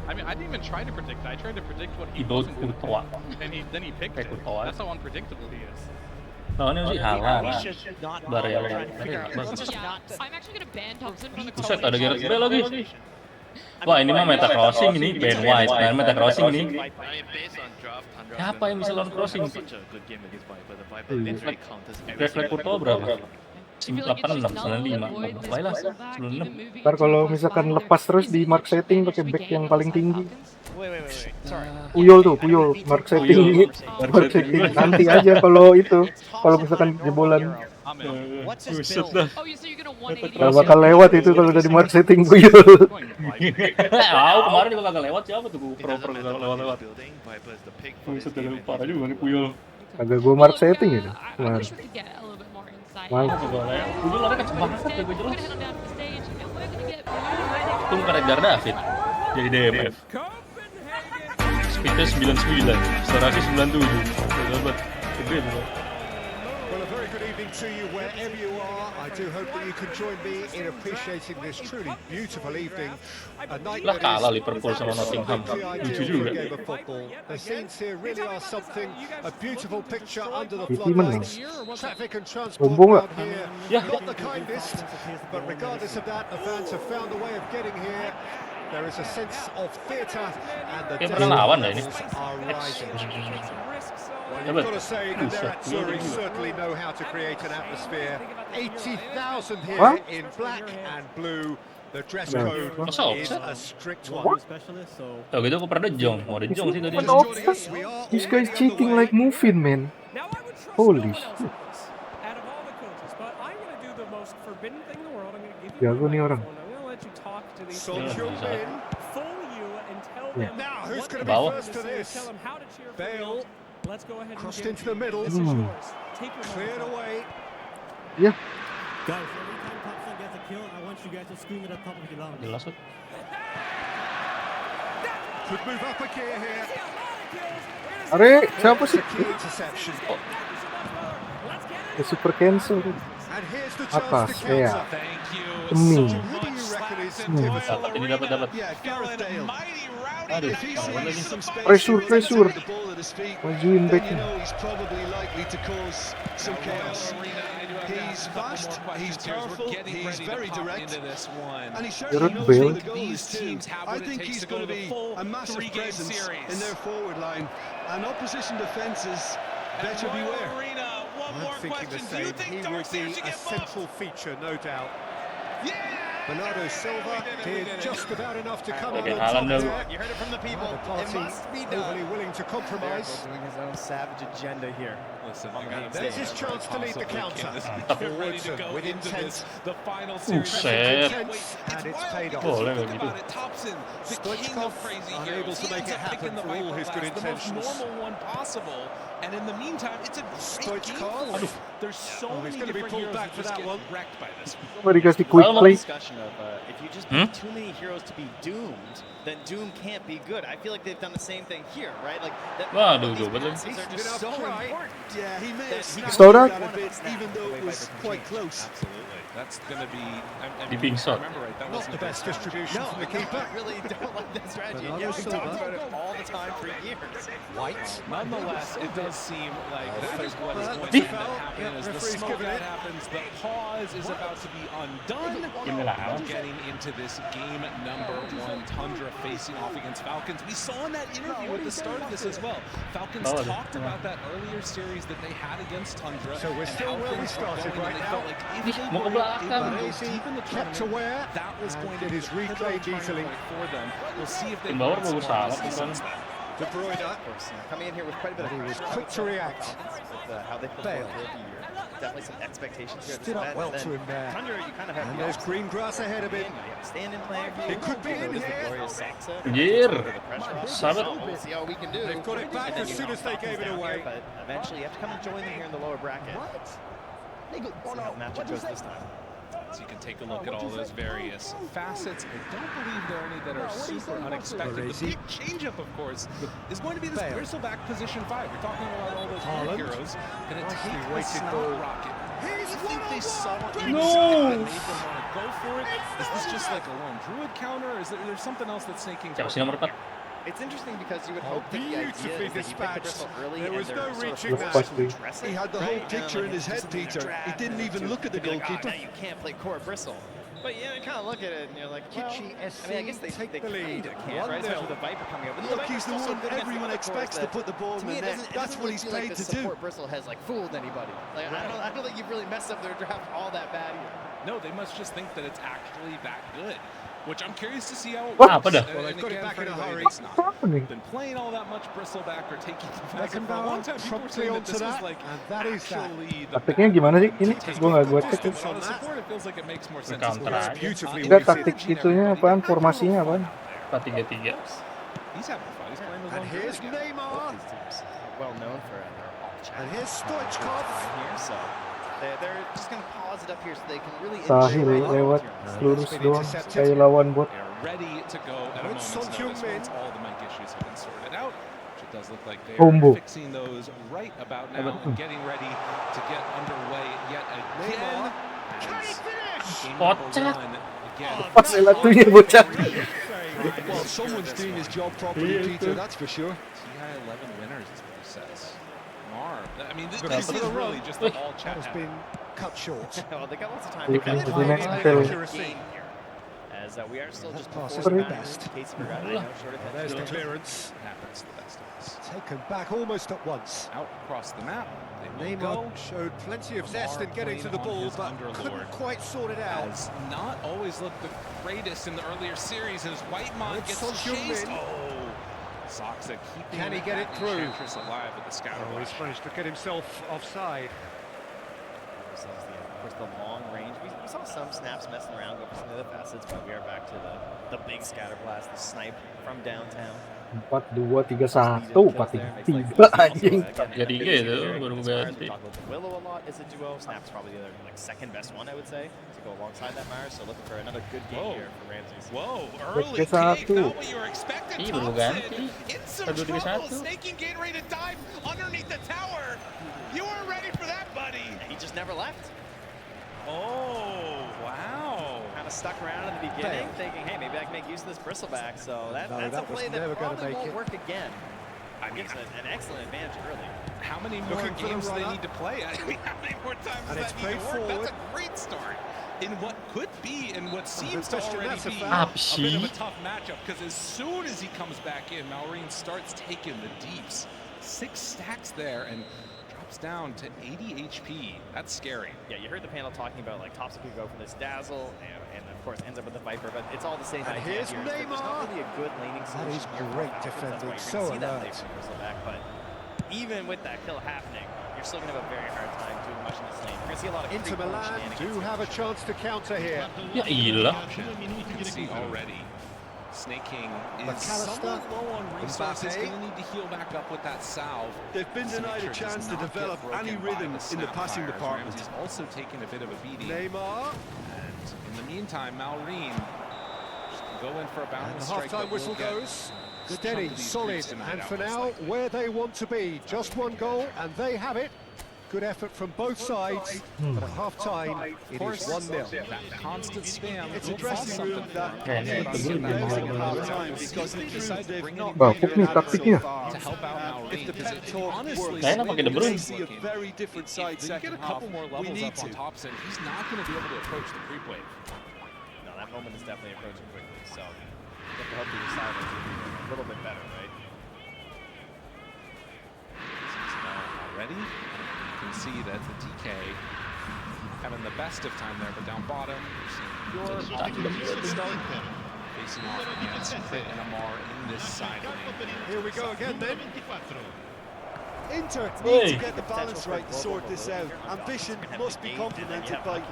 S2: I mean, I didn't even try to predict. I tried to predict what he
S8: Ibu
S2: wasn't going to
S8: Courtois.
S2: and then he picked it.
S8: Courtois.
S2: That's how unpredictable he is.
S8: Lawannya sih halal.
S1: We should not
S8: Barel.
S1: try to figure out. Let's just not
S21: I'm actually gonna ban Thompson from the
S8: Buset, ada Gareth Bale lagi. Wah, ini mah meta crossing ini, Ben White. Nah, meta crossing ini. Siapa yang bisa lawan crossing? Refleks Kurto berapa? 86, 95. Baiklah, 96.
S3: Ntar kalau misalkan lepas terus di mark setting pakai back yang paling tinggi.
S1: Wait. Sorry.
S3: Puyol mark setting. Mark setting nanti aja kalau itu. Kalau misalkan jebolan.
S8: Buset dah.
S3: Gak bakal lewat itu kalau udah di mark setting Puyol.
S8: Kemarin juga kagak lewat, siapa tuh pro lewat. Buset dah, parah juga nih Puyol.
S3: Agak gue mark setting gitu. Kemarin.
S8: Mantap. Puyol lari kenceng banget ya, gue jelas. Itu bukan Edgar David. Jadi DMF. Speednya 99, akselerasi 97. Sobat, gede tuh.
S15: Well, a very good evening to you wherever you are. I do hope that you can join me in appreciating this truly beautiful evening. A night
S8: Lah
S15: that
S8: kalah
S15: is
S8: Liverpool sama Nottingham. Lucu juga.
S15: game of football. The scenes here really are something. A beautiful picture under the
S3: Iti menang.
S15: floodlights. Traffic and transport
S3: Rombo nggak?
S15: around here.
S8: Ya.
S15: Not the kindest, but regardless of that, the fans have found a way of getting here. There is a sense of theatre and the
S8: Kayak pernah lawan dah ini.
S15: are rising. Well,
S8: Ya,
S15: you've
S8: bet.
S15: got to say that they're at
S8: Buset,
S15: Zurich
S8: iya.
S15: certainly know how to create an atmosphere. 80,000 here
S3: What?
S15: in black and blue. The dress
S3: Nah.
S15: code
S8: Masa
S15: is
S8: offset?
S15: a strict
S3: What?
S15: one.
S8: Tuh gitu aku pernah dejong, mau dejong sih tadi.
S3: What offside? This guy's cheating like moving, man. Holy shit.
S10: Out of all the coaches, but I'm going to do the most forbidden thing in the world. I'm going to give you
S3: Jago nih orang.
S10: I'm going to let you talk to these
S15: Son
S10: people,
S15: Heung-min.
S10: fool you and tell
S3: Yeah.
S10: them
S15: Now, who's
S10: what
S15: going to
S10: they
S15: be
S8: Bauer.
S15: first to this?
S10: Tell them how to cheer for
S15: Bale
S10: you. Let's go ahead and
S15: crossed
S10: give
S15: into the middle.
S10: This is
S3: Hmm.
S10: yours. Take your
S15: Cleared
S10: moment.
S15: away.
S3: Yeah.
S10: Guys, every time Thompson gets a kill, I want you guys to scream at the top of your lungs.
S8: Jelas tuh.
S15: Could move up a gear here.
S3: Are, siapa sih?
S15: Key interception.
S3: The super cancel.
S15: And here's the chance
S3: Atas,
S15: to
S3: ya.
S15: counter.
S3: Demi.
S15: Who do you reckon is
S8: Dapat, ini dapat.
S15: Yeah, Gareth Bale.
S8: Aduh,
S15: If he's
S8: lawan lagi.
S15: seeing some space,
S3: Pressure,
S15: he's
S3: pressure.
S15: taking the ball at his feet,
S3: Majuin
S15: then
S3: backnya.
S15: you know he's probably likely to cause some chaos. He's fast, he's powerful, he's very direct, and he certainly
S3: Gareth
S15: knows
S3: Bale.
S15: where the goal is too. I think he's going to be a massive presence in their forward line, and opposition defences better beware. I'm thinking the same. He will be a central feature, no doubt. Bernardo Silva did just about enough to come out
S8: Okay,
S15: on top
S8: Haaland
S15: there.
S8: dong.
S19: You heard it from the people.
S15: The party overly willing to compromise.
S19: Doing his own savage agenda here.
S11: Listen,
S15: There's his chance to lead the counter. Forwardson with intent.
S11: The final series.
S8: Buset.
S15: Intense, and it's paid off.
S8: Boleh nggak gitu?
S11: Thompson, the king
S15: Stoichkov
S11: of crazy
S15: unable
S11: heroes.
S15: to
S11: He
S15: make
S11: ends
S15: it
S11: up picking
S15: happen
S11: the
S15: for all
S11: Viper
S15: his good
S11: class, the most
S15: intentions.
S11: normal one possible. And in the meantime, it's a great game
S15: Stoichkov.
S11: for him. There's so
S15: he's
S11: many
S15: gonna be
S11: different
S15: pulled
S11: heroes
S15: back
S11: that
S15: for
S11: just
S15: that
S11: get
S15: one.
S11: wrecked by this.
S3: Somebody got the quick play.
S1: Discussion of if you just
S8: Hmm?
S1: pick too many heroes to be doomed, then Doom can't be good. I feel like they've done the same thing here, right? Like that,
S8: Waduh,
S1: these
S8: betul.
S1: passes are just so important.
S15: Yeah, he may have snapped
S3: Stole that?
S15: a bit, even though it was quite close.
S11: Absolutely. That's going to be.
S8: Di ping shot.
S11: Remember right, that
S15: Not
S11: wasn't
S15: the best distribution
S1: No,
S15: from the
S1: I
S15: keeper.
S1: really don't like that strategy.
S15: Bernardo
S1: Yeah, we
S15: Silva.
S1: talked about it all the time for years.
S15: White.
S11: Nonetheless, it does seem like that is what is going
S15: Di-
S11: to happen.
S15: Yeah,
S11: As the
S15: referee's
S11: smoke
S15: given
S11: that
S15: it.
S11: happens, the pause is about to be undone.
S8: Game lawan.
S11: Getting into this game number 1, Tundra facing off against Falcons. We saw in that interview at the start of this as well. Falcons
S8: Oh,
S11: talked about that earlier series that they had against Tundra.
S15: So we're
S11: and
S15: still
S11: how
S15: where we
S11: things were
S15: started
S11: going,
S15: right
S11: and they
S15: now.
S11: felt like if they
S8: Mau ke
S11: were
S8: belakang.
S11: able to go
S15: Easy,
S11: deep in the
S15: kept
S11: tournament,
S15: aware,
S11: that was
S15: and
S11: going to
S15: it
S11: be
S15: is
S11: a pivotal
S15: reclaimed
S11: turning
S15: easily.
S11: point for them. We'll see if they
S8: Tim Bauer
S11: find
S8: bagus
S11: some
S8: salah
S11: success
S8: kan.
S11: since then.
S15: De Bruyne.
S1: Of course, coming in here with quite a bit of
S15: He was
S1: pressure,
S15: quick to react.
S1: with how they perform
S15: Bale.
S1: throughout the year. Definitely some expectations here.
S15: Stood up well to him there.
S1: Tundra, you kind of have
S15: And
S1: the
S15: there's
S1: opposite.
S15: green grass ahead of him.
S1: You have a stand-in player.
S15: It could be in
S1: Notice the
S15: here.
S1: glorious Saxa.
S8: Anjir.
S1: The pressure off.
S8: Sahabat.
S1: So we'll see how we can do.
S15: They've got it back
S1: And then
S15: as
S1: you
S15: soon
S1: have
S15: as they
S1: Falcons
S15: gave it
S1: down
S15: away.
S1: here, but eventually you have to come and join them here in the lower bracket. See how the matchup goes this time.
S11: So you can take a look at all those various facets. I don't believe there are any that are super unexpected. The big changeup, of course, is going to be this
S15: Bale.
S11: bristleback position 5. We're talking about all those
S15: Haaland.
S11: heroes. Going to
S15: Nicely
S11: take the
S15: weighted
S11: Snot
S15: ball.
S11: Rocket. I think they saw it
S8: No.
S11: that made them want to go for it. Is this just like a lone druid counter, or is there something else that's snaking
S8: Siapa
S11: through?
S8: sih nomor 4?
S21: It's interesting because you would hope that the idea is that you pick the Bristle early
S15: There
S21: and
S15: was
S21: they're
S15: no
S21: sort
S15: reaching
S21: of
S15: that.
S21: forced to address it.
S15: He had the
S21: right?
S15: whole
S21: And
S15: picture
S21: like,
S15: in his
S21: it
S15: head,
S21: just means
S15: Peter.
S21: draft
S15: He didn't
S21: and
S15: even
S21: to
S15: look at the
S21: be like,
S15: goalkeeper.
S21: now you can't play core Bristle. But you kind of look at it and you're like, well,
S15: Kitschy
S21: I mean, I guess they
S15: take
S21: they
S15: the lead.
S21: kind of can, right?
S15: 1-0.
S21: Especially with the Viper coming over.
S15: Look, he's the one everyone expects to put the ball in the net. That's what he's paid to do.
S21: Support Bristle has like fooled anybody. Like I don't think you've really messed up their draft all that bad here.
S11: No, they must just think that it's actually that good. Which I'm curious to see how it
S8: What?
S11: works.
S8: Apa dah?
S15: Well, they've got it
S11: again,
S15: back
S11: for
S15: in a
S11: anybody
S15: hurry.
S11: that's not been playing all that much Bristleback or taking the fast. For a long time, people were saying that this was like actually the
S3: Taktiknya gimana sih ini? Gue nggak gue cek.
S11: But on the support, it feels like it makes more sense.
S8: Counter aja.
S3: Enggak taktik itunya apaan? Formasinya apaan?
S8: 4-3-3.
S11: He's having fun. He's playing his
S15: And
S11: own
S15: here's
S11: game.
S15: Neymar.
S21: Well known for their all chat.
S15: And here's Stoichkov.
S21: Here, so they're just going to pause it up here so they can really
S3: Sahil lewat lurus doang kayak lawan bot.
S11: They're ready to go at a moment's notice once all the mic issues have been sorted out. Which it does look like they're
S3: Combo.
S11: fixing those right about now and getting ready to get underway yet again.
S8: Bocah.
S3: Pas lewatunya bocah.
S15: Well, someone's doing his job properly, Peter, that's for sure.
S11: TI 11 winners is what he says. Mar. I mean, this
S15: Look,
S11: is really just the all chat.
S15: Has been cut short.
S21: Well, they got lots of time
S3: Look
S21: to cut
S3: at
S21: it.
S3: the next
S21: Game here. As we are still just
S15: pass
S21: before
S15: is
S21: the
S15: the
S21: match.
S15: best.
S21: In case you forgot, I know short of
S15: There's the clearance.
S11: Happens to the best of us.
S15: Taken back almost at once.
S11: Out across the map. They will
S15: Neymar
S11: go.
S15: showed plenty of zest in
S11: Lamar
S15: getting to the
S11: playing on
S15: ball,
S11: his
S15: but
S11: underlord.
S15: couldn't quite sort it out.
S11: Has not always looked the greatest in the earlier series as Whitemon
S15: Good
S11: gets
S15: Son
S11: chased.
S15: Heung-min.
S11: Oh, Soxa keeping
S15: Can he get it
S11: that
S15: through?
S11: Enchantress alive with the scatter
S15: Oh, he's
S11: rush.
S15: managed to get himself offside.
S21: Of course, the long range. We saw some snaps messing around, go for some of the facets, but we are back to the big scatter blast, the snipe from downtown.
S3: 4-2-3-1 4-3-3 anjing.
S8: 3-3 itu baru ganti.
S21: Willow a lot as a duo. Snap's probably the other second best one, I would say, to go alongside that Myers. So looking for another good game here for Ramses.
S11: Whoa,
S3: early kick, not what
S11: you were expecting.
S8: Ih, baru ganti.
S11: In some
S8: 1-2-3-1.
S11: Snaking getting ready to dive underneath the tower. You weren't ready for that, buddy.
S21: He just never left.
S11: Oh, wow.
S21: Kind of stuck around in the beginning, thinking, hey, maybe I can make use of this bristleback. So that's
S15: that
S21: a
S15: was
S21: play that
S15: never gonna
S21: probably
S15: make
S21: won't
S15: it.
S21: work again.
S11: I mean,
S21: Gives an excellent advantage early.
S11: how many more
S15: Looking for the
S11: games do they
S15: run-up.
S11: need to play? I mean, how many more times
S15: And
S11: does
S15: it's
S11: that need to work?
S15: played
S11: That's a great start in what could be and what seems to
S15: question,
S11: already
S15: that's a
S11: be
S15: foul.
S11: a bit of a
S8: Apsi.
S11: tough matchup because as soon as he comes back in, Malrine starts taking the deeps. 6 stacks there and drops down to 80 HP. That's scary.
S21: Yeah, you heard the panel talking about like Topsy could go for this Dazzle, and of course ends up with the Viper, but it's all the same
S15: And
S21: idea
S15: here's
S21: here. There's not
S15: Neymar.
S21: really a good laning
S15: That
S21: solution
S15: is
S21: here for
S15: great
S21: Falcons. That's why
S15: defending,
S21: you're
S15: so
S21: gonna see that play
S15: alert.
S21: from Bristleback, but even with that kill happening, you're still gonna have a very hard time doing much in this lane. You're gonna see a lot of
S15: Inter
S21: creep
S15: Milan
S21: shenanigans
S15: do
S21: here.
S15: have a chance to counter here.
S8: Ya ilah.
S11: You can see already. Snake King is
S15: McAllister,
S11: somewhat low on resources.
S15: Mbappe.
S11: Going to need to heal back up with that salve.
S14: They've been
S11: to make
S14: denied
S11: sure
S14: a
S11: it
S14: chance
S11: does
S14: to
S11: not get
S14: develop
S11: broken
S14: any
S11: by
S14: rhythm
S11: the
S14: in the passing
S11: Snapfires.
S14: department.
S11: Ramsey's also taking a bit of a beating.
S15: Neymar.
S11: And in the meantime, Malrine can go in for a
S15: And
S11: balance
S15: the
S11: strike.
S15: half-time
S11: but will
S15: whistle
S11: get
S15: goes.
S11: a good
S15: Steady,
S11: chunk of these
S15: solid,
S11: creeps tonight
S15: and
S11: out,
S15: for
S11: most
S15: now,
S11: likely.
S15: where they want to be. Just one goal, and they have it. Good effort from both sides, but at half-time, it is 1-0.
S11: That constant spam.
S14: It's a
S11: will cause
S14: dressing room
S11: something
S14: that
S11: for them.
S3: Yeah,
S14: needs
S3: yeah,
S14: some
S3: yeah.
S14: blessing at
S3: Yeah.
S14: half-time because the truth they've not
S3: Bagus
S14: figured
S3: nih
S14: it out so
S3: taktiknya.
S14: far.
S11: To help out Malrine.
S14: If the
S11: because
S14: pep talk
S11: honestly,
S14: works,
S8: Kayaknya pakai De
S14: we're
S8: Bruyne.
S14: going to see a very different side
S11: If you
S14: second
S11: get a
S14: half.
S11: couple more
S14: We
S11: levels
S14: need
S11: up on
S14: to.
S11: Thompson, he's not going to be able to approach the creep wave.
S21: No, that moment is definitely approaching quickly, so you have to hope that your side is a little bit better, right?
S11: Already, you can see that the DK having the best of time there, but down bottom, we're seeing Pure start facing off against Crit and Amar in this side lane.
S14: Here we go again then. Inter
S8: Hey.
S14: need to get the balance right to sort this out. Ambition must be complemented by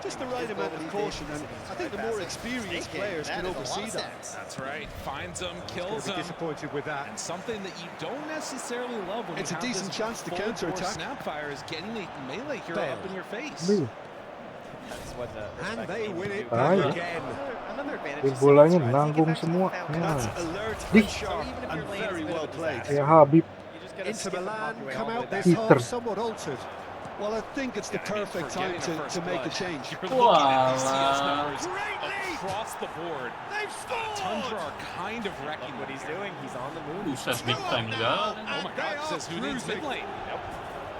S14: just the right amount of caution, and I think the more experienced players can oversee that.
S11: That's right. Finds him,
S15: Gonna
S11: kills
S15: be
S11: him.
S15: disappointed with that.
S11: And something that you don't necessarily love when
S14: It's
S11: you
S14: a
S11: have
S14: decent
S11: this
S14: chance to
S11: full
S14: counter-attack.
S11: Snapfire is getting a melee hero
S15: Bale.
S11: up in your face.
S3: Aduh,
S21: That's what
S15: And
S21: respect
S15: they
S21: needs
S15: win
S21: to
S15: it
S21: do.
S3: Ah,
S15: back
S3: ya.
S15: again.
S21: Another advantage
S3: Di
S21: is
S3: bolanya
S21: Sigurd's strides.
S3: nanggung
S21: You get back to
S3: semua.
S21: the
S3: Ya.
S14: That's
S21: fountain.
S14: alert
S3: Di.
S14: and sharp
S21: even if
S14: and
S21: your lane is
S14: very
S21: a bit
S14: well
S21: of a
S14: played.
S21: disaster,
S3: Kayak Habib.
S21: you just gotta
S15: Inter
S21: skip and
S15: Milan
S21: walk away
S15: come
S21: all the way
S15: out
S21: back.
S15: this
S3: Peter.
S15: half somewhat altered.
S14: Well, I think it's the
S11: Yeah, I mean,
S14: perfect
S11: for
S14: time
S11: getting the first
S14: to make the
S11: blood,
S14: change.
S11: You're looking at these CS
S8: Walah.
S11: numbers of across the board. Tundra are kind of wrecking
S21: what he's doing. He's on the move.
S8: Buset, big time juga.
S11: Oh my God! Says who needs mid lane? Yep.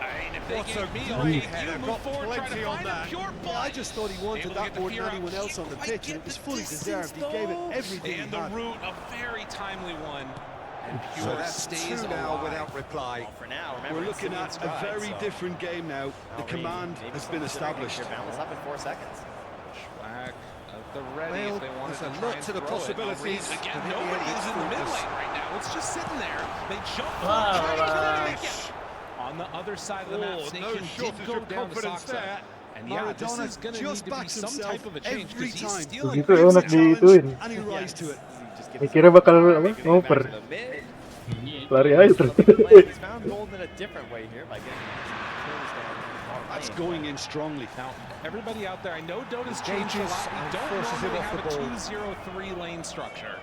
S11: And if they
S14: What a
S11: get me,
S14: great
S11: you
S14: header.
S11: move
S14: Got
S11: forward, try to
S14: plenty on
S11: find
S14: that.
S11: a pure
S14: Yeah,
S11: blood.
S14: I just thought he wanted
S11: Able to
S14: that
S11: get the
S14: more than
S11: fear out.
S14: anyone else on the pitch, and it was fully deserved. He gave it everything
S11: And
S14: he
S11: the
S14: had.
S11: root, a very timely one. And
S14: So
S11: Pure
S14: that's
S11: stays
S14: two now
S11: alive.
S14: without reply.
S21: Well, for now, remember,
S14: We're
S21: it's
S14: looking
S21: Simeon's
S14: at a
S21: stride,
S14: very
S21: so
S14: different game now. The
S21: Already
S14: command
S21: maybe
S14: has
S21: some
S14: been
S21: consideration
S14: established.
S21: here. Balance up in 4 seconds.
S11: Schwack at the ready
S14: Well,
S11: if they wanted
S14: there's
S11: to
S14: a
S11: try
S14: lot
S11: and
S14: to the
S11: throw it.
S14: possibilities.
S11: Again,
S14: But in the
S11: nobody
S14: end,
S11: is
S14: it's
S11: in the mid
S14: focus.
S11: lane right now. It's just sitting there. They jump
S8: Wow,
S11: forward, try to
S8: wow.
S11: kill it. On the other side of the map,
S14: Oh,
S11: Snake
S14: no
S11: did
S14: shortage
S11: go
S14: of
S11: down to
S14: confidence
S11: Soxa.
S14: there.
S11: And yeah, this
S14: Maradona
S11: is going to
S14: just
S11: need to be
S14: backs
S11: some
S14: himself
S11: type of a change
S14: every
S11: because he's
S14: time.
S11: stealing
S3: Begitu enak diituin.
S14: And he rise to it.
S3: Kira bakal apa? Ngoper. Lari aja terus.
S21: He's found gold in a different way here by getting kills down on
S14: That's
S21: lane.
S14: going in strongly.
S11: Now, everybody out there, I know Dota's changed a
S14: Engages
S11: lot. We
S14: and
S11: don't
S14: forces him
S11: normally
S14: off
S11: have
S14: the
S11: a
S14: ball.
S11: 2-0-3 lane structure.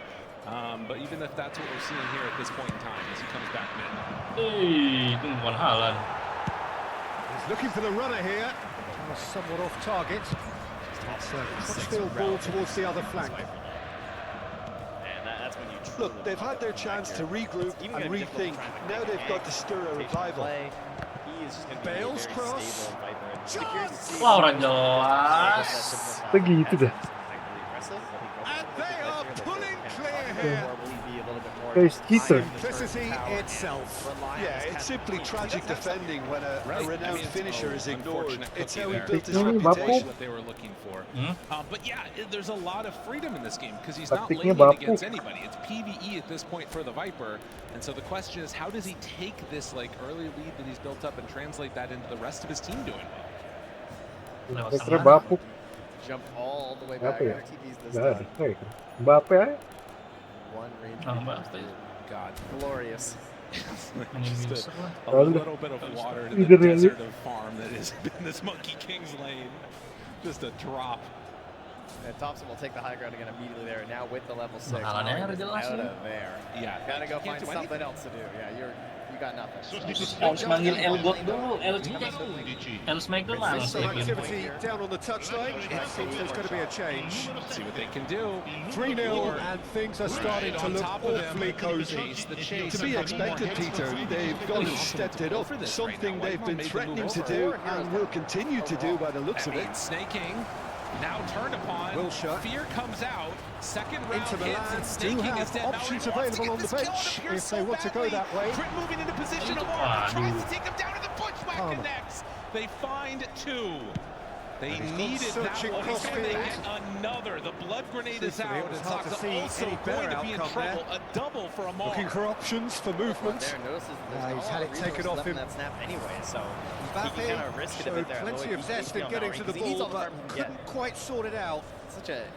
S11: But even if that's what we're seeing here at this point in time as he comes back mid.
S8: Itu bukan Haaland.
S15: He's looking for the runner here. Somewhat off target. Still ball towards the other flank.
S21: And that's when you
S14: Look, they've had their chance to regroup and rethink. Now they've got to stir a revival.
S21: He is just going to be a
S14: Bale's
S21: very
S14: cross.
S21: stable Viper. I'm curious to see
S8: Wah, orang
S21: how
S8: jelas.
S3: Begitu dah.
S15: And they are pulling clear here.
S3: Guys, kita.
S15: Simplicity itself.
S14: Yeah, it's simply tragic defending when a renowned finisher is ignored. It's how he built his
S3: Taktiknya
S14: reputation.
S11: What they were looking for.
S8: Hmm?
S11: But yeah, there's a lot of freedom in this game because he's not
S3: Taktiknya
S11: laning
S3: bapuk.
S11: against anybody. It's PvE at this point for the Viper. And so the question is, how does he take this like early lead that he's built up and translate that into the rest of his team doing well?
S3: Kira bapuk.
S21: Jump all the way back.
S3: Apa ya?
S21: TV's this
S3: Gak ada.
S21: time.
S3: Mbappe aja.
S21: One range.
S8: Ah, Mbappe.
S11: God,
S21: Glorious.
S11: just a
S3: Lalu.
S11: little bit of water to
S3: Either
S11: the
S3: way.
S11: desert of farm that has been this Monkey King's lane. Just a drop.
S21: And Thompson will take the high ground again immediately there. Now with the level 6.
S8: Mahalannya
S21: Murray is
S8: jelas
S21: out
S8: ya.
S21: of there.
S11: Yeah,
S21: Gotta go
S11: you can't
S21: find
S11: do
S21: something
S11: anything.
S21: else to do. Yeah, you got nothing.
S8: Harus manggil Elgot dulu, LG. Smack dulu
S15: Some
S8: langsung.
S15: activity down on the touchline. It seems there's going to be a change.
S11: See what they can do.
S15: 3-0 and things are starting to
S11: On
S15: look
S11: top of them,
S15: awfully cozy.
S11: the chase,
S14: To be expected, Peter, they've gone and stepped it up. Something they've been threatening to do and will continue to do by the looks of it.
S11: Snaking, now turned upon.
S15: Wilshere.
S11: Fear comes out. Second round
S15: Inter
S11: hits,
S15: Milan
S11: and
S15: do
S11: Snaking is
S15: have
S11: dead.
S15: options
S11: Now he wants to
S15: available on
S11: get
S15: the
S11: this kill,
S15: bench
S11: it appears
S15: if they
S11: so
S15: want to go
S11: badly.
S15: that way.
S11: Crit moving into position. Amar tries to take him down to the bushwhack
S15: Palmer.
S11: connects. They find 2. They
S15: And he's
S11: needed
S15: gone
S11: that
S15: searching
S11: one.
S15: cross
S11: They
S15: field.
S11: get another. The blood grenade is
S15: Truthfully,
S11: out.
S15: it was
S11: And
S15: hard to
S11: Soxa
S15: see
S11: also
S15: any
S11: going
S15: better
S11: to be in
S15: outcome there.
S11: trouble. A double for Amar.
S15: Looking for options for movement.
S21: There notices that there's
S15: He's
S21: not
S15: had
S21: a
S15: it
S21: lot of
S15: taken
S21: resources
S15: off
S21: left in
S15: him.
S21: that snap anyway, so he
S15: Mbappe
S21: can kind of risk it a
S15: showed
S21: bit there.
S15: plenty
S21: although
S15: of
S21: he's
S15: zest in
S21: on
S15: getting
S21: Mallory,
S15: to the
S21: 'cause he needs
S15: ball,
S21: all the
S15: but
S21: farm he can get.
S15: couldn't quite sort it out.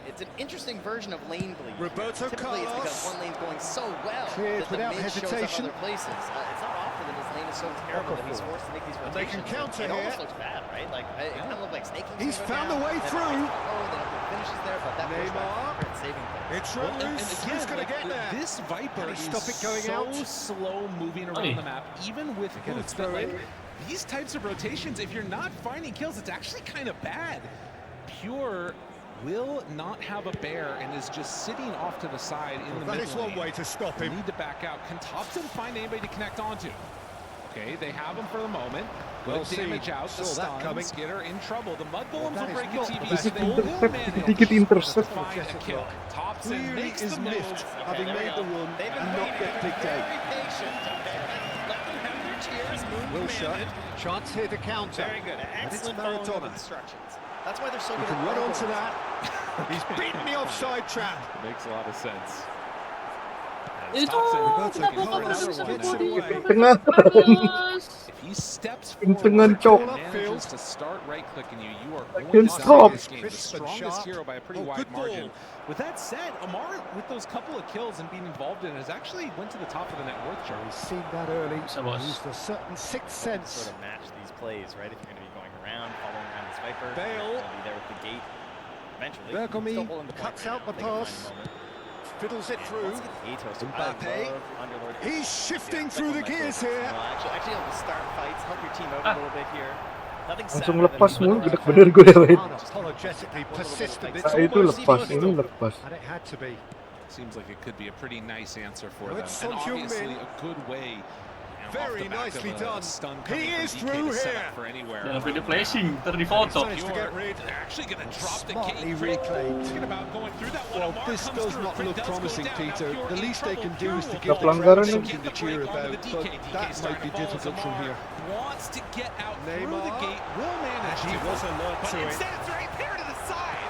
S21: It's an interesting version of lane bleed.
S15: Roberto
S21: Typically, it's because
S15: Carlos.
S21: one lane's going so well
S15: Cleared
S21: that the
S15: without
S21: mid shows
S15: hesitation.
S21: up other places. It's not often that his lane is so terrible that he's forced to make these
S15: And
S21: rotations.
S15: they can counter
S21: it almost
S15: here.
S21: looks bad, right? Like it kind of looked like Snaking.
S15: He's found a way through.
S21: Finishes there, but that
S15: Neymar.
S21: pushback saving things.
S15: It's
S11: Well, and
S15: loose.
S11: again,
S15: Who's going to
S11: like,
S15: get there?
S11: This Viper
S15: Can he
S11: is
S15: stop it going
S11: so
S15: out?
S11: slow moving around
S8: Hey.
S11: the map, even with
S15: get a
S11: boots. That,
S15: throw
S11: like,
S15: in.
S11: these types of rotations, if you're not finding kills, it's actually kind of bad. Pure will not have a bear and is just sitting off to the side in the
S15: That
S11: mid
S15: is one
S11: lane.
S15: way to stop
S11: They
S15: him.
S11: need to back out. Can Thompson find anybody to connect onto? Okay, they have him for the moment.
S15: Well
S11: Good damage
S15: seen.
S11: out. The
S15: Saw that
S11: stun.
S15: coming.
S11: Skidder in trouble. The Mud Golems
S15: that
S11: will
S15: is
S11: break a
S15: not the
S11: TV.
S15: best
S11: So they
S15: ball.
S11: will
S3: Dikit
S11: manage
S3: intercept.
S11: to find a kill. Thompson
S14: Clearly
S11: makes
S14: is
S11: the move.
S14: miffed, having
S21: there we
S14: made
S21: go.
S14: the run
S21: They've been
S14: and not
S21: waiting.
S14: get picked
S21: Very
S14: out.
S21: patient. Let them have their cheers. Move
S15: Wilshere.
S21: commanded.
S15: Chance here to counter.
S21: Very good.
S15: it's
S21: Excellent following of
S15: Maradona.
S21: instructions. That's why they're so
S15: He
S21: good
S15: can
S21: at
S15: run
S21: ball
S15: onto
S21: goals.
S15: that. He's beaten the offside trap.
S11: Makes a lot of sense.
S8: Itu
S15: Roberto
S8: kenapa
S15: Carlos
S8: bisa
S15: gets it
S8: body?
S15: away.
S3: Tengah.
S11: If he steps
S3: Dengan
S11: forward
S3: cok.
S11: and manages to start right-clicking you, you are going
S3: can
S11: to
S3: stop.
S11: dominate this game. The
S15: Crisp and
S11: strongest
S15: sharp.
S11: hero by a pretty
S15: Oh,
S11: wide
S15: good ball.
S11: margin. With that said, Amar, with those couple of kills and being involved in it, has actually went to the top of the net worth chart.
S15: He's seen that early.
S8: Bisa, bos.
S15: Used a certain sixth
S21: Sort
S15: sense.
S21: of match these plays, right? If you're going to be going around, following around this Viper,
S15: Bale.
S21: you're going to be there with the gate. Eventually,
S15: Bergomi
S21: still holding the point
S15: cuts
S21: right
S15: out
S21: now.
S15: the
S21: They can find
S15: pass.
S21: a moment.
S15: Fiddles it through.
S21: Let's get Atos. I
S15: Mbappe.
S21: love Underlord.
S15: He's shifting
S21: Yeah,
S15: through the
S21: that's one of my
S15: gears
S21: favorites.
S15: here.
S21: Well, actually, on the start fights, help your team out a little bit here.
S3: Langsung lepas mulu, gede bener gue lewat.
S15: Unapologetically persistent. It's
S3: Nah, itu
S15: almost
S3: lepas,
S15: impossible.
S3: ini lepas.
S15: And it had to be.
S11: Seems like it could be a pretty nice answer for
S15: Well,
S11: them.
S15: it's
S11: And
S15: Son Heung-min.
S11: obviously a good way.
S15: Very nicely done.
S11: He
S15: is
S11: DK
S15: through
S11: to set
S15: here.
S11: up for anywhere.
S8: Jangan video flashing, ntar di foto.
S15: Managed to get rid.
S11: They're actually going to drop the
S15: Smartly
S11: gate.
S15: reclaimed.
S11: Thinking about going through that one.
S14: Well,
S11: Amar
S14: this
S11: comes
S14: does
S11: through.
S14: not
S11: Crit
S14: look
S11: does go
S14: promising,
S11: down.
S14: Peter.
S11: Now
S14: The
S11: Pure
S14: least they
S11: in
S14: can do
S11: trouble.
S14: is to
S11: Pure
S14: give the
S3: pelanggaran
S14: crowd
S3: ini.
S14: something to cheer about, but that might be difficult from here.
S11: Wants to get out through
S14: Neymar.
S11: the gate. Will manage
S15: He
S11: to.
S15: was alert
S11: But
S15: to it.
S11: instead it's right there to the side.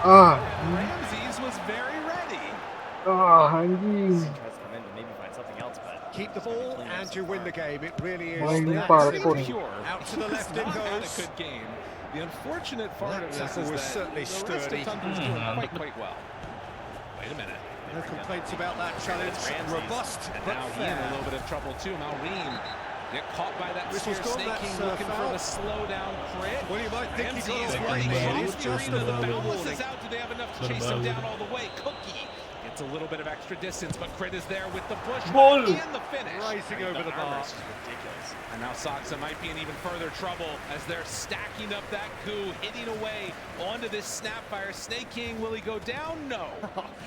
S3: Ah,
S11: Ramses was very ready.
S3: anjing.
S21: Tries to come in to maybe find something else, but
S15: Keep the ball and you win the game. It really is.
S3: Main
S15: that
S3: parkour.
S15: simple. Out to the left it
S11: Not had a
S15: goes.
S11: good game. The unfortunate part
S15: That
S11: of this
S15: tackle
S11: is
S15: was
S11: that
S15: certainly
S11: the rest of
S15: sturdy.
S11: Thunder's doing quite well. Wait a minute.
S15: No complaints about that challenge. Robust,
S11: And
S15: but
S11: now he in a
S15: fair.
S11: little bit of trouble too. Maureen get caught by that
S15: Whistle's
S11: spear.
S15: gone,
S11: Snake King
S15: that's,
S11: looking
S15: foul.
S11: for the slow down crit.
S15: Well, you might think he got
S11: Ramses
S15: off right,
S11: drops
S15: but
S11: the
S15: it's just
S11: arena. The
S15: another
S11: balance
S15: warning.
S11: is out. Do they have enough to chase him down all the way? Cookie gets a little bit of extra distance, but Crit is there with the push and the finish.
S15: Rising over the bar.
S11: Ridiculous. And now Soxa might be in even further trouble as they're stacking up that coup, hitting away onto this Snapfire. Snake King, will he go down? No.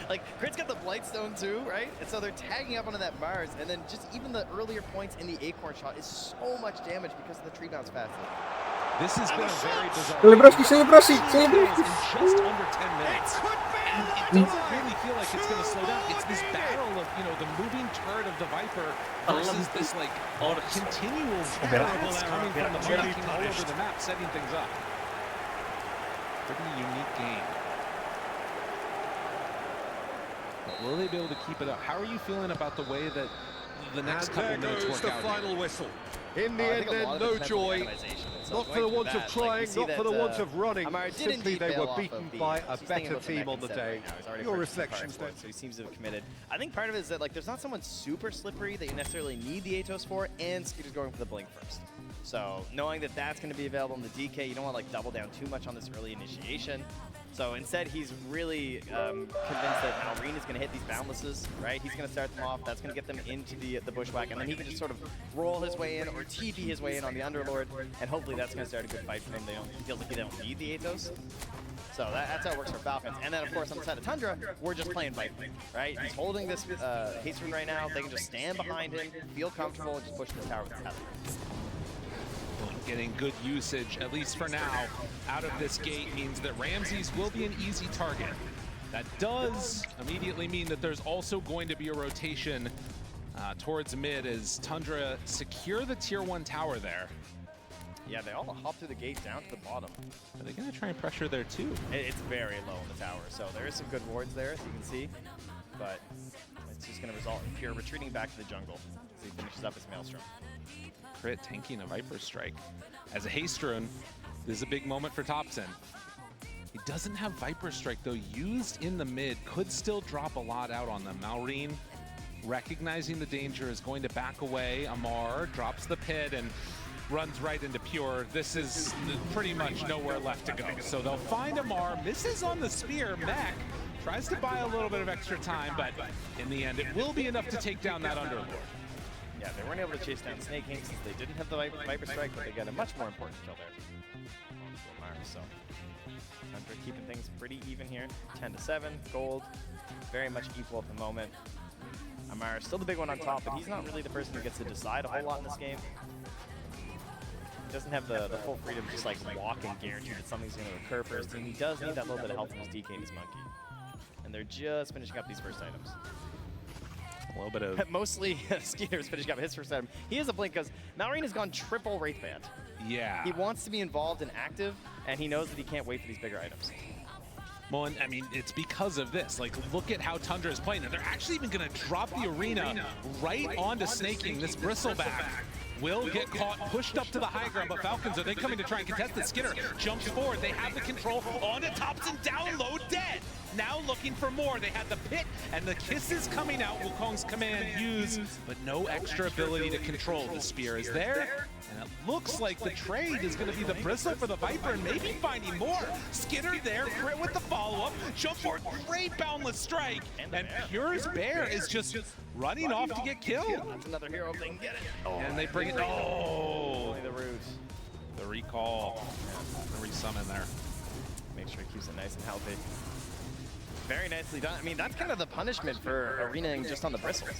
S21: like Crit's got the Blightstone too, right? And so they're tagging up onto that Mars, and then just even the earlier points in the Acorn shot is so much damage because of the tree bounce fast.
S11: This has been a very bizarre.
S3: Selebrasi, selebrasi,
S11: In
S3: selebrasi.
S11: just under 10 minutes. And it doesn't really feel like it's going to slow down. It's this battle of, the moving turret of the Viper versus this, continual variables coming from the Monkey King all over the map, setting things up. Pretty unique game. But will they be able to keep it up? How are you feeling about the way that the next
S15: And
S11: couple
S15: there
S11: minutes
S15: goes
S11: work
S15: the
S11: out?
S15: final whistle. In the
S21: I
S15: end,
S21: think a
S15: then,
S21: lot of
S15: no
S21: it depends on the
S15: joy.
S21: randomization. So
S15: Not for
S21: going
S15: the
S21: through
S15: want of
S21: that,
S15: trying,
S21: we see
S15: not for the
S21: that,
S15: want of running.
S21: Amar did
S15: Simply
S21: indeed
S15: they
S21: bail
S15: were
S21: off
S15: beaten
S21: of
S15: by
S21: the-
S15: a
S21: he's thinking
S15: better
S21: about the
S15: team
S21: mech
S15: on the
S21: instead
S15: day.
S21: right now. He's already
S15: Your
S21: purchased the
S15: reflections
S21: card for
S15: then?
S21: it, so he seems to have committed. I think part of it is that there's not someone super slippery that you necessarily need the Atos for, and Skeeter's going for the Blink first. So knowing that that's going to be available in the DK, you don't want to double down too much on this early initiation. So instead, he's really convinced that Maureen is going to hit these Boundlesses, right? He's going to start them off. That's going to get them into the Bushwhack, and then he can just sort of roll his way in or TP his way in on the Underlord, and hopefully that's going to start a good fight for him. He feels like they don't need the Atos. So that's how it works for Falcons. And then, of course, on the side of Tundra, we're just playing Viper, right? He's holding this haste rune right now. They can just stand behind him, feel comfortable, and just push this tower with the tether.
S11: Getting good usage, at least for now, out of this gate means that Ramses will be an easy target. That does immediately mean that there's also going to be a rotation towards mid as Tundra secure the tier 1 tower there.
S21: Yeah, they all hop through the gate down to the bottom.
S11: Are they going to try and pressure there too?
S21: It's very low in the tower, so there is some good wards there, as you can see. But it's just going to result in Pure retreating back to the jungle as he finishes up his Maelstrom.
S11: Crit tanking a Viper Strike. As a haste rune, this is a big moment for Topson. He doesn't have Viper Strike, though, used in the mid. Could still drop a lot out on them. Maureen, recognizing the danger, is going to back away. Amar drops the pit and runs right into Pure. This is pretty much nowhere left to go. So they'll find Amar, misses on the spear. Mech tries to buy a little bit of extra time, but in the end, it will be enough to take down that Underlord.
S21: Yeah, they weren't able to chase down Snake King since they didn't have the Viper Strike, but they got a much more important kill there. So Tundra keeping things pretty even here. 10-7, gold, very much equal at the moment. Amar is still the big one on top, but he's not really the person who gets to decide a whole lot in this game. He doesn't have the full freedom to just like walk and guarantee that something's going to occur for his team. He does need that little bit of help from his DK and his Monkey. And they're just finishing up these first items.
S11: A little bit of...
S21: Mostly Skeeter's finishing up his first item. He has a blink because Maureen has gone triple Wraithband.
S11: Yeah.
S21: He wants to be involved and active, and he knows that he can't wait for these bigger items.
S11: Well, and, I mean, it's because of this. Like, look at how Tundra is playing. And they're actually even going to drop the arena right onto Snake King. This Bristleback will get caught, pushed up to the high ground, but Falcons, are they coming to try and contest it? Skinner jumps forward. They have the control onto Topson, down low, dead. Now looking for more. They had the pit and the kisses coming out. Wukong's command used, but no extra ability to control. The spear is there, and it looks like the trade is going to be the Bristle for the Viper and maybe finding more. Skinner there, Crit with the follow-up, jump forward, great Boundless Strike, and Pure's Bear is just running off to get killed.
S21: That's another hero if they can get it.
S11: And they bring it, oh!
S21: Only the root.
S11: The recall. The resummon there.
S21: Make sure he keeps it nice and healthy. Very nicely done. I mean, that's kind of the punishment for arenaing just on the bristles.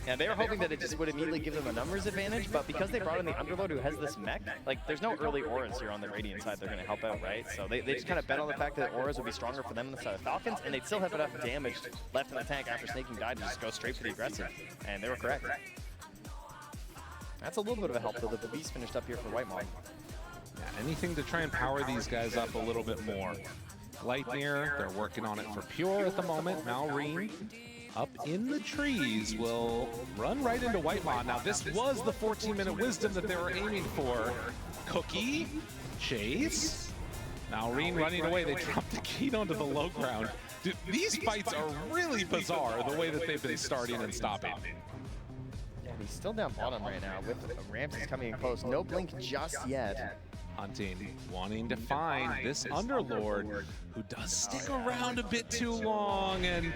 S21: Yeah, they were hoping that it just would immediately give them a numbers advantage, but because they brought in the Underlord who has this mech, like, there's no early auras here on the Radiant side they're going to help out, right? So they just kind of bet on the fact that auras would be stronger for them than the side of Falcons, and they'd still have enough damage left in the tank after Snaking died to just go straight for the aggressive. And they were correct. That's a little bit of a help, though, that the Beast finished up here for Whitemon.
S11: Yeah, anything to try and power these guys up a little bit more. Lightmere, they're working on it for Pure at the moment. Malrine, up in the trees, will run right into Whitemon. Now, this was the 14-minute wisdom that they were aiming for. Cookie, Chase, Malrine running away. They dropped the key onto the low ground. Dude, these fights are really bizarre, the way that they've been starting and stopping.
S21: Yeah, he's still down bottom right now with Ramses coming in close. No blink just yet.
S11: Hunting, wanting to find this Underlord who does stick around a bit too long, and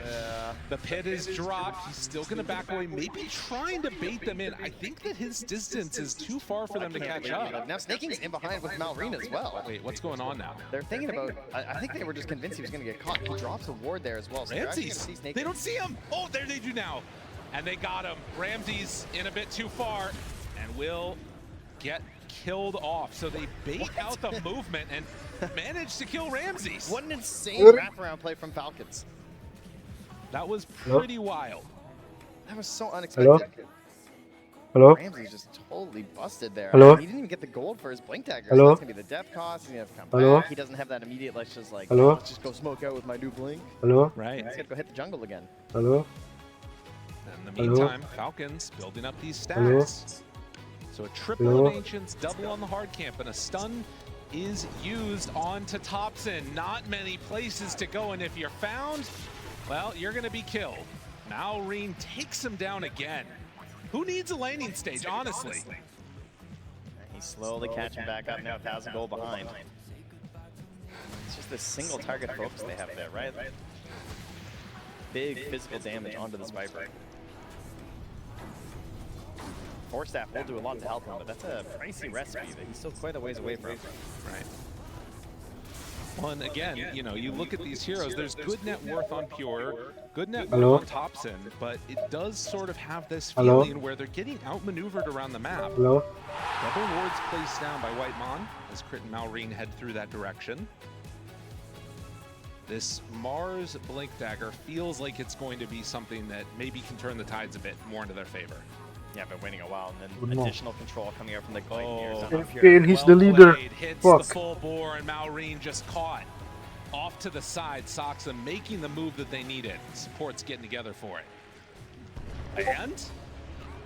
S11: the pit is dropped. He's still going to back away, maybe trying to bait them in. I think that his distance is too far for them to catch up.
S21: Now Snaking's in behind with Malrine as well.
S11: Wait, what's going on now?
S21: They're thinking about, I think they were just convinced he was going to get caught. He drops a ward there as well. So
S11: Ramses, they don't see him. Oh, there they do now. And they got him. Ramses in a bit too far and will get killed off. So they bait out the movement and managed to kill Ramses.
S21: What an insane wraparound play from Falcons.
S11: That was pretty wild.
S21: That was so unexpected.
S3: Hello?
S21: Ramses just totally busted there.
S3: Hello?
S21: He didn't even get the gold for his blink dagger.
S3: Hello?
S21: So that's gonna be the death cost. He's gonna have to come
S3: Hello?
S21: back. He doesn't have that immediate, let's just like,
S3: Hello?
S21: let's just go smoke out with my new blink.
S3: Hello?
S11: Right.
S21: He's gotta go hit the jungle again.
S3: Hello?
S11: In the meantime, Falcons building up these stacks.
S3: Hello?
S11: So a triple of Ancients, double on the hard camp, and a stun is used onto Topson. Not many places to go, and if you're found, well, you're going to be killed. Malrine takes him down again. Who needs a laning stage, honestly?
S21: He's slowly catching back up now, 1,000 gold behind. It's just this single target focus they have there, right? Big physical damage onto this Viper. Force Staff will do a lot to help him, but that's a pricey recipe that he's still quite a ways away from.
S11: Right. Well, and again, you know, you look at these heroes, there's good net worth on Pure, good net worth on Topson, but it does sort of have this feeling where they're getting outmaneuvered around the map.
S3: Hello?
S11: Double wards placed down by Whitemon as Crit and Malrine head through that direction. This Mars Blink Dagger feels like it's going to be something that maybe can turn the tides a bit more into their favor.
S21: Yeah, been waiting a while, and then additional control coming out from the Gleipnirs.
S3: And he's the leader.
S11: Hits
S3: Fuck.
S11: the full bore, and Malrine just caught. Off to the side, Soxa making the move that they needed. Support's getting together for it. And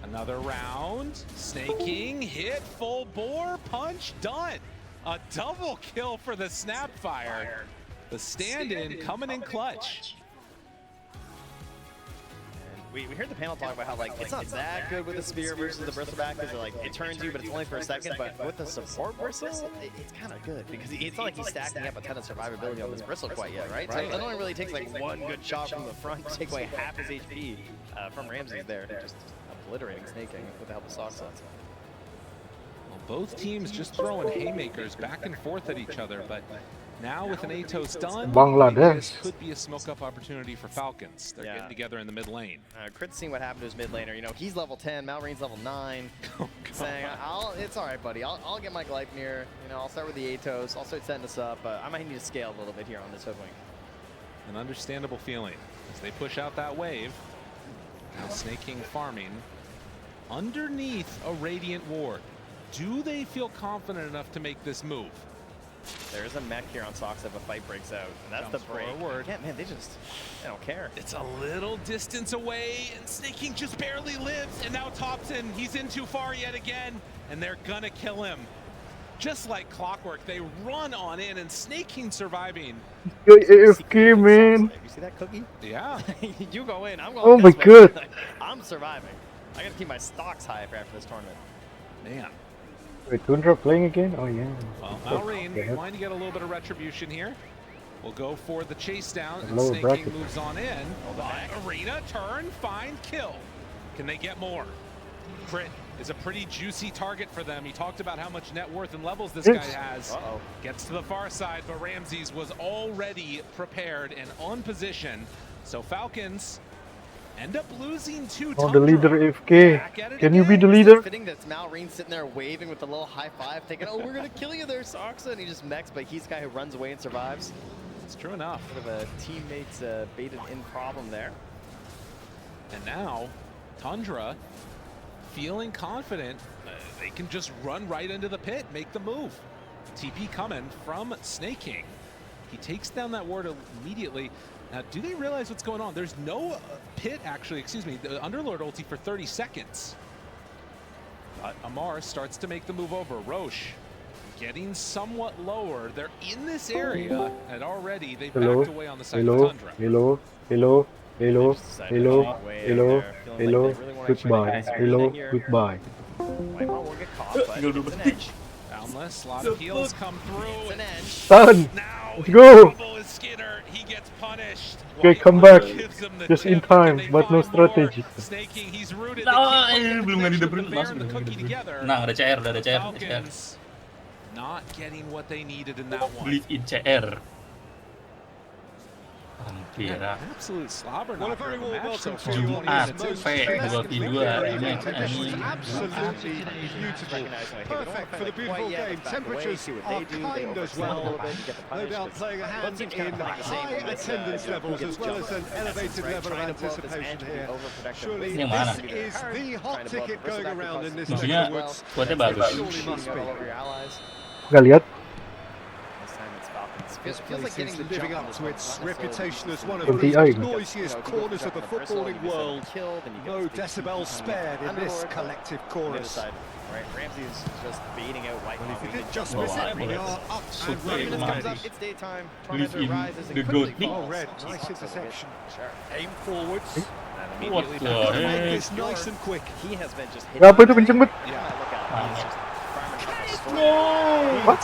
S11: another round. Snaking, hit, full bore, punch, done. A double kill for the Snapfire. The stand-in coming in clutch.
S21: We heard the panel talk about how, like, it's not that good with the spear versus the bristleback because, like, it turns you, but it's only for a second. But with the support bristle, it's kind of good because it's not like he's stacking up a ton of survivability on this bristle quite yet, right? So it only really takes, like, one good shot from the front to take away half his HP from Ramses there, just obliterating Snaking with the help of Soxa.
S11: Well, both teams just throwing haymakers back and forth at each other, but now with an Atos done, this could be a smoke-up opportunity for Falcons. They're getting together in the mid lane.
S21: Crit's seen what happened to his mid laner. You know, he's level 10, Malrine's level 9. Saying, it's all right, buddy. I'll get my Gleipnir. You know, I'll start with the Atos. I'll start setting this up. I might need to scale a little bit here on this Hoodwink.
S11: An understandable feeling as they push out that wave. Now Snaking farming underneath a Radiant ward. Do they feel confident enough to make this move?
S21: There is a mech here on Sox if a fight breaks out. And that's
S11: Jumps
S21: the break.
S11: forward.
S21: Yeah, man, they don't care.
S11: It's a little distance away, and Snaking just barely lives. And now Topson, he's in too far yet again, and they're gonna kill him. Just like clockwork, they run on in, and Snaking surviving.
S3: AFK, man.
S21: You see that cookie?
S11: Yeah.
S21: You go in, I'm going
S3: Oh my
S21: this way.
S3: god.
S21: I'm surviving. I gotta keep my stocks high for after this tournament.
S11: Man.
S3: Wait, Tundra playing again? Oh yeah.
S11: Well, Malrine trying to get a little bit of retribution here. We'll go for the chase down, and
S3: Lower
S11: Snaking
S3: bracket.
S11: moves on in. Arena, turn, find, kill. Can they get more? Crit is a pretty juicy target for them. He talked about how much net worth and levels this guy has. Gets to the far side, but Ramses was already prepared and on position. So Falcons end up losing to
S3: Oh, the leader AFK. Can you be the leader?
S21: Fitting that's Malrine sitting there waving with the little high five, thinking, "Oh, we're gonna kill you there, Soxa," and he just mechs, but he's the guy who runs away and survives.
S11: It's true enough.
S21: Sort of a teammate's baited-in problem there.
S11: And now, Tundra, feeling confident, they can just run right into the pit, make the move. TP coming from Snake King. He takes down that ward immediately. Now, do they realize what's going on? There's no pit, actually, excuse me, the Underlord ulti for 30 seconds. But Amar starts to make the move over. Roche getting somewhat lower. They're in this area, and already they backed away on the side of Tundra.
S3: Hello. Goodbye. Goodbye.
S21: Will get caught, but it's an edge.
S11: Boundless, a lot of heals come through.
S3: Done. Let's go.
S11: He gets punished.
S3: Okay, come back. Just in time, but no strategy.
S8: Belum nggak didaperin langsung. Nah, ada CR, udah ada CR.
S11: Not getting what they needed in that one.
S8: Beli in CR. Hampir.
S11: Absolute slobber knocker.
S8: Jumat, P2 ini
S15: Absolutely beautiful. Perfect for the beautiful game. Temperatures are kind as well. No doubt playing a hand in high attendance levels as well as an elevated level of anticipation here. Surely this is the hot ticket going around in this neck of the woods. Surely must be.
S3: Gak lihat.
S15: This place is living up to its reputation as one of
S3: MTI,
S15: the
S3: man.
S15: noisiest corners of the footballing world. No decibels spared in this collective chorus.
S21: Right, Ramsey is just baiting out White.
S15: If you did just miss it, we are up and running.
S21: It's daytime.
S8: Live in
S21: rises
S8: the good
S15: Oh, Red, nice interception. Aim forwards.
S8: What the
S15: Make this
S8: heck?
S15: nice and quick.
S21: He has been just hitting.
S3: Apa itu penjemput? What?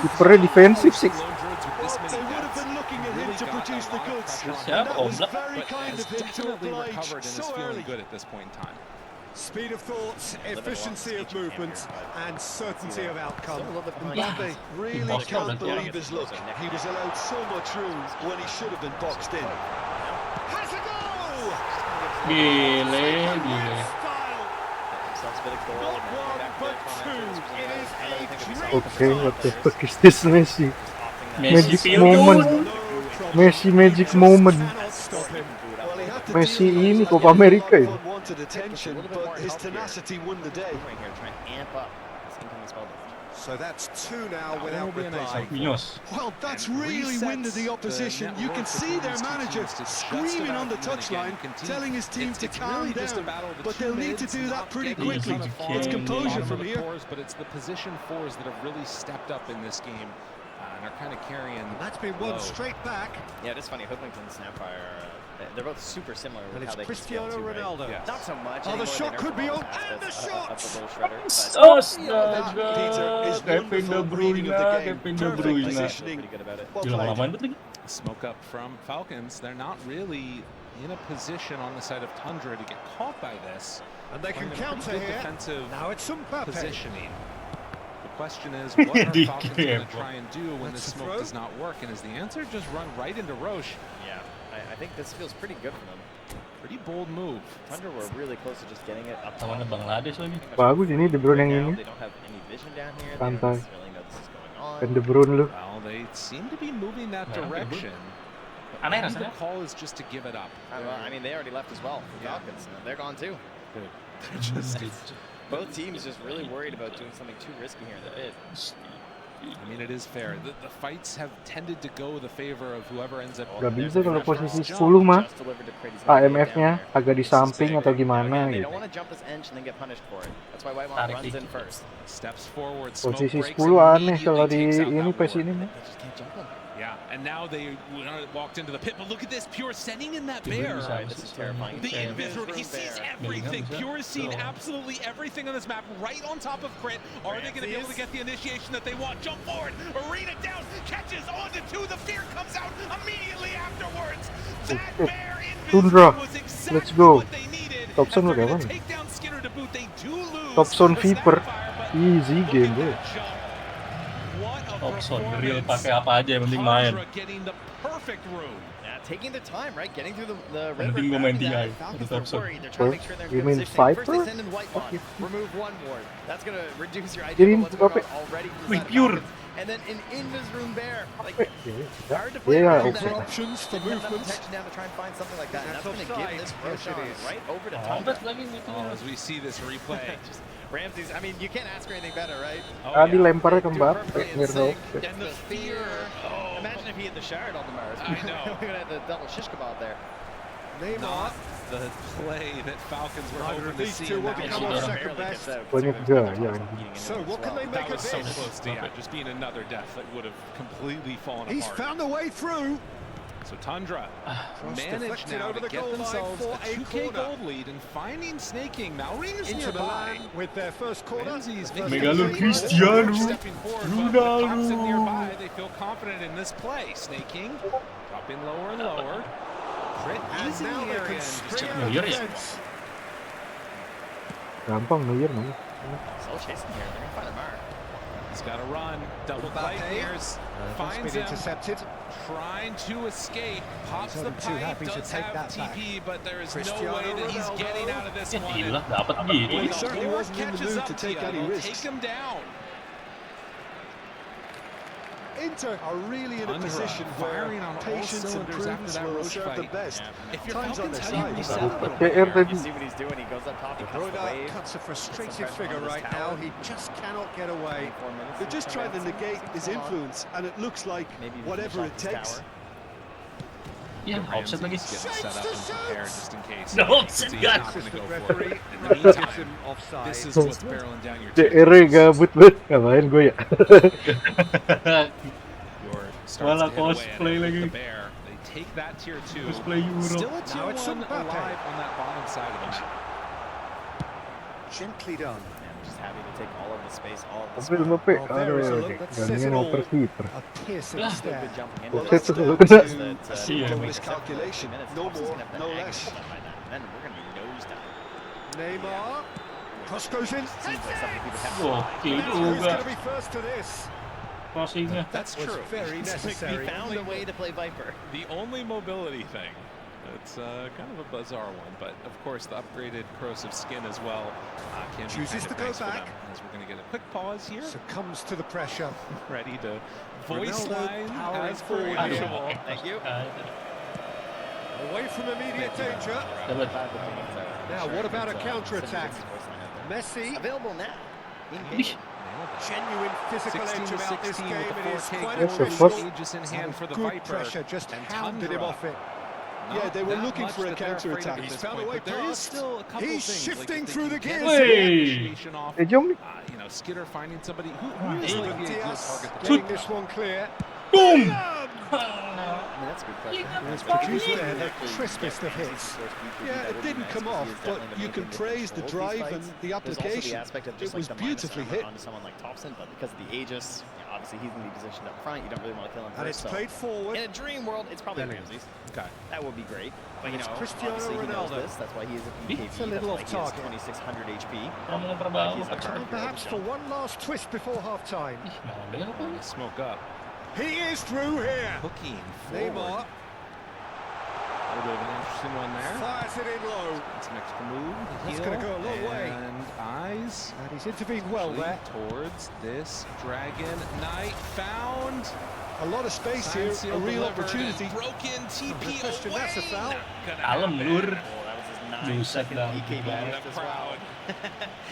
S3: Super defensif sih.
S15: They would have been looking at him to produce the goods.
S8: Yeah,
S15: That was
S8: Oblak.
S15: very kind of him to
S11: Definitely
S15: oblige
S11: recovered and is
S15: so
S11: feeling
S15: early.
S11: good at this point in time.
S15: Speed of thought, efficiency of movement, and certainty of outcome.
S14: Mbappe really can't believe his luck. He was allowed so much room when he should have been boxed in.
S15: Has a goal!
S8: Gile.
S15: Not one, but two. It is a
S3: Okay, what the fuck is this Messi? Magic
S8: Messi
S3: moment. Messi magic moment. Messi ini Copa America ya.
S14: Wanted attention, but his tenacity won the day.
S15: So that's two now without reply.
S8: Muñoz.
S15: Well, that's really winded the opposition. You can see their manager screaming on the touchline, telling his team to calm down. But they'll need to do that pretty quickly. It's composure from here.
S11: But it's the position fours that have really stepped up in this game and are kind of carrying.
S15: That's been one
S11: low.
S15: straight back.
S21: Yeah, it is funny. Hoodlington and Snapfire, they're both super similar
S15: And
S21: with
S15: it's
S21: how they can scale
S15: Cristiano
S21: too, right?
S15: Ronaldo.
S21: Not so much.
S15: Oh, the
S21: anymore.
S15: shot
S21: They
S15: could be
S21: nerfed
S15: on,
S21: all
S15: and the
S21: aspects
S15: shot!
S21: of the Little Shredder, but-
S8: Kevin De Bruyne, Kevin De Bruyne.
S21: Pretty good about it.
S8: Gila lama banget lagi.
S11: Smoke up from Falcons. They're not really in a position on the side of Tundra to get caught by this.
S15: And they can
S11: Playing a
S15: counter
S11: pretty good
S15: here.
S11: defensive
S15: Now it's Mbappe.
S11: positioning. The question is, what are
S8: Be
S11: Falcons going to
S8: careful.
S11: try and do when
S15: That's
S11: this
S15: a
S11: smoke
S15: throw.
S11: does not work? And is the answer just run right into Roche?
S21: Yeah, I think this feels pretty good for them.
S11: Pretty bold move.
S21: Tundra were really close to just getting it up top.
S8: Lawannya Bangladesh lagi.
S3: Bagus ini De Bruyne yang
S21: Now,
S3: ini.
S21: they don't have any vision down here. They
S3: Santai.
S21: don't necessarily know this is going on.
S3: Kan De Bruyne lu.
S11: Well, they seem to be moving that
S8: Yeah,
S11: direction.
S8: Aneh
S11: Maybe
S8: rasanya.
S11: the call is just to give it up.
S21: Well, I mean, they already left as well. The
S11: Yeah.
S21: Falcons, they're gone too.
S11: They're just,
S21: Both teams just really worried about doing something too risky here in the pit.
S11: I mean, it is fair. The fights have tended to go the favor of whoever ends up.
S3: Gak bisa kalau posisi 10 mah. AMF-nya agak di samping atau gimana
S21: They
S3: gitu.
S21: don't want to jump this edge and then get punished for it. That's why White
S8: Tarik
S21: runs in
S8: dikit.
S21: first.
S11: Steps forward. Smoke
S3: Posisi
S11: breaks
S3: 10 aneh
S11: immediately,
S3: kalau di
S11: takes out
S3: ini
S11: that
S3: PES
S11: ward.
S3: ini mah.
S21: They just can't jump them.
S11: Yeah, and now they walked into the pit. But look at this, Pure sending in that bear.
S21: Right, this is terrifying.
S11: The invis route. He sees everything.
S8: Yeah.
S11: Pure is seeing absolutely everything on this map right on top of Crit. Are they going to be able to get the initiation that they want? Jump forward. Arena down. Catches onto two. The fear comes out immediately afterwards. That bear
S3: Tundra.
S11: invis was
S3: Let's
S11: exactly
S3: go.
S11: what they needed.
S3: Thompson
S11: And they're
S3: udah
S11: going
S3: mana?
S11: to take down Skinner order to boot, they do lose.
S3: Top Zone Viper. Easy game bro.
S8: Top Zone real pakai apa aja yang penting main.
S11: Getting the perfect room.
S21: Yeah, taking their time, right? Getting through the
S8: Yang penting gue main TI. Itu Top Zone.
S21: They're trying to make sure they're
S3: You
S21: in
S3: mean
S21: good position. First they
S3: Viper?
S21: send in White Bond, remove one ward. That's gonna reduce your idea
S3: Kirim
S21: of what's going
S3: apa?
S21: on already from the
S8: Wih,
S21: side of
S8: pure.
S21: Falcons. And then an Invis Room Bear. Like,
S3: Yeah,
S21: hard to play
S3: yeah,
S21: around
S3: okay.
S21: that.
S15: Options for
S21: Didn't have enough
S15: movements.
S21: protection down to try and find something like that. And
S15: That's
S21: that's gonna give this
S15: offside. Yes, it
S21: Roshan
S15: is.
S21: right over to
S8: Combat
S21: Tundra.
S8: lagi gitu.
S11: Oh, as we see this replay.
S21: Just Ramses, I mean, you can't ask for anything better, right?
S3: Ah, dilemparnya ke Mbappe,
S21: Perfectly in
S3: Mirno.
S21: sync. And the fear. Imagine if he had the shard on the Mars.
S11: I know.
S21: We're gonna have the double shish kebab there.
S11: Not the play that Falcons were
S15: Neither
S11: hoping
S15: of
S11: to
S15: these
S11: see
S15: two
S11: in
S15: will
S11: that
S15: become
S11: one.
S15: our second best.
S3: Banyak gak ya.
S15: So what can they make
S11: That
S15: of
S11: was so
S15: this?
S11: close to just being another death that would have completely fallen
S15: He's
S11: apart.
S15: found a way through.
S11: So Tundra
S15: Cross
S11: managed
S15: deflected
S11: now
S15: over
S11: to
S15: the
S11: get
S15: goal line
S11: themselves
S15: for
S11: a
S15: a
S11: 2K
S15: corner.
S11: gold lead and finding Snaking. Now Ringer's
S15: Into
S11: nearby.
S15: Milan with their first corner.
S11: Ramsey's
S15: The first
S11: making
S8: Megalo
S11: a
S15: goal.
S8: Cristiano
S11: stepping forward, but with Thompson
S8: Ronaldo.
S11: nearby, they feel confident in this play. Snaking dropping lower and lower. Crit
S15: And
S11: easy
S15: now they
S11: area
S15: can
S11: and
S15: spring
S11: just
S15: out
S8: Neuer
S15: the
S8: ya?
S15: defense.
S3: Gampang Neuer namanya.
S21: Still chasing here. They're gonna find a mark.
S11: He's got to run. Double
S15: Mbappe.
S11: play here's
S15: That's
S11: finds
S15: been
S11: him.
S15: intercepted.
S11: Trying to escape, pops
S15: He's
S11: the
S15: only too
S11: pipe,
S15: happy to
S11: does
S15: take
S11: have
S15: that back.
S11: TP, but there is no
S15: Cristiano
S11: way that he's
S15: Ronaldo.
S11: getting out of this one.
S8: Gila, dapat
S11: When
S8: gitu.
S14: He
S11: the
S14: certainly
S11: Lord
S14: wasn't in the
S11: catches
S14: mood
S11: up
S14: to take
S11: you,
S14: any
S11: they'll
S14: risks.
S11: Take him down.
S14: Inter are really in a
S11: Tundra
S14: position where
S11: firing on all
S14: patience and
S11: cylinders after
S14: prudence
S11: that
S14: will
S11: Roche
S14: serve the
S11: fight.
S14: best.
S21: If you're
S14: Time's on
S21: Falcons,
S14: their
S21: how do you
S14: side.
S21: reset the
S3: PR
S21: You
S3: tadi.
S21: see what he's doing. He goes up top. He cuts the
S15: Bruna
S21: wave.
S15: cuts a frustrated
S21: pressure
S15: figure
S21: on this
S15: right
S21: tower.
S15: now. He just cannot get away.
S21: 4 minutes.
S14: They're just trying to negate his influence, and it looks like
S21: Maybe
S14: whatever it
S21: finish off
S14: takes.
S21: this tower.
S8: Ya, offset lagi.
S11: Ramsey's getting set up and prepared just in case.
S8: No offset,
S11: He's
S8: guys.
S11: not going to go for it.
S15: Referee
S11: In the meantime,
S15: gives him offside.
S11: this is what's barreling down your
S3: CR gabut banget. Ngapain gue ya?
S11: Your
S8: Malah
S11: starts to hit away
S8: cosplay
S11: at it with
S8: lagi.
S11: the bear. They take that tier 2.
S8: Cosplay Euro.
S11: Still a
S15: Now
S11: tier
S15: it's
S11: 1
S15: Mbappe.
S11: alive on that bottom side of the map.
S15: Gently done.
S21: I'm just happy to take all of the space, all of the
S3: Tapi
S21: spot.
S3: Mbappe,
S15: Oh, there is a
S3: aduh,
S15: look that says
S3: gantian
S15: it all.
S3: oper keeper.
S15: A piercing
S8: Ah.
S21: Still
S15: stare.
S21: good jumping in.
S14: Well,
S3: Offset
S14: that's
S3: tuh
S14: down
S3: kena.
S14: to
S21: That,
S14: a
S21: uh,
S14: simple
S21: wait,
S14: miscalculation.
S21: minutes,
S14: No
S21: Thompson's
S14: more,
S21: gonna have
S14: no
S21: to angle
S14: less.
S21: them by that. Then we're going to be nose down.
S15: Neymar. Cross goes in.
S21: Seems like something he would have to
S8: Gokil
S15: Now who's
S8: juga
S15: going to be first to this?
S8: crossingnya.
S11: That's
S15: Was
S11: true.
S15: very
S21: It's like
S15: necessary.
S21: we found a way to play Viper.
S11: The only mobility thing. It's kind of a bizarre one, but of course the upgraded corrosive skin as well can be
S15: Chooses
S11: kind of
S15: to go
S11: nice for
S15: back.
S11: them. As we're going to get a quick pause here,
S15: Succumbs to the pressure.
S11: ready to voice
S15: Ronaldo
S11: line
S15: powering
S11: as per
S15: forward.
S11: usual.
S21: Thank you.
S15: Away from immediate danger.
S8: Dapat.
S15: Now, what about a counter-attack? Messi.
S21: Available now.
S8: Ih,
S15: Genuine physical
S11: 16
S15: edge
S11: to
S15: about this
S11: 16
S15: game.
S11: with the
S15: It is
S11: 4K
S15: quite
S3: What the
S15: official.
S3: fuck?
S11: Aegis in hand for the
S15: Good
S11: Viper.
S15: pressure, just
S11: And
S15: hounded him
S11: Tundra.
S15: off it.
S14: Yeah, they were
S11: Not
S14: looking
S11: much
S14: for a
S11: that they're afraid of
S14: counter-attack.
S11: at
S15: He's
S11: this
S15: found a
S11: point,
S15: way
S11: but there is
S15: past.
S11: still a couple
S15: He's
S11: things,
S15: shifting
S11: like if
S15: through
S11: they
S15: the
S11: can
S15: gears.
S11: get
S8: Hey.
S11: initiation off,
S3: Eh, Jong nih.
S11: you know, Skitter finding somebody who
S15: Ruben
S11: is like a good
S15: Diaz
S11: target to
S15: getting this one clear.
S8: boom!
S21: I mean, that's good pressure.
S15: He's produced there the crispest of hits.
S14: Yeah, it didn't come off, but you can praise the drive and the
S21: There's also the
S14: application.
S21: aspect of
S14: It
S21: just
S14: was
S21: like the minus
S14: beautifully
S21: armor
S14: hit.
S21: onto someone like Thompson, but because of the Aegis, you know, obviously he's going to be positioned up front. You don't really want to kill him
S15: And
S21: first.
S15: it's
S21: So
S15: played forward.
S21: in a dream world, it's probably
S15: Bellingham.
S21: Ramses.
S11: Okay.
S21: That would be great. But you
S15: It's
S21: know,
S15: Cristiano
S21: obviously he knows
S15: Ronaldo.
S21: this. That's why he is a BKB.
S15: It's a little
S21: That's
S15: off
S21: why he has
S15: target.
S21: 2600 HP.
S8: Kamu terbang.
S21: He's the
S15: Time
S21: current
S15: perhaps for one last twist before half-time.
S8: Nah, dia apa?
S11: Smoke up.
S15: He is through here.
S11: Hooking
S15: Neymar
S11: forward. A little bit of an interesting one there.
S15: fires it in low.
S11: Some extra move.
S15: That's
S11: heel,
S15: gonna go a long way.
S11: And eyes
S15: And he's intervened well there.
S11: towards this Dragon Knight. Found.
S14: A lot of space
S11: Sign
S14: here,
S11: seal
S14: a real
S11: delivered,
S14: opportunity.
S11: and Broken TP
S15: question,
S11: away.
S15: that's a foul.
S11: Not gonna
S8: Kalem,
S11: happen.
S8: lur.
S21: Oh, that was his
S8: Buset
S21: 9-second
S8: dah.
S21: BKB
S11: Left
S21: lift as well.
S11: proud.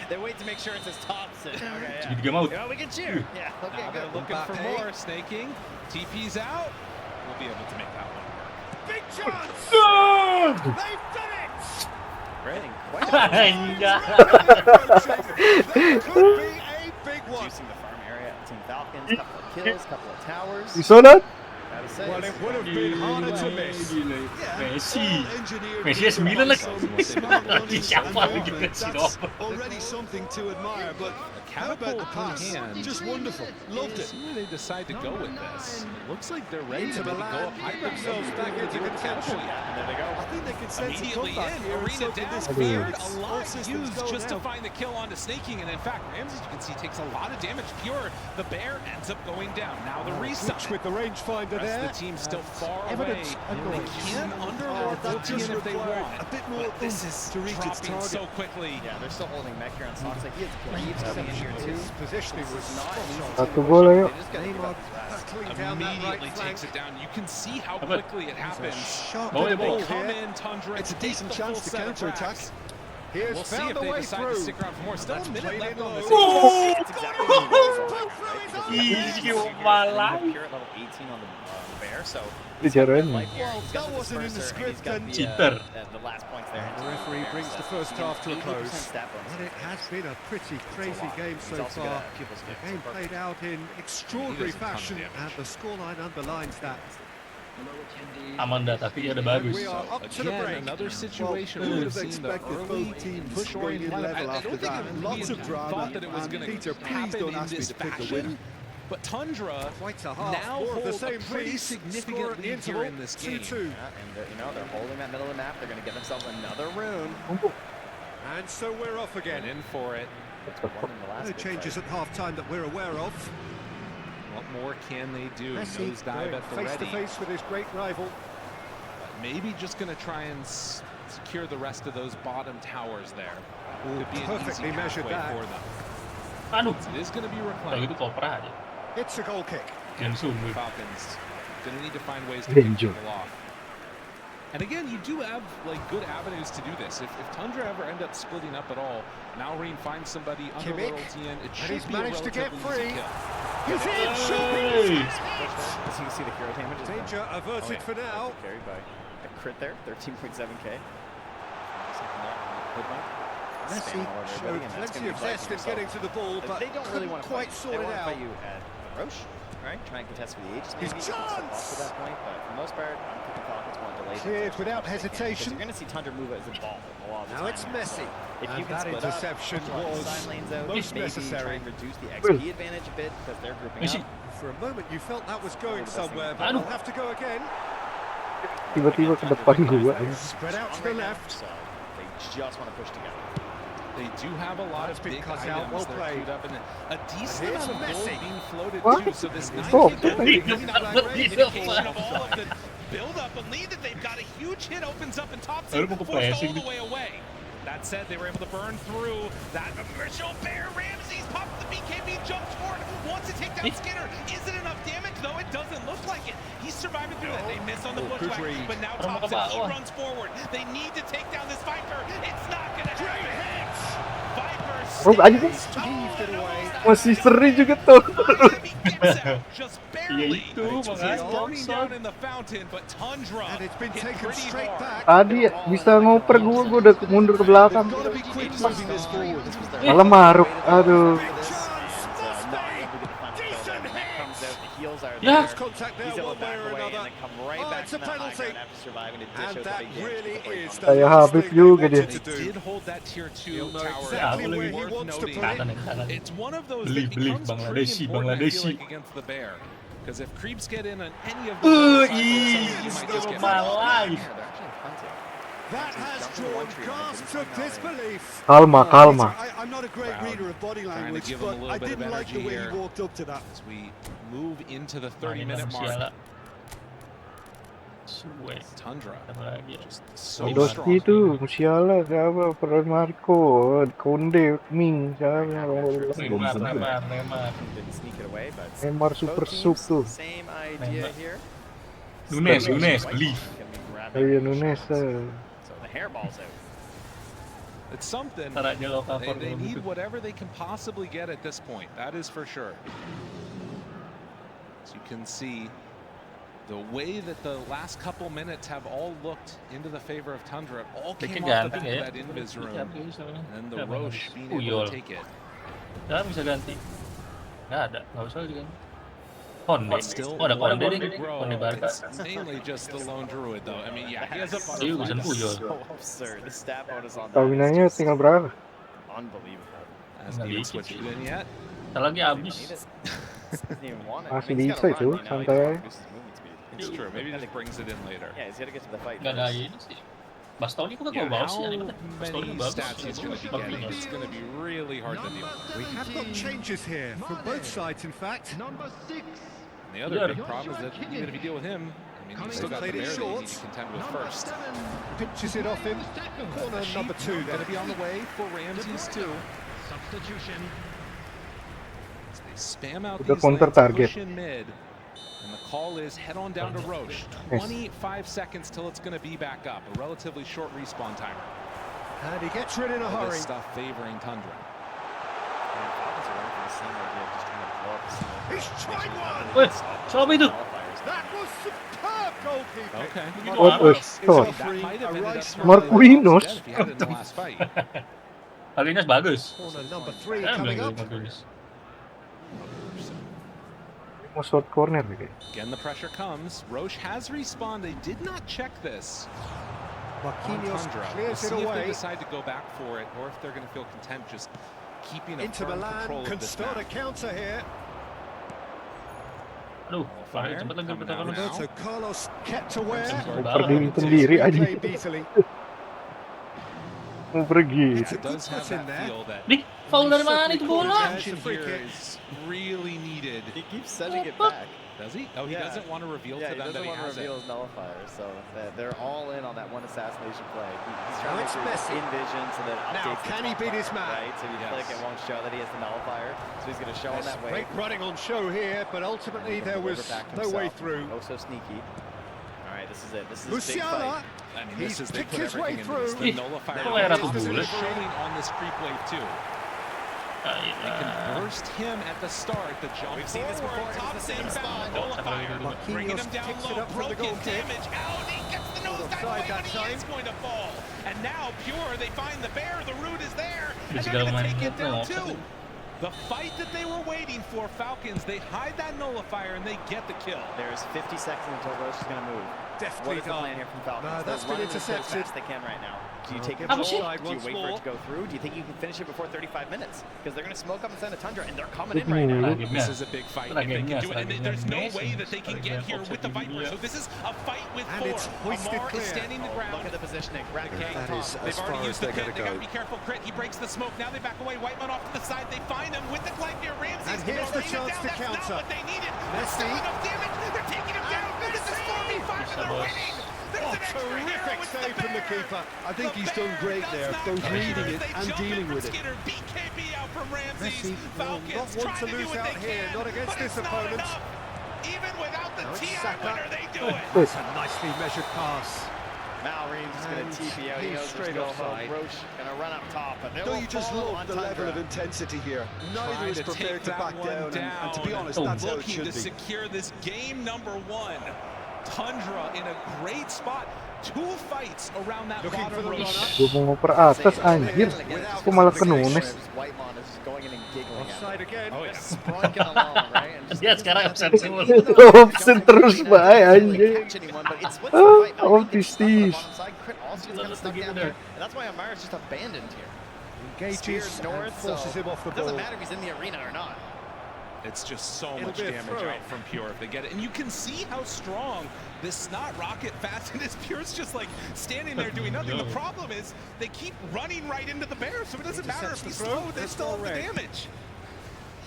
S21: They wait to make sure it's his Thompson. Okay, yeah.
S8: Segitiga maut.
S21: Yeah, we can cheer. Yeah, okay,
S11: Now they're
S21: good.
S11: looking for
S15: Mbappe.
S11: more. Snaking. TP's out. We'll be able to make that one work.
S15: Big chance.
S8: Good!
S15: They've done it.
S21: Creating quite a
S8: Anjay.
S15: That could be a big one.
S21: juicing the farm area. Team Falcons, couple of kills, couple of towers.
S3: You saw that?
S21: Gotta say,
S15: Well, it would have been harder to miss.
S8: Gila. Messi.
S14: All engineered
S8: Messi
S14: with
S8: 9 lagi.
S14: some smart runnings
S8: Siapa
S14: and
S8: lagi
S14: movement.
S8: kecil
S14: That's
S8: apa?
S14: already something to admire, but How about the pass?
S11: hand.
S14: Just wonderful. Loved it.
S11: See where they decide to go with this. Looks like they're ready to
S14: Inter
S11: maybe go
S14: Milan
S11: up high.
S14: get themselves back into contention.
S19: There they go.
S14: I think they can sense a
S11: Immediately
S14: comeback
S11: in,
S14: here and
S11: Arena
S14: soak in
S11: down,
S14: this
S11: cleared,
S14: beer.
S11: a lot used just to find the kill onto Snaking, and in fact, Ramsey, you can see, takes a lot of damage. Pure, the bear ends up going down. Now the resummon.
S14: Switch with the rangefinder
S11: The rest
S14: there.
S11: of the team's still far
S14: Evidence
S11: away.
S14: and
S11: They
S14: noise.
S11: can underlord
S14: that
S11: Ultian
S14: just
S11: if they
S14: required
S11: want.
S14: a bit more
S11: But this is
S14: to reach its
S11: dropping
S14: target.
S11: so quickly.
S21: Yeah, they're still holding mech here on Sox. Like, he has Greaves coming in here too.
S15: His positioning was
S21: Not
S15: spot
S21: an easy
S15: on.
S3: Satu bola yuk.
S21: They just gotta give up his rest.
S15: Battling down that right
S11: Immediately
S15: flank.
S11: takes it down. You can see how
S8: How about-
S11: quickly it happens.
S14: Sharp
S8: Ball,
S14: bit of
S8: ball
S14: ball
S11: Come
S14: here.
S11: in, Tundra.
S14: It's a
S11: take
S14: decent
S11: the
S14: chance
S11: full
S14: to
S11: set of
S14: counter-attack.
S11: racks.
S15: He has
S11: We'll see
S15: found
S11: if
S15: a
S11: they
S15: way
S11: decide
S15: through.
S11: to stick around for more. Still a
S15: That's
S11: minute
S15: played
S11: left
S15: in
S11: on this.
S15: low.
S21: It's exactly what he was like, right? Because
S8: Ih,
S21: you have
S8: malah.
S21: Pure at level 18 on the bear, so
S3: Dijarani.
S21: life here.
S14: Well,
S21: He's got
S14: that
S21: the
S14: wasn't in the
S21: disperser, and he's
S14: script,
S21: got
S14: and-
S8: Cheater.
S21: the last points there.
S15: The referee brings the first half to a
S21: 80%
S15: close.
S21: stat bonus.
S15: And it has been a pretty
S21: It's a
S15: crazy
S21: lot.
S15: game
S21: He's
S15: so
S21: also
S15: far.
S21: got a pupil skip,
S15: The game
S21: so
S15: played out in extraordinary
S11: He does a ton of
S15: fashion,
S11: damage.
S15: and the scoreline underlines that.
S8: Aman dah, tapi ada bagus.
S15: We are up to the
S11: Again,
S15: break.
S11: another situation
S14: Well,
S11: we
S14: we
S11: would
S14: would
S11: have
S14: have
S11: seen the
S14: expected
S11: early
S14: both teams
S11: push
S14: going
S11: oriented
S14: in
S11: lineup.
S14: level
S11: I
S14: after
S11: don't think
S14: that.
S11: we
S14: Lots of drama.
S11: thought that it was
S14: And
S11: going to
S14: Peter, please
S11: happen
S14: don't
S11: in
S14: ask me
S11: this
S14: to pick the
S11: fashion.
S14: winner.
S11: But Tundra
S15: Quite a half.
S11: now
S15: More of the
S11: hold
S15: same,
S11: a pretty
S15: please.
S11: significant
S15: Score at the
S11: lead
S15: interval,
S11: here in this game.
S15: 2-2.
S21: Yeah, and they're holding that middle of the map. They're going to get themselves another rune.
S15: And so we're off again.
S11: And in for it.
S21: One in the last
S15: No
S21: big
S15: changes
S21: fight.
S15: at half-time that we're aware of.
S11: What more can they do?
S15: Messi
S11: Nosedive
S15: going
S11: at the
S15: face to
S11: ready.
S15: face with his great rival.
S11: Maybe just going to try and secure the rest of those bottom towers there. Could be an
S15: Perfectly
S11: easy
S15: measured
S11: pathway
S15: that.
S11: for them.
S8: Aduh,
S11: It is going to be
S8: kalau
S11: reclaimed.
S8: gitu kopra aja.
S15: It's a goal kick.
S8: Gensun.
S11: Falcons going to need to find ways to
S3: Genjo.
S11: pick people off. And again, you do have like good avenues to do this. If Tundra ever end up splitting up at all, Malrine finds somebody under
S15: Kimmich,
S11: Royaltian. It
S15: and
S11: should
S15: he's
S11: be a
S15: managed to get
S11: relatively easy
S15: free.
S11: kill.
S15: He's in.
S8: Hey!
S21: As you can see, the hero damage is
S15: Danger averted for now.
S21: carried by a crit there, 13.7k.
S15: Messi showed plenty of zest in getting to the ball, but
S21: they don't really
S15: couldn't
S21: want to
S15: quite
S21: fight.
S15: sort
S21: They
S15: it
S21: want to
S15: out.
S21: fight you at Roche, right? Try and contest for the ages.
S15: His
S21: Maybe you can step off
S15: chance!
S21: to that point, but for the most part, I'm thinking Falcons want to delay.
S15: Cleared
S21: things
S15: without
S21: as much as they can, because
S15: hesitation.
S21: You're going to see Tundra move as a ball a lot of the
S15: Now
S21: time
S15: it's
S21: here.
S15: Messi.
S21: So if
S15: And
S21: you can
S15: that
S21: split
S15: interception
S21: up,
S15: was
S21: side lanes out,
S15: most
S21: maybe
S15: necessary.
S21: try and reduce the
S3: Well.
S21: XP advantage a bit because they're grouping
S8: Messi.
S21: up.
S15: For a moment, you felt that was going
S21: Probably the best thing
S15: somewhere,
S21: to
S15: but
S8: do.
S15: we'll have to go again.
S3: Tiba-tiba ke depan gua.
S15: Spread out to the left.
S21: So they just want to push together.
S11: They do have a lot
S15: That's
S11: of
S15: been
S11: big
S15: cut
S11: items
S15: out, well
S11: that are
S15: played.
S11: queued up, and a decent
S15: here's
S11: amount of gold
S15: Messi.
S11: being floated
S3: What?
S11: too. So this 9K
S3: Oh,
S11: gold
S3: okay.
S11: is not
S8: What
S11: like
S8: is
S11: indication
S8: that?
S11: of all of the build-up. A lead that they've got, a huge hit opens up and tops it,
S8: Aduh, mau ke
S11: forced all
S8: flashing
S11: the
S8: nih.
S11: way away. That said, they were able to burn through that commercial bear. Ramses popped the BKB jump toward, wants to take down Skinner. Is it enough damage? Though it doesn't look like it. He's surviving through that. They miss on the
S15: Oh, good
S11: bushwhack,
S15: read.
S11: but now
S8: Orang mau ke
S11: Thompson, he
S8: bawah.
S11: runs forward. They need to take down this Viper. It's not gonna happen. Viper
S3: Oh, aja tuh.
S11: heaved it away.
S3: Masih seri juga tuh.
S11: Just
S8: Iya
S11: barely.
S8: itu, makanya
S11: Burning
S8: offside.
S11: down in the fountain, but Tundra
S15: And it's been
S11: hit
S15: taken
S11: pretty
S15: straight
S11: hard.
S15: back.
S3: Tadi bisa ngoper gua udah mundur ke belakang.
S14: Got to be quick moving this forward.
S3: Malah maruk. Aduh.
S8: Yeah.
S15: Contact there
S21: He's able
S15: one
S21: to back
S15: way or
S21: away and
S15: another.
S21: then come right
S15: Oh,
S21: back
S15: it's a
S21: from that high
S15: penalty.
S21: ground after surviving to dish
S15: And
S21: out the
S15: that
S21: big damage
S15: really
S21: to the
S15: is the
S3: Kayak
S15: last
S3: Habib
S15: thing they
S3: juga dia.
S15: wanted to
S11: They
S15: do.
S11: did hold that tier 2
S15: He'll know
S11: tower.
S15: exactly
S8: Yeah,
S15: where he
S11: Worth
S15: wants to
S11: noting.
S15: play.
S8: Kanan, kanan.
S11: It's one of those
S8: Believe,
S11: that becomes
S8: believe,
S11: pretty
S8: Bangladeshi,
S11: important, I feel
S8: Bangladeshi.
S11: like, against the bear. Because if creeps get in on any of those, you might just get
S8: my life.
S14: That has drawn gasps of disbelief.
S3: Kalma, kalma.
S14: I'm not a great
S11: Crowd
S14: reader of body
S11: trying to
S14: language,
S11: give him a
S14: but
S11: little
S14: I
S11: bit of
S14: didn't like the
S11: energy
S14: way
S11: here.
S14: he walked up to that.
S11: As we move into the
S8: Main
S11: 30-minute mark,
S8: Musiala. Suwe.
S11: Tundra
S8: Apa lagi ya?
S11: just so
S3: Dosti
S11: strong.
S3: itu, Musiala, siapa? Peran Marco, Konde, Ming, siapa?
S8: Neymar.
S21: Didn't sneak it away, but
S3: Neymar
S21: both
S3: super
S21: teams,
S3: sub tuh.
S21: same idea
S8: Neymar.
S21: here.
S8: Nunes,
S21: Still
S8: Nunes,
S21: right
S8: believe.
S21: can be grabbing
S3: Kayak
S21: the
S3: Nunes.
S21: shots. So the hairball's out.
S11: It's something.
S8: Ntar aja lo cover
S11: They
S8: kalau
S11: need
S8: gitu.
S11: whatever they can possibly get at this point. That is for sure. As you can see, the way that the last couple minutes have all looked into the favor of Tundra, it all
S8: Mereka
S11: came off the
S8: ganti
S11: back
S8: nggak
S11: of
S8: ya?
S11: that invis room.
S8: Ganti soalnya.
S11: And the
S8: Siapa
S11: Roche
S8: yang
S11: being
S8: ganti?
S11: able
S8: Puyol.
S11: to take it.
S8: Sekarang bisa ganti. Nggak ada, nggak usah diganti. Konde.
S11: Still
S8: Oh, ada
S11: more
S8: Konde
S11: to
S8: nih.
S11: grow.
S8: Konde Barca.
S11: It's mainly just the lone druid, though. I mean, yeah, he has a
S8: Iya, bukan
S11: butterfly.
S8: Puyol.
S21: So absurd. The stat bonus on that
S3: Staminanya
S21: is just
S3: tinggal berapa?
S21: unbelievable.
S8: Nggak
S11: even
S8: bikin
S11: switched
S8: sih.
S11: it in yet.
S8: Ntar lagi habis.
S21: Doesn't even want it.
S3: Masih
S21: he's
S3: bisa
S21: gotta
S3: itu,
S21: run, you know, he
S3: santai.
S21: doesn't boost his movement speed.
S11: It's true. Maybe he just brings it in later.
S21: Yeah, he's gotta get to the fight
S8: Nggak ada
S21: first.
S8: ini sih. Bastoni kok
S11: Yeah,
S8: gak bawa sih?
S11: how
S8: Aneh banget. Bastoni
S11: many
S8: bagus.
S11: stats he's going to be getting, it's going to be really hard to deal with.
S15: We have got changes here from both sides, in fact.
S11: And the other
S8: Yeah.
S11: big problem is that even if you deal with him, I mean, he's still got the
S15: Played it
S11: bear that you need
S15: short.
S11: to contend with first.
S15: Pitches it off him. Corner number 2
S11: Going to
S15: then.
S11: be on the way for Ramses too.
S10: Substitution.
S11: As they spam out
S3: Udah
S11: these
S3: counter
S11: lanes,
S3: target.
S11: push in mid. And the call is head on down to Roche.
S3: Yes.
S11: 25 seconds till it's going to be back up. A relatively short respawn timer.
S15: And he gets rid in a
S11: All
S15: hurry.
S11: this stuff favoring Tundra.
S21: And Falcons are running for the same idea of just trying to blow up the smoke.
S15: He's tried one.
S8: Weh, siapa itu?
S15: That was superb goalkeeping.
S11: Okay.
S3: What was shot?
S11: That might have ended up
S3: Marquinhos.
S11: if he had it in the last fight.
S8: Marquinhos bagus.
S15: Corner number 3
S8: Saya
S15: coming
S8: bilang
S15: up.
S8: bagus.
S3: Mau short corner nih.
S11: Again, the pressure comes. Roche has respawned. They did not check this. on
S15: Marquinhos
S11: Tundra. We'll
S15: clears
S11: see
S15: it
S11: if they
S15: away.
S11: decide to go back for it, or if they're going to feel content just keeping a
S15: Inter
S11: firm
S15: Milan
S11: control
S15: can
S11: of this
S15: start a
S11: map.
S15: counter here.
S8: Aduh,
S11: Fire
S8: cepet lagi
S11: coming
S8: kita
S11: out
S8: kan.
S11: now.
S15: Roberto Carlos kept aware.
S3: Pergi sendiri aja.
S15: Played easily.
S3: Mau pergi.
S11: It does have that feel that
S8: Nih, foul dari mana itu bola?
S11: attention here is really needed.
S21: He keeps sending it back.
S11: Does he? Oh, he
S21: Yeah.
S11: doesn't want to reveal
S21: Yeah,
S11: to
S21: he
S11: them that
S21: doesn't
S11: he
S21: want to
S11: has
S21: reveal
S11: it.
S21: his nullifier, so they're all in on that one assassination play. He's
S15: Now
S21: trying
S15: it's
S21: to make
S15: messy.
S21: sure in vision so that it
S15: Now,
S21: updates the
S15: can he
S21: top
S15: beat his
S21: bar,
S15: man?
S21: Right, so you
S11: Yes.
S21: click, it won't show that he has the nullifier, so he's going to show him
S15: There's
S21: that way.
S15: great running on show here, but ultimately there was no way through.
S21: Oh, so sneaky. All right, this is it. This is a big
S15: Musiala,
S21: fight.
S11: I mean,
S15: he's
S11: this is they
S15: picked
S11: put
S15: his way
S11: everything into this.
S15: through.
S11: The nullifier
S8: Kok era
S11: is
S8: kebulet?
S11: showing on this creep wave too. They can burst him at the start. The jump
S21: We've seen this before.
S11: forward,
S21: It was
S11: top
S21: the same
S11: same
S21: spot.
S11: nullifier, bringing
S15: Marquinhos
S11: him down
S15: picks it
S11: low,
S15: up from the goal
S11: broken
S15: kick.
S11: damage out. He gets the nose dive
S15: Offside
S11: away,
S15: that
S11: but he is
S15: time.
S11: going to fall. And now Pure, they find the bear. The root is there, and
S8: Bisa
S11: they're going to
S8: main
S11: take it
S8: gitu,
S11: down
S8: offside.
S11: too. The fight that they were waiting for, Falcons, they hide that nullifier and they get the kill.
S21: There's 50 seconds until Roche is going to move.
S15: Deftly
S21: What is the
S15: done.
S21: plan here from Falcons?
S15: No,
S21: They're
S15: that's been
S21: running the kill as
S15: intercepted.
S21: fast as they can right now. Do you take
S15: Give
S21: control?
S15: it offside
S21: Do you
S15: once
S21: wait for it
S15: more.
S21: to go through? Do you think you can finish it before 35 minutes? Because they're going to smoke up inside of Tundra, and they're coming in right now.
S11: This is a big fight. If they can do it, and there's no way that they can get here with the Vipers. So this is a fight with
S15: And
S11: four.
S15: it's hoisted
S11: Amar is
S15: clear.
S11: standing the ground.
S21: Look at the positioning. Rapid
S11: Okay.
S21: on
S15: That
S21: top.
S15: is as
S11: They've
S15: far
S11: already
S15: as
S11: used the
S15: they're
S11: pit.
S15: going
S11: They
S15: to
S11: got to
S15: go.
S11: be careful. Crit. He breaks the smoke. Now they back away. Whiteman off to the side. They find him with the Gleipnir. Ramsey's
S15: And
S11: going
S15: here's
S11: to
S15: the
S11: rain it
S15: chance
S11: down.
S15: to
S11: That's
S15: counter.
S11: not what they needed. There's
S15: Messi.
S11: still enough damage. They're taking him down. This is 4v5 and they're winning. There's
S15: Oh,
S11: an extra hero.
S15: terrific
S11: It's
S15: save from the
S11: bear.
S15: keeper.
S14: I think
S11: The
S14: he's done
S11: bear
S14: great
S11: does
S14: there,
S11: not
S14: both
S11: care
S14: reading
S11: as
S14: it
S11: they
S14: and
S11: jump
S14: dealing
S11: in from
S14: with it.
S11: Skinner. BKB out from Ramses.
S15: Messi will
S11: Falcons
S15: not want
S11: trying
S15: to
S11: to do
S15: lose
S11: what
S15: out
S11: they
S15: here,
S11: can,
S15: not against
S11: but
S15: this
S11: it's not
S15: opponent.
S11: enough. Even without the
S15: Now it's
S11: TI
S15: Saka.
S11: winner, they do it.
S15: That's a nicely measured pass.
S21: Mal Reeves is going
S15: And
S21: to TP out. He
S15: he's
S21: knows
S15: straight
S21: there's no
S15: offside.
S21: hope. Roche going to run up top, but they
S14: Don't
S21: will
S14: you just
S21: fall
S14: love
S21: on
S14: the level
S21: Tundra.
S14: of intensity here? Neither
S11: Trying
S14: is
S11: to
S14: prepared
S11: take
S14: to
S11: that
S14: back
S11: one
S14: down, and to be honest, that's how it
S11: looking
S14: should
S11: to
S14: be.
S11: secure this game number one. Tundra in a great spot. 2 fights around that
S15: Looking for
S11: bottom
S15: the
S11: row.
S15: runner.
S3: Gue mau ngoper atas anjir. Kok malah ke Nunes?
S21: Whitemon is going in and giggling at
S15: Offside again.
S11: Oh, yeah.
S21: Sprunking along, right? And just
S8: Dia sekarang absen semua.
S3: Absen terus bae anjir.
S21: catch anyone, but it splits the fight. Mal Reeves gets stuck on the
S3: Autistis.
S21: bottom side. Crit also gets kind of stuck down there. And that's why Amar is just abandoned here.
S15: Engages
S21: Spears
S15: and
S21: north,
S15: forces
S21: so
S15: him off the
S21: it doesn't
S15: ball.
S21: matter if he's in the arena or not.
S11: It's just so
S15: It'll
S11: much
S15: be a
S11: damage
S15: throw.
S11: out from Pure if they get it. And you can see how strong this Snot rocket fast is. Pure's just like standing there doing nothing. The problem is they keep running right into the bear, so it doesn't matter if he's
S15: Intercepts the throw.
S11: slow, they
S15: That's
S11: still have the
S15: all red.
S11: damage.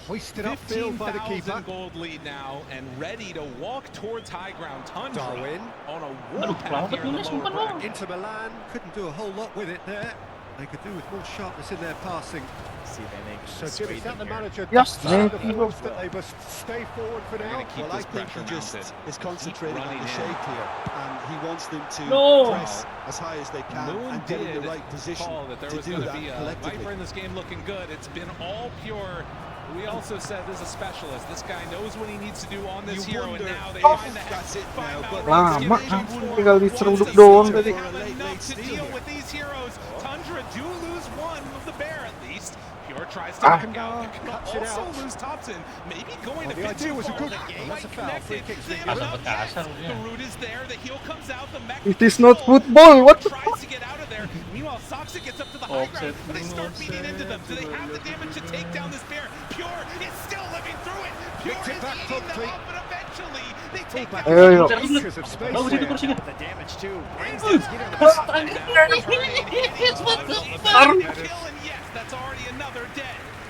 S15: Hoisted upfield by the
S11: 15,000
S15: keeper.
S11: gold lead now and ready to walk towards high ground. Tundra
S15: Darwin.
S11: on a
S8: Aduh,
S11: warpath here in the
S8: Nunes
S11: lower
S8: umpan dong.
S11: bracket.
S15: Inter Milan couldn't do a whole lot with it there. They could do with more sharpness in their passing.
S21: See if they
S15: So
S21: can
S15: Jimmy,
S21: sway
S15: is that
S21: them
S15: the
S21: here.
S15: manager
S3: Yes,
S15: telling the
S3: man.
S15: forwards that they must stay forward for
S11: They're
S15: now?
S11: going to keep
S14: Well, I
S11: this
S14: think
S11: pressure
S14: he just
S11: mounted.
S14: is concentrating on
S11: running
S14: the
S11: in.
S14: shape here, and he wants them to
S8: No.
S14: press as high as they can
S11: Moon
S14: and get in
S11: did
S14: the right position
S11: call that there
S14: to
S11: was
S14: do
S11: going to
S14: that
S11: be a
S14: collectively.
S11: Viper in this game looking good. It's been all Pure We also said this is a specialist. This guy knows what he needs to do on this hero, and now they
S14: Oh,
S11: find the
S14: that's it now. But
S3: Lama, tinggal diseruduk doang tadi.
S11: enough to deal with these heroes. Tundra do lose one of the bear at least. Pure tries to knock out. Also lose Thompson. Maybe going a
S14: the
S11: bit
S14: idea
S11: too
S14: was a
S11: far.
S14: good.
S11: The game
S14: That's a foul. Free
S11: connected.
S14: kick.
S11: They have out. The root is there. The heel comes out. The mech
S3: It is not football. What the
S11: tries to get out of there. Meanwhile, Soxa gets up to the high ground, but they start beating into them. Do they have the damage to take down this bear? Pure is still living through it. Pure is eating them up, but eventually they take down
S3: Ayo, ayo.
S14: Because of space there.
S21: The damage too brings down Skeeter in the back.
S11: Kill, and yes, that's already another dead.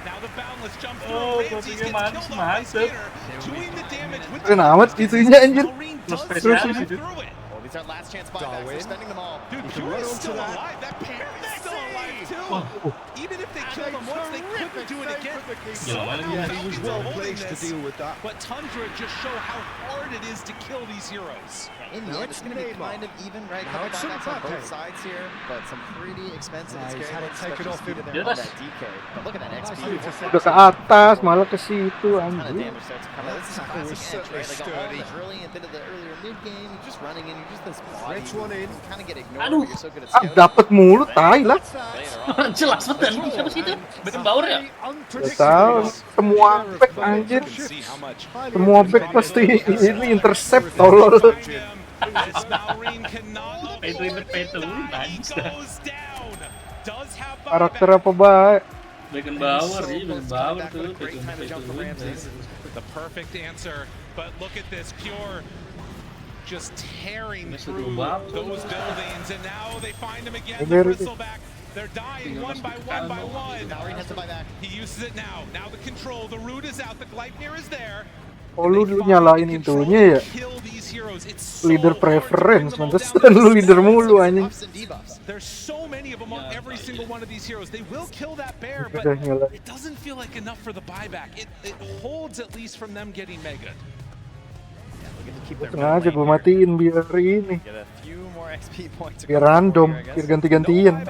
S11: Now the Boundless jump through. Ramses gets killed off by Skeeter, doing the damage with the
S3: Keren amat itunya anjir.
S11: does
S3: Terus
S11: get
S3: itu.
S11: through it.
S21: Oh, these are last chance buybacks. They're spending them all.
S11: Dude, Pure is still alive. That bear is still alive too. Even if they killed him once, they couldn't do it again.
S14: Yeah, he was well placed to deal with that.
S11: But Tundra just show how hard it is to kill these heroes.
S21: In the end, it's going to be kind of even, right? Couple buybacks on both sides here, but some pretty expensive and
S14: He's
S21: scary
S14: had it
S21: ones,
S14: taken
S21: especially
S14: off him.
S21: Skeeter there on that DK. But look at that XP.
S3: Udah ke atas, malah ke situ
S21: Kind of
S3: anjir.
S21: damage starts to come out. This is a
S14: Tackle was
S21: classic edge, right? Like all
S14: certainly
S21: the early and bit of the earlier mid game, you're just running in, you're just this body.
S14: Threats one in.
S21: You kind of get ignored,
S3: Aduh,
S21: but you're so good at
S3: ah,
S21: scouting.
S3: dapat mulu, tai lah.
S8: Jelas betul. Siapa sih itu? Bikin Bauer ya?
S3: Gak tahu, semua back anjir. Semua back pasti ini intercept tolol. Karakter apa baik?
S8: Bikin Bauer, iya bikin Bauer tuh.
S11: The perfect answer, but look at this, Pure just tearing through those buildings, and now they find him again. The Bristleback, they're dying one by one by one.
S21: Valorine has to buy back.
S11: He uses it now. Now the control, the root is out, the Gleipnir is there.
S3: Oh lu nyalain itunya ya? Leader preference, mantesan lu leader mulu anjing.
S11: There's so many of them on every single one of these heroes. They will kill that bear, but it doesn't feel like enough for the buyback. It holds at least from them getting mega.
S3: Sengaja gue matiin biar ini.
S21: Get a few more XP points.
S3: Biar random, biar ganti-gantian.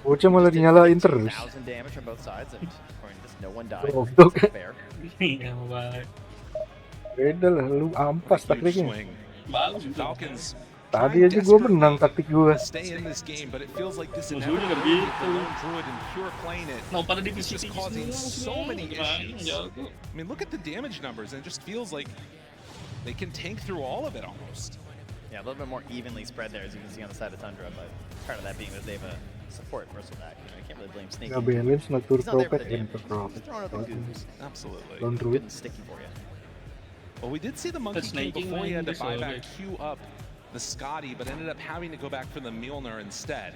S3: Bocah malah dinyalain terus.
S21: 1,000 damage from both sides, and according to this, no one died.
S3: Goblok.
S21: Fair.
S3: Beda lah, lu ampas taktiknya.
S11: Falcons
S3: Tadi aja gue menang taktik gue.
S11: stay in this game, but it feels like this
S8: Musuhnya juga
S11: inevitability
S8: gitu.
S11: for lone druid and Pure playing it.
S8: Nah, pada
S11: It's
S8: divisi
S11: just causing so many issues. I mean, look at the damage numbers, and it just feels like they can tank through all of it almost.
S21: Yeah, a little bit more evenly spread there, as you can see on the side of Tundra, but part of that being that they have a support Bristleback. You know, you can't really blame Snake.
S3: Gak balance, natur
S21: He's not there for
S3: profit,
S21: the damage.
S3: enter profit.
S21: Just throwing out the goons.
S11: Absolutely.
S3: Lone
S21: Good
S3: druid.
S21: and sticky for you.
S11: Well, we did see the Monkey
S8: That's
S11: King
S8: snaking
S11: before he had to
S8: man,
S11: buy
S8: so
S11: back
S8: like-
S11: queue up the Scotty, but ended up having to go back for the Mjolnir instead.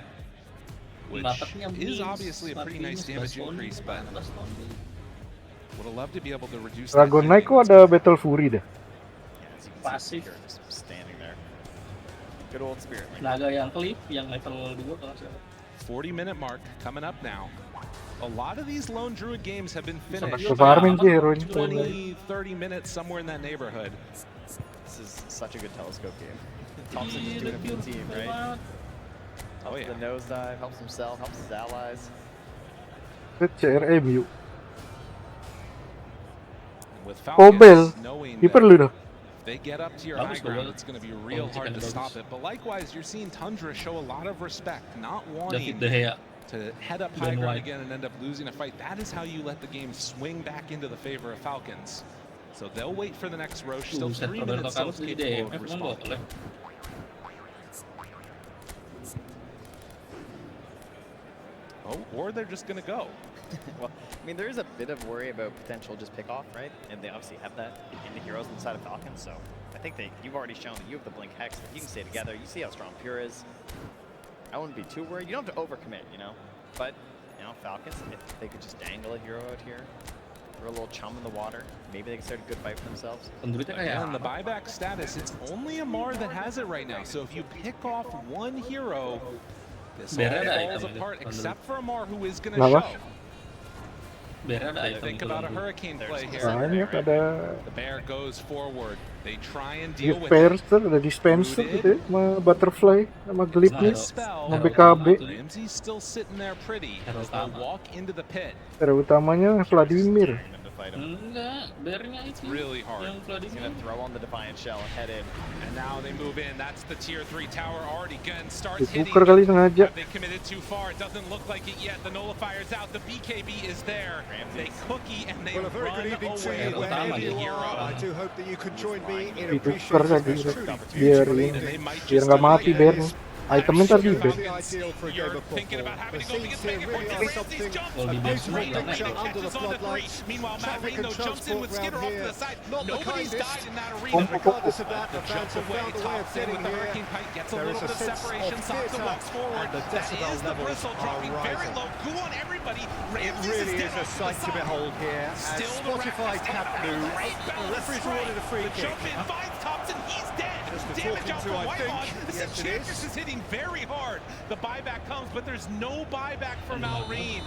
S11: Which
S8: Dapatnya
S11: is
S8: miss,
S11: obviously a pretty nice damage
S8: plus one,
S11: increase, but
S8: plus one.
S11: would have loved to be able to reduce that.
S3: Dragon Knight kok ada Battle Fury dah.
S21: Yeah, as you can see,
S8: Pasif.
S21: Pure just standing there. Good old Spirit Link.
S8: Naga yang klip, yang level 2 kalau saya.
S11: 40-minute mark coming up now. A lot of these lone druid games have been finished
S3: Sampai farming sih hero ini.
S11: 20, 30 minutes somewhere in that neighborhood.
S21: This is such a good telescope game. Thompson just doing it for the team, right?
S11: Oh
S21: The nosedive, helps himself, helps his allies.
S3: CRMU.
S11: With
S3: Pobel.
S11: Falcons knowing
S3: Keeper
S11: that
S3: lu dah.
S11: if they get up to your
S8: Bagus,
S11: high ground,
S8: Pobel.
S11: it's going to be real
S8: Bagus,
S11: hard to
S8: bagus.
S11: stop it. But likewise, you're seeing Tundra show a lot of respect, not
S8: David
S11: wanting
S8: De Gea.
S11: to head up
S8: Ben
S11: high ground
S8: White.
S11: again and end up losing a fight. That is how you let the game swing back into the favor of Falcons. So they'll wait for the next Roche. Still
S8: Buset,
S11: 3
S8: Roberto
S11: minutes still
S8: Carlos di
S11: capable
S8: DMF
S11: of
S8: kan
S11: responding.
S8: boleh.
S11: Oh, or they're just going to go.
S21: Well, I mean, there is a bit of worry about potential just pick off, right? And they obviously have that in the heroes on the side of Falcons, so I think you've already shown that you have the Blink Hex, that you can stay together. You see how strong Pure is. I wouldn't be too worried. You don't have to overcommit, you know? But, you know, Falcons, if they could just dangle a hero out here, throw a little chum in the water, maybe they can start a good fight for themselves.
S11: Again, the buyback status, it's only Amar that has it right now. So if you pick off one hero, this all
S8: Better ada
S11: falls
S8: item
S11: apart,
S8: itu,
S11: except for Amar, who is going to
S3: Kenapa?
S11: show.
S8: Bear ada item
S11: Think about a
S8: tuh.
S11: hurricane play here.
S3: Banyak ada
S11: The bear goes forward. They try and deal with it.
S3: dispenser, ada dispenser gitu ya, sama butterfly, sama glipnya, sama BKB.
S11: Ramsey's still sitting there pretty. They'll walk into the pit.
S3: Hero utamanya Vladimir.
S8: Enggak, bearnya itu.
S11: Really hard.
S8: Yang
S21: He's
S8: Vladimir.
S21: gonna throw on the Defiant Shell and head in.
S11: And now they move in. That's the tier 3 tower already again starts hitting.
S3: Dibuker kali sengaja.
S11: Have they committed too far? It doesn't look like it yet. The nullifier's out. The BKB is there. They cookie and they
S15: Well, a very
S11: run
S15: good evening to
S11: away
S15: you
S11: with
S15: wherever
S11: the
S15: you
S11: hero.
S15: are. I do hope that you can join me in
S3: Dibuker
S15: appreciating
S3: tadi
S15: this truly
S3: biar
S15: beautiful
S3: ini,
S15: evening.
S3: biar nggak mati bear. Itemnya tadi
S15: Not
S3: bear.
S15: the ideal for a game of football. The scenes here really are something.
S8: Kalau
S15: A
S8: di
S15: beautiful
S8: bench
S15: picture under the floodlights. Traffic and transport round here. Not the kindest. Regardless of that, the fans have found a way of getting here. There is a sense of theatre and the decibel levels are rising. It really is a sight to behold here as Spotify Camp Nou. The referee's awarded a free kick. Just the talking to, I think. Yes, it is.
S11: This is hitting very hard. The buyback comes, but there's no buyback for Malrine.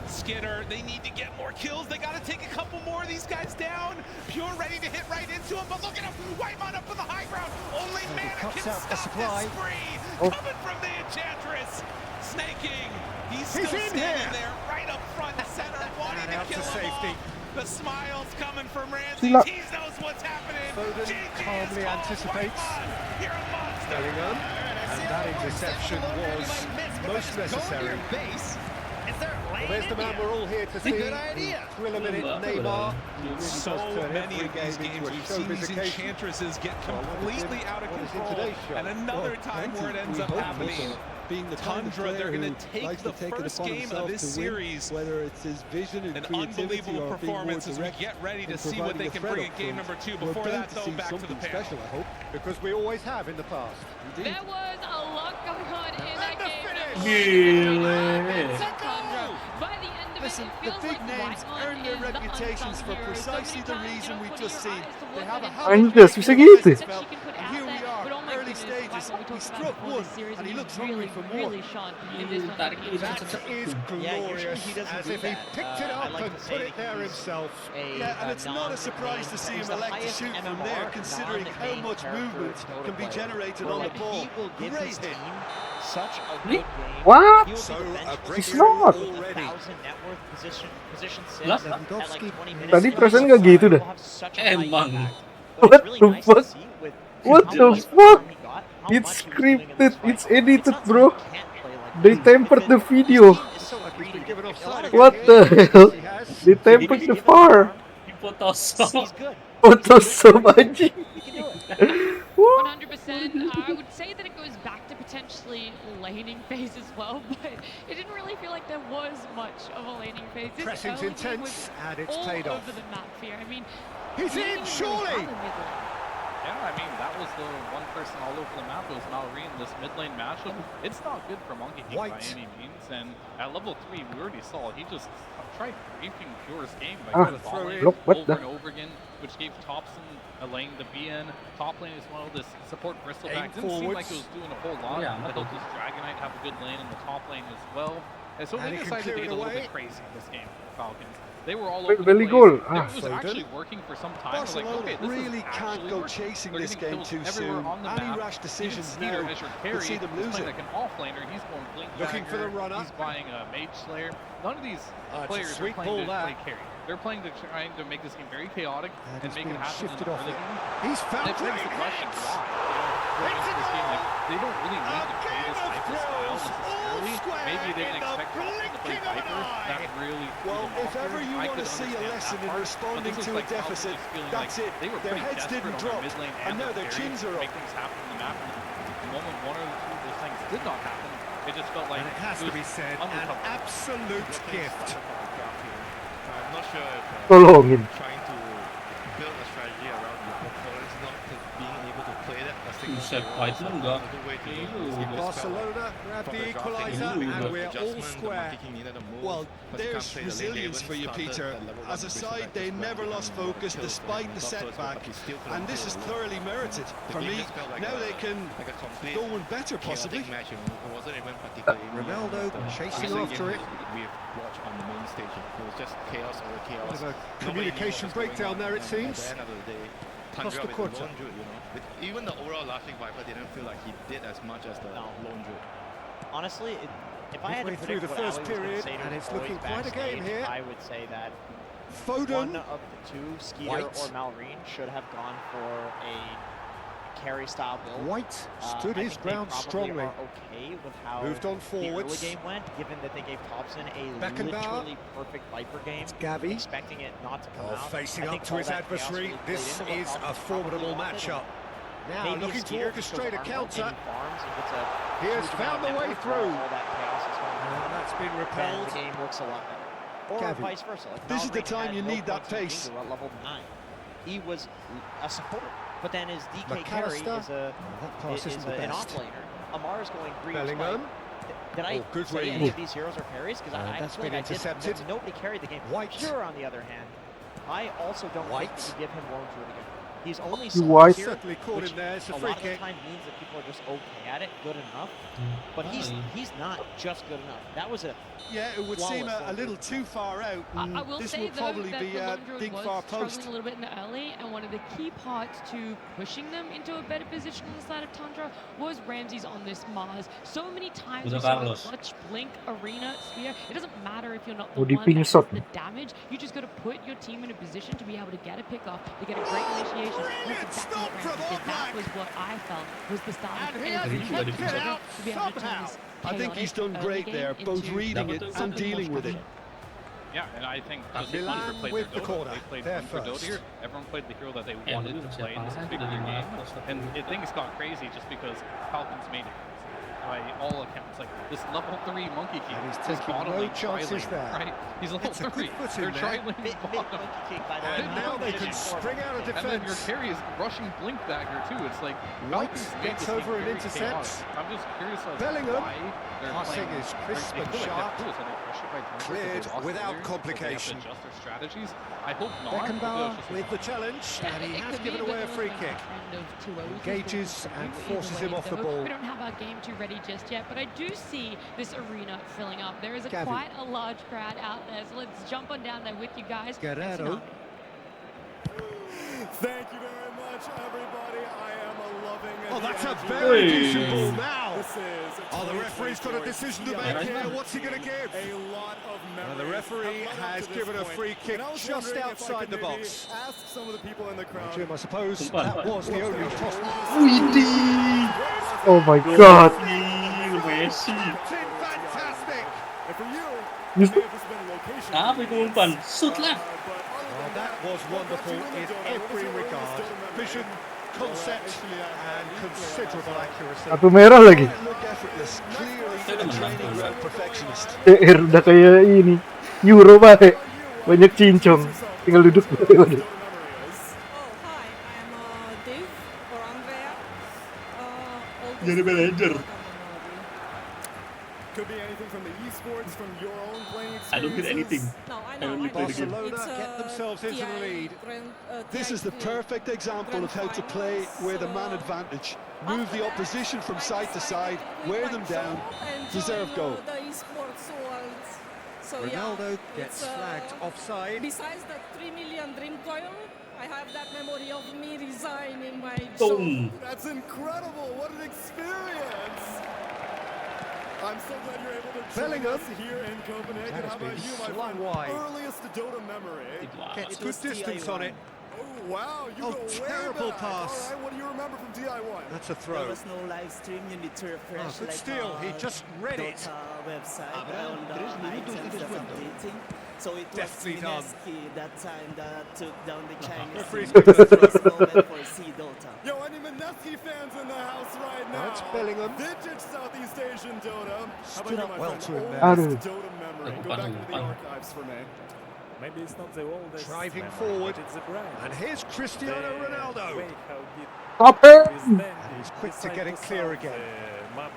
S11: Skidder, they need to get more kills. They got to take a couple more of these guys down. Pure ready to hit right into him, but look at him. Whitemon up on the high ground. Only Mana can stop this spree. Coming from the Enchantress. Snaking. He's still standing there right up front center, wanting to kill him all. The smile's coming from Ramsey. He knows what's happening.
S15: Foden calmly anticipates. Bellingham. And that interception was most necessary. Well, there's the man we're all here to see. Thrill a minute, Neymar.
S11: So many of these games we've seen these Enchantresses get completely out of control. And another time where it ends up happening.
S14: Being the
S11: Tundra, they're going to take the first game of this series.
S14: Whether it's his vision and
S11: An
S14: creativity
S11: unbelievable
S14: or being more
S11: performance as we
S14: direct
S11: get ready to
S14: and
S11: see what they
S14: providing
S11: can
S14: a
S11: bring in
S14: threat
S11: game
S14: up
S11: number 2.
S14: front.
S11: Before
S14: We're
S11: that,
S14: going to
S11: though,
S14: see
S11: back to the
S14: something
S11: panel.
S14: special, I hope.
S15: Because we always have in the past.
S13: There was a lot going on in that game.
S8: Gile.
S13: By the end of
S14: Listen,
S13: it, it
S14: the
S13: feels
S14: big
S13: like
S14: names
S13: Whitemon
S14: earn their
S13: is the
S14: reputations
S13: unsung
S14: for
S13: hero.
S14: precisely the
S13: So many
S14: reason
S13: times
S14: we've
S13: you
S14: just
S13: put your
S14: seen.
S13: eyes to
S14: They
S13: look
S14: have a
S13: at
S14: hell of a
S3: Anjas, bisa gitu.
S14: and here we are, early stages. He struck one, and he looks hungry for more.
S13: Really shone in this one.
S15: That is glorious, as if he picked it up and put it there himself.
S14: Yeah, and it's not a surprise to see him elect to shoot from there, considering how much movement can be generated on the ball. Great hit.
S1: Such a good game.
S3: What?
S14: So
S3: He's not.
S14: already.
S8: Lah,
S3: Tadi perasaan nggak gitu dah.
S8: emang.
S3: What the fuck? What the fuck? It's scripted. It's edited, bro. They tempered the video. What the hell? They tempered the far.
S8: Photoshop.
S3: Photoshop anjing.
S13: 100%. I would say that it goes back to potentially laning phase as well, but it didn't really feel like there was much of a laning phase. This
S15: Pressing's
S13: early game was
S15: intense, and it's
S13: all
S15: paid off.
S13: over the map here. I mean,
S15: He's
S13: we
S15: in,
S13: didn't even
S15: surely!
S13: have a middle.
S2: Yeah, I mean, that was the one person all over the map. It was Malrine, this mid lane matchup. It's not good for Monkey King by any means. And at level 3, we already saw he just tried raping Pure's game by going ball lane
S3: look, what
S2: over
S3: the?
S2: and over again, which gave Thompson a lane to be in. Top lane as well, this support Bristleback didn't seem like it was doing a whole lot.
S8: Yeah.
S2: I thought this Dragonite have a good lane in the top lane as well. And so
S15: And
S2: they
S15: he can
S2: decided to
S15: clear
S2: get
S15: it
S2: a little
S15: away.
S2: bit crazy in this game, the Falcons. They were all
S3: Wait,
S2: over the
S3: Belly
S2: place.
S3: goal.
S2: It
S3: Ah,
S2: was
S14: Foden.
S2: actually working for some time. I was like,
S14: Barcelona
S2: okay, this
S14: really
S2: is
S14: can't
S2: actually
S14: go
S2: working.
S14: chasing
S2: They're
S14: this
S2: getting
S14: game
S2: kills
S14: too
S2: everywhere
S14: soon.
S2: on the
S14: Any
S2: map.
S14: rash decisions
S2: Even Skeeter
S14: now
S2: as your
S14: could
S2: carry
S14: see them
S2: is
S14: lose
S2: playing
S14: it.
S2: like an offlaner. He's going blink
S15: Looking for the
S2: dagger.
S15: runner.
S2: He's buying a mage slayer. None of these
S15: It's a
S2: players are
S15: sweet
S2: playing
S15: pull,
S2: to play
S15: that.
S2: carry. They're playing to trying to make this game very chaotic
S15: And
S2: and
S15: he's
S2: make it
S15: being
S2: happen in
S15: shifted
S2: the
S15: off
S2: early
S15: it.
S2: game.
S15: He's found
S2: And it begs the question why they don't go into this game. Like, they don't really need to play this type of style necessarily. Maybe they didn't expect Thompson to play Viper. That really
S14: Well, if ever you want to see a lesson in responding to a deficit, that's it. Their heads didn't drop, and now their chins are up.
S2: Make things happen in the map. The moment one or two of those things did not happen, it just felt like
S15: And it has to be said, an absolute gift.
S20: I'm not sure if
S3: Tolongin.
S20: trying to build a strategy around your opponents not being able to play that. I think
S8: Buset, White lu enggak.
S15: Barcelona grab the equaliser and we're all square.
S14: Well, there's resilience for you, Peter. As a side, they never lost focus despite the setback, and this is thoroughly merited. For me, now they can go one better, possibly.
S15: Ronaldo chasing after it.
S7: We've watched on the main stage. It was just chaos over chaos.
S15: Bit of a communication breakdown there, it seems.
S7: At the end of the day,
S15: Costa
S7: Tundra with
S15: Curta.
S7: the lone Druid, you know. Even the overall Laughing Viper didn't feel like he did as much as the lone Druid.
S1: Honestly, if I had to
S15: Midway through
S1: predict
S15: the
S1: what
S15: first
S1: Ali was gonna
S15: period,
S1: say to
S15: and
S1: his
S15: it's looking
S1: boys
S15: quite a game
S1: backstage,
S15: here.
S1: I would say that
S15: Foden.
S1: one of the two, Skeeter
S15: White.
S1: or Malrine, should have gone for a carry style build.
S15: White stood
S1: I
S15: his
S1: think they
S15: ground
S1: probably
S15: strongly.
S1: are okay with how
S15: Moved on
S1: the
S15: forwards.
S1: early game went, given that they gave Thompson a
S15: Beckenbauer.
S1: literally perfect Viper game,
S15: Gavi.
S1: expecting it not to come
S15: Oh,
S1: out.
S15: facing
S1: I
S15: up
S1: think
S15: to
S1: all
S15: his
S1: that chaos
S15: adversary.
S1: really played
S15: This
S1: into what
S15: is a
S1: Thompson
S15: formidable
S1: probably wanted,
S15: matchup. Now
S1: Maybe
S15: looking to
S1: Skeeter just goes
S15: orchestrate a
S1: armor
S15: counter.
S1: and farms and gets a
S15: He has
S1: huge
S15: found the
S1: amount of
S15: way
S1: network
S15: through.
S1: while all that chaos is going on.
S15: And that's been
S1: Then
S15: repelled.
S1: the game looks a lot better. Or
S15: Gavi.
S1: vice versa. Like
S14: This is the
S1: Malrine
S14: time
S1: had
S14: you
S1: no
S14: need that
S1: points in
S14: pace.
S1: Jingu at level 9. He was a supporter, but then his DK carry
S15: McAllister.
S1: is a
S15: That pass isn't the
S1: an
S15: best.
S1: offlaner. Amar's going green.
S15: Bellingham.
S1: Did I
S15: Oh, good
S1: say
S15: read.
S1: any of these heroes are carries? Because I
S15: that's
S1: feel like
S15: been
S1: I did.
S15: intercepted.
S1: Because nobody carried the game.
S15: White.
S1: Pure, on the other hand, I also don't
S15: White.
S1: think we give him Lone Druid again. He's only
S3: White.
S1: here,
S15: Certainly caught
S1: which
S15: him there. It's a
S1: a
S15: free
S1: lot of the
S15: kick.
S1: time means that people are just okay at it, good enough. But he's not just good enough. That was a
S14: Yeah, it would seem
S1: flawless
S14: a little too far out.
S13: I will
S14: This
S13: say
S14: will
S13: though
S14: probably
S13: that
S14: be
S13: the
S14: a
S13: Lone Druid
S14: big
S13: was
S14: far
S13: struggling
S14: post.
S13: a little bit in the early, and one of the key parts to pushing them into a better position on the side of Tundra was Ramses on this Mars. So many times
S8: Udah
S13: we saw a
S8: Carlos.
S13: clutch, blink, arena, spear. It doesn't matter if you're not
S3: Oh,
S13: the one that has
S3: dipingsot.
S13: the damage. You just got to put your team in a position to be able to get a pick off, to get a great initiation. That's exactly what Ramses did. That was what I felt was the start of the
S8: Tadi juga dipingsot.
S13: to be able to turn this
S14: I think he's done
S13: chaotic
S14: great
S13: early
S14: there,
S13: game
S14: both
S13: into
S14: reading it
S13: something
S14: and
S13: much
S14: dealing with it.
S13: better.
S2: Yeah, and I think
S15: And
S2: just Thunder
S15: Milan
S2: played
S15: with
S2: their
S15: the
S2: Dota.
S15: corner.
S2: They played
S15: They're
S2: their Dota
S15: first.
S2: here. Everyone played the hero that they
S8: Ya,
S2: wanted
S8: dulu
S2: to play in this
S8: siapa
S2: big
S8: dari
S2: game.
S8: Marcos
S2: And
S8: tapi-
S2: things got crazy just because Falcons made it. By all accounts, like this level 3 Monkey King
S15: And he's
S2: is
S15: taking
S2: bottom
S15: no
S2: lane
S15: chances
S2: tri-lane,
S15: there.
S2: right? He's level
S15: It's a
S2: 3.
S15: good foot in
S2: They're
S15: there.
S2: tri-lane
S1: mid
S2: bottom.
S1: monkey kick, by the way.
S15: And now they can spring out of
S2: And then your
S15: defense.
S2: carry is rushing Blink Dagger too. It's like
S15: White
S2: Falcons made
S15: gets
S2: this game
S15: over and
S2: very
S15: intercepts.
S2: chaotic. I'm just curious as to
S15: Bellingham.
S2: why they're
S15: Passing
S2: playing.
S15: is crisp
S2: they
S15: and
S2: feel like
S15: sharp.
S2: they're cool, so they're pressured by Tundra
S15: Cleared
S2: because they lost
S15: without
S2: earlier, so
S15: complication.
S2: They have to adjust their strategies. I hope not.
S15: Beckenbauer
S2: because
S15: with the challenge, and he
S13: It
S15: has
S13: could
S15: given
S13: be
S15: away a
S13: bit
S15: free
S13: of
S15: kick.
S13: trend of 2-0s is
S15: Engages
S13: going to
S15: and
S13: do.
S15: forces
S13: Either
S15: him
S13: way,
S15: off the
S13: though,
S15: ball.
S13: We don't have our game too ready just yet, but I do see this arena filling up. There is
S15: Gavi.
S13: quite a large crowd out there, so let's jump on down there with you guys.
S15: Guerrero.
S10: Thank you very much, everybody. I am loving it.
S15: Oh, that's a very decent ball now.
S10: This is
S15: Oh, the referee's got a decision to make here. What's he going to give?
S10: a lot of memories.
S15: the referee
S10: have led up
S15: has
S10: to this
S15: given a
S10: point.
S15: free kick
S10: And I was
S15: just
S10: wondering if I
S15: outside
S10: could
S15: the
S10: maybe
S15: box.
S10: Ask some of the people in the crowd.
S15: Jim, I suppose
S8: Sumpah.
S15: that was the only possible.
S3: Widih. Oh my god.
S8: Gokil, Messi.
S15: Fantastic.
S10: And for you,
S3: Yes.
S10: it may have just been location.
S8: Apa itu umpan? Shoot lah.
S15: Well, that was wonderful in every regard. Vision, concept, and considerable accuracy.
S3: Satu merah lagi.
S14: Look effortless, clearly
S8: Saya udah
S14: a
S8: menang
S14: training
S8: tahun
S14: ground
S8: lalu.
S14: perfectionist.
S3: TR udah kayak ini. Euro baik. Banyak cincong. Tinggal duduk.
S16: Oh, hi. I am Dave or Andrea.
S8: Jadi manager.
S10: Could be anything from the esports, from your own playing experiences.
S8: I don't get anything.
S16: No, I
S8: I
S16: know.
S8: only play the game.
S15: Barcelona get themselves into the lead.
S14: This is the perfect example of how to play with a man advantage. Move the opposition from side to side, wear them down, deserve goal.
S16: The esports world. So
S15: Ronaldo
S16: yeah,
S15: gets
S16: it's,
S15: flagged offside.
S16: Besides the 3 million dream coil, I have that memory of me resigning my
S8: Boom.
S10: That's incredible. What an experience. I'm so glad you're able to join
S15: Bellingham.
S10: us here in Copenhagen.
S15: That has
S10: How about
S15: been
S10: you, my
S15: slung
S10: friend?
S15: wide.
S10: Earliest Dota memory.
S15: Gets good distance on it.
S10: Oh, wow. You
S15: Oh,
S10: go way
S15: terrible
S10: back.
S15: pass.
S10: All right, what do you remember from DI1?
S15: That's a throw.
S4: no live stream, you need to refresh.
S15: Oh, good steal. He just read it.
S4: Website
S15: Abraham,
S4: and
S15: tres minutos
S4: items
S15: de
S4: that's
S15: descuento.
S4: updating. So it was
S15: Definitely done.
S4: Mineski that time that took down the Chinese
S15: Referee's
S4: team.
S15: got the throw.
S4: First moment for C Dota.
S10: Yo, any Mineski fans in the house right now?
S15: That's Bellingham.
S10: Vintage Southeast Asian Dota. How about
S15: Stood
S10: you,
S15: up
S10: my
S15: well
S10: friend?
S15: to him there.
S10: Oldest
S3: Aduh.
S10: Dota memory. Go back into the archives for me. Maybe it's not the oldest
S15: Driving
S10: memory,
S15: forward.
S10: but it's the brand.
S15: And here's Cristiano
S10: The
S15: Ronaldo.
S10: way how he
S3: Stop him!
S10: is then
S15: And he's quick to
S10: decide
S15: get it
S10: to
S15: clear
S10: start
S15: again.
S10: the map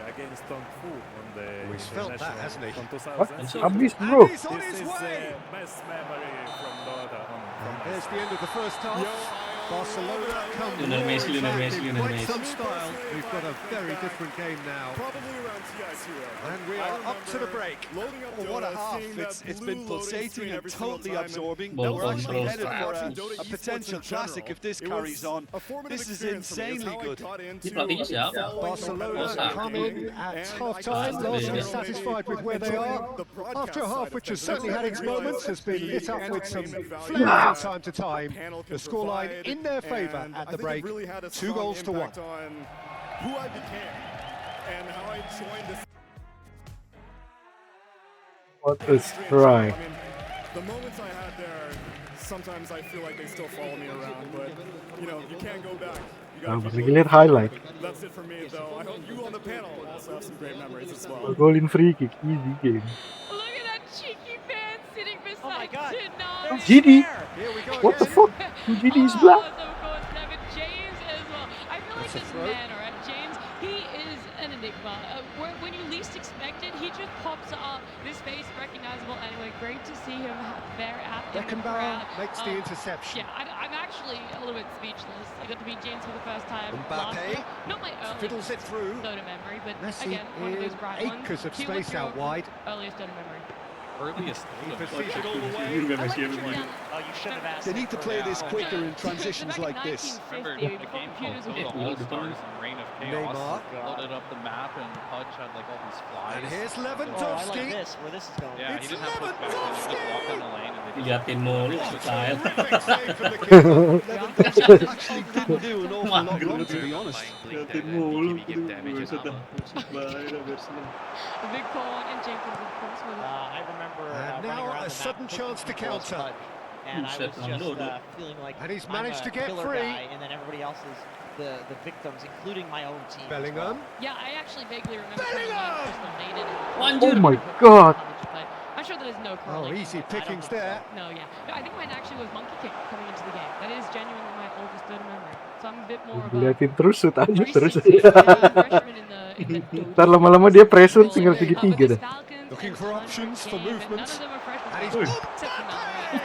S10: against Dong Fu on the
S15: Oh, he's felt that,
S10: international
S15: hasn't he?
S10: from
S3: What?
S10: 2000.
S3: Abis,
S15: And
S3: bro.
S15: he's on
S10: This
S15: his
S10: is
S15: way.
S10: best memory from Dota from my
S15: There's
S10: side.
S15: the end of the first half. Barcelona come
S8: Lionel Messi,
S15: roaring
S8: Lionel
S15: back
S8: Messi,
S15: in
S8: Lionel
S15: quite
S8: Messi.
S15: some style. We've got a very different game now.
S14: Probably around TI2.
S15: And we are up to the break.
S14: Loading up
S15: Oh, what a
S14: Dota,
S15: half.
S14: seeing that
S15: It's
S14: blue
S15: been
S14: loading
S15: pulsating
S14: screen
S15: and
S14: every single
S15: totally
S14: time,
S15: absorbing.
S8: Ball
S15: We're actually
S8: control
S15: headed for
S14: Dota
S15: a
S14: esports
S15: potential
S14: in
S15: classic
S14: general.
S15: if this
S14: It
S15: carries
S14: was
S15: on.
S14: a formative
S15: This is
S14: experience for me. It's
S15: insanely
S14: how I
S15: good.
S14: got into
S8: pelatihnya siapa?
S14: following
S15: Barcelona
S8: Bosa.
S15: coming at half time,
S8: Bosa.
S15: largely
S8: Bosa.
S15: satisfied with where they are. After a half which has certainly had its moments, has been lit up with some flames from time to time. The scoreline in their favour at the break, 2 goals to 1.
S14: On who I became and how I joined this.
S3: What a strike.
S14: I mean, the moments I had there, sometimes I feel like they still follow me around, but you know, you can't go back. You
S3: Nah,
S14: gotta
S3: baru
S14: keep
S3: lihat
S14: going.
S3: highlight.
S14: That's it for me, though. I hope you on the panel also have some great memories as well.
S3: Golin free kick, easy game.
S13: Look at that cheeky fan sitting beside
S1: Oh my God.
S13: Denali.
S3: GD.
S15: Here we go
S3: What the
S15: again.
S3: fuck? GD is black.
S13: Of course, Devin James as well. I feel like
S15: That's a
S13: this
S15: throw.
S13: man, all right, James, he is an enigma. When you least expect it, he just pops up. This face recognizable anyway. Great to see him there at the
S15: Beckenbauer
S13: crowd.
S15: makes the interception.
S13: Yeah, I'm actually a little bit speechless. I got to meet James for the first time last
S15: Mbappe
S13: week. Not my earliest
S15: fiddles it through.
S13: Dota memory, but
S15: Messi
S13: again, one of those
S15: in
S13: bright ones.
S15: acres of
S13: He was
S15: space
S13: your
S15: out wide.
S13: Earliest Dota memory.
S2: Earliest.
S15: He proceeds it all the
S8: Juga
S15: way.
S8: Messi everybody.
S1: Oh, you shouldn't have asked.
S14: They
S1: him
S14: need to
S1: for
S14: play
S1: that.
S14: this quicker in transitions like this.
S2: Remember
S13: 1950,
S2: the game
S13: computers
S2: called
S13: were
S2: Dota
S8: Yeah,
S2: All-Stars and Reign of Chaos?
S15: Neymar.
S2: Loaded up the map and Pudge had like all these flies.
S15: And here's
S1: Oh, I like
S15: Lewandowski.
S1: this. Where this is going.
S2: Yeah, he
S15: It's
S2: didn't have push back, he just walked down the lane and they just
S8: Diliatin mulu, style.
S15: Terrific save from the keeper.
S14: Actually didn't do an awful lot wrong, to be honest.
S7: Liatin mulu, aduh,
S8: sedap.
S13: A big call on and Jenkins, of course, with
S1: I remember
S15: And
S1: running
S15: now
S1: around
S15: a
S1: the
S15: sudden
S1: map
S15: chance to
S1: looking for Pulse
S15: counter.
S1: Pud, and I
S8: Set
S1: was
S8: lang
S1: just
S8: load,
S1: feeling like
S15: And he's
S1: I'm
S15: managed
S1: a
S15: to get
S1: killer
S15: free.
S1: guy, and then everybody else is the victims, including my own team. as
S15: Bellingham.
S1: well.
S13: Yeah, I actually vaguely remember coming in Crystal Maiden.
S3: Oh my god.
S13: I'm sure that there's no
S15: Oh,
S13: correlation.
S15: easy
S13: with that. I don't
S15: pickings
S13: think so.
S15: there.
S13: No, yeah. No, I think mine actually was Monkey King coming into the game. That is genuinely my oldest Dota memory. So I'm a bit more of a
S3: Diliatin terus, shoot aja terus.
S13: freshman in the Dota.
S3: Ntar lama-lama dia pressure tinggal tiga-tiga dah.
S13: Falcons
S15: Looking
S13: and
S15: for
S13: Tundra
S15: options for
S13: game, and
S15: movement.
S13: None of them are freshmen.
S15: And he's
S3: Oi.
S13: Except for Mallory.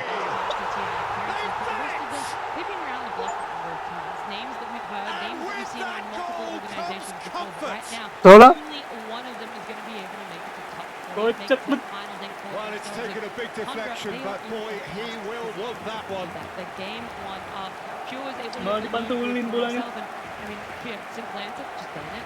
S13: They've been around the block a number of times. Names that we've heard, names that we've seen in multiple organizations before. But right now,
S3: Sola.
S13: only one of them is going to be able to make it to top 20.
S3: Kocak,
S13: make it to
S3: bet.
S13: the final day tournament.
S15: Well, it's
S13: So
S15: taken a big deflection, but boy, he will want that one.
S13: the game one up. Pure was able to
S8: Mau dipantulin bolanya.
S13: himself, and I mean, yeah, simple answer, just ban it.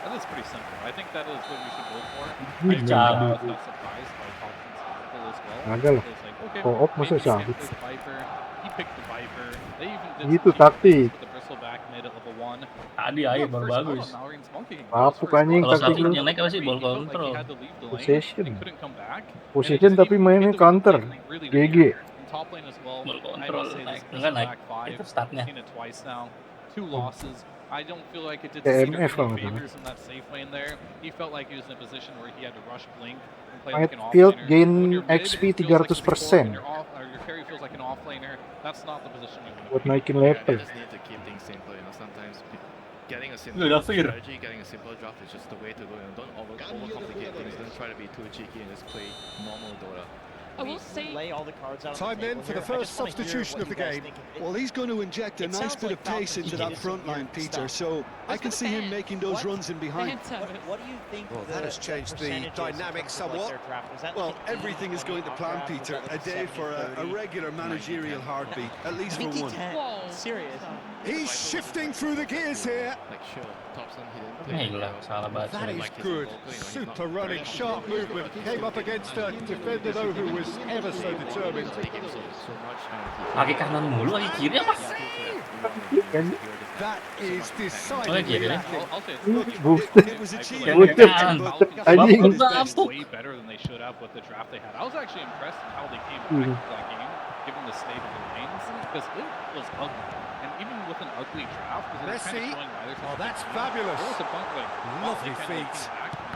S2: That is pretty simple. I think that is what we should go for.
S3: Good
S2: I
S3: job.
S2: was not surprised by Thompson's tackle as well.
S3: Agak lah.
S2: It's like, okay,
S3: Co-op
S2: maybe
S3: masa
S2: skip
S3: cabut.
S2: this Viper. He picked the Viper. They even did
S3: Gitu
S2: some cheap
S3: taktik.
S2: with the bristleback mid at level 1.
S8: Tadi air baru
S2: First
S8: bagus.
S2: call on Naurian's Monkey King.
S3: Papuk anjing
S8: Kalau
S3: taktik
S8: sakit
S3: lu.
S8: yang naik apa sih? Ball
S2: He felt like
S8: control.
S2: he had to leave the lane.
S3: Possession.
S2: He couldn't come back.
S3: Possession tapi mainnya counter.
S2: Really
S3: GG.
S2: weird. In top lane as well.
S8: Ball
S2: I
S8: control
S2: must say this
S8: naik, enggak naik.
S2: bristleback 5.
S8: Itu statnya.
S2: Seen it twice now. 2 losses. I don't feel like it did
S3: TMF
S2: Cedar
S3: kalau
S2: any
S3: nggak salah.
S2: favors in that safe lane there. He felt like he was in a position where he had to rush Blink and play
S3: Might
S2: like an
S3: field
S2: offlaner.
S3: gain
S2: When you're mid,
S3: XP
S2: it feels like a support.
S3: 300%.
S2: When you're off, or your carry feels like an offlaner. That's not the position you want to
S3: Buat
S2: be.
S3: naikin
S7: Yeah,
S3: level.
S7: they just need to keep things simple, you know. Sometimes getting a simple
S8: Look, that's fair.
S7: strategy, getting a simple draft is just the way to go. You know, don't overcomplicate things. Don't try to be too cheeky and just play normal Dota.
S13: I will say,
S1: Lay all the cards out on
S15: Time
S1: the
S15: then
S1: table
S15: for the
S1: here. I
S15: first
S1: just wanna hear
S15: substitution
S1: what
S15: of the
S1: you guys
S15: game.
S1: think.
S14: Well, he's going to inject a
S1: It
S14: nice
S1: sounds
S14: bit
S1: like
S14: of pace
S1: Falcons
S14: into
S1: did
S14: that
S1: some
S14: front line,
S1: weird
S14: Peter.
S1: stuff.
S14: So I can see him making those
S1: What?
S14: runs in behind.
S1: What do you think?
S15: Well,
S1: the,
S15: that has changed the
S1: percentages in
S15: dynamic
S1: terms of, like,
S15: somewhat.
S1: their draft? Was that
S14: Well,
S1: like an
S14: everything is
S1: 80-20
S14: going to plan,
S1: draft? Was
S14: Peter.
S1: that
S14: A
S1: like
S14: day for a
S1: 70-30?
S14: regular managerial heartbeat, at least for one.
S1: 90-10.
S13: whoa.
S1: Serious?
S14: He's shifting through the gears here.
S7: Like, sure, Thompson, he didn't play
S8: Hey,
S7: very
S8: lah,
S7: well.
S8: salah baca.
S15: That is
S7: Like his
S15: good.
S7: vocal, you know, he's not
S15: Super
S7: very
S15: running, sharp
S7: confident.
S15: movement. Came up against a defender though who was ever so determined.
S7: They give so much, and
S8: Kaki kanan mulu, kaki kiri apa?
S15: That is
S8: Oh,
S15: decidedly
S8: yeah.
S15: lacking.
S2: I'll say it's
S14: Look,
S3: Buset.
S14: it was a cheat.
S2: I feel like
S3: Buset.
S2: Falcons
S3: Anjing.
S2: did this way better than they should have with the draft they had. I was actually impressed in how they came back to that game, given the state of the lanes, because it was ugly. And even with an ugly draft, because it was kind
S15: Messi.
S2: of showing why there's
S15: Oh,
S2: such a
S15: that's
S2: big game,
S15: fabulous.
S2: There was a point like, wow,
S15: Lovely
S2: they kinda
S15: feet.
S2: came back from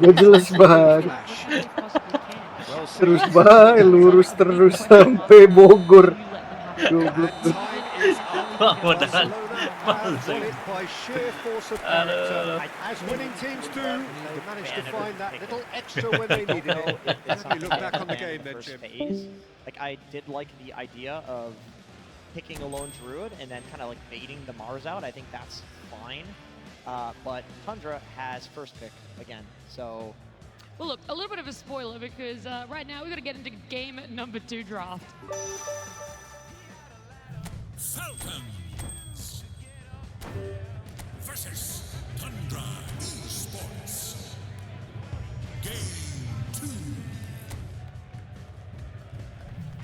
S3: Gak jelas banget. Terus lurus terus sampai Bogor. Goblok.
S15: Barcelona have won it by sheer force of character. As winning teams do, they managed to find that little extra when they needed it. How do you look back on the game then, Jim?
S1: Like, I did like the idea of picking a lone druid and then kind of like baiting the Mars out. I think that's fine. But Tundra has first pick again, so...
S13: Well, look, a little bit of a spoiler because right now we're going to get into game number 2 draft.
S9: Falcons versus Tundra Esports. Game 2.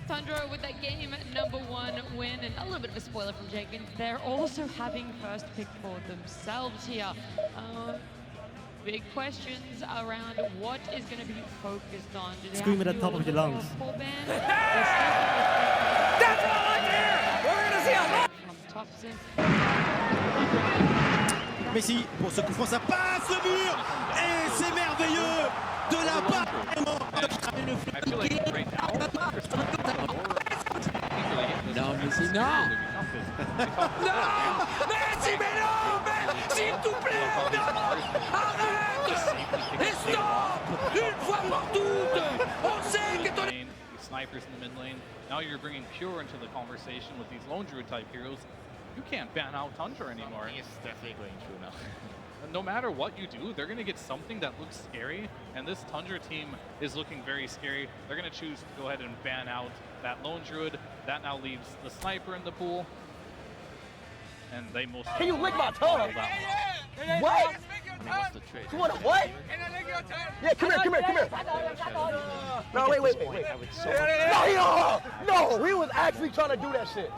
S13: Tundra with that game number 1 win, and a little bit of a spoiler from Jenkins. They're also having first pick for themselves here. Big questions around what is going to be focused on. Do they
S22: Scream
S13: have
S22: at
S13: to
S22: the
S13: do
S22: top
S13: a
S22: of your
S13: little
S22: lungs.
S13: full band?
S22: That's what I like to hear! We're gonna see a
S13: From Thompson.
S22: Messi pour ce coup franc, ça passe le mur et c'est merveilleux de la part
S2: I feel like right now,
S22: Non, Messi, non! Non! Messi, mais non! Mais s'il te plaît! Arrête! Et stop! Une fois pour toutes! On sait que ton...
S2: Snipers in the mid lane. Now you're bringing Pure into the conversation with these lone druid type heroes. You can't ban out Tundra anymore.
S7: It's definitely going through now.
S2: No matter what you do, they're going to get something that looks scary, and this Tundra team is looking very scary. They're going to choose to go ahead and ban out that lone druid. That now leaves the sniper in the pool. And they most...
S22: Can you lick my tongue? What? You want a what? Yeah, come here. No, wait. No, he was actually trying to do that shit.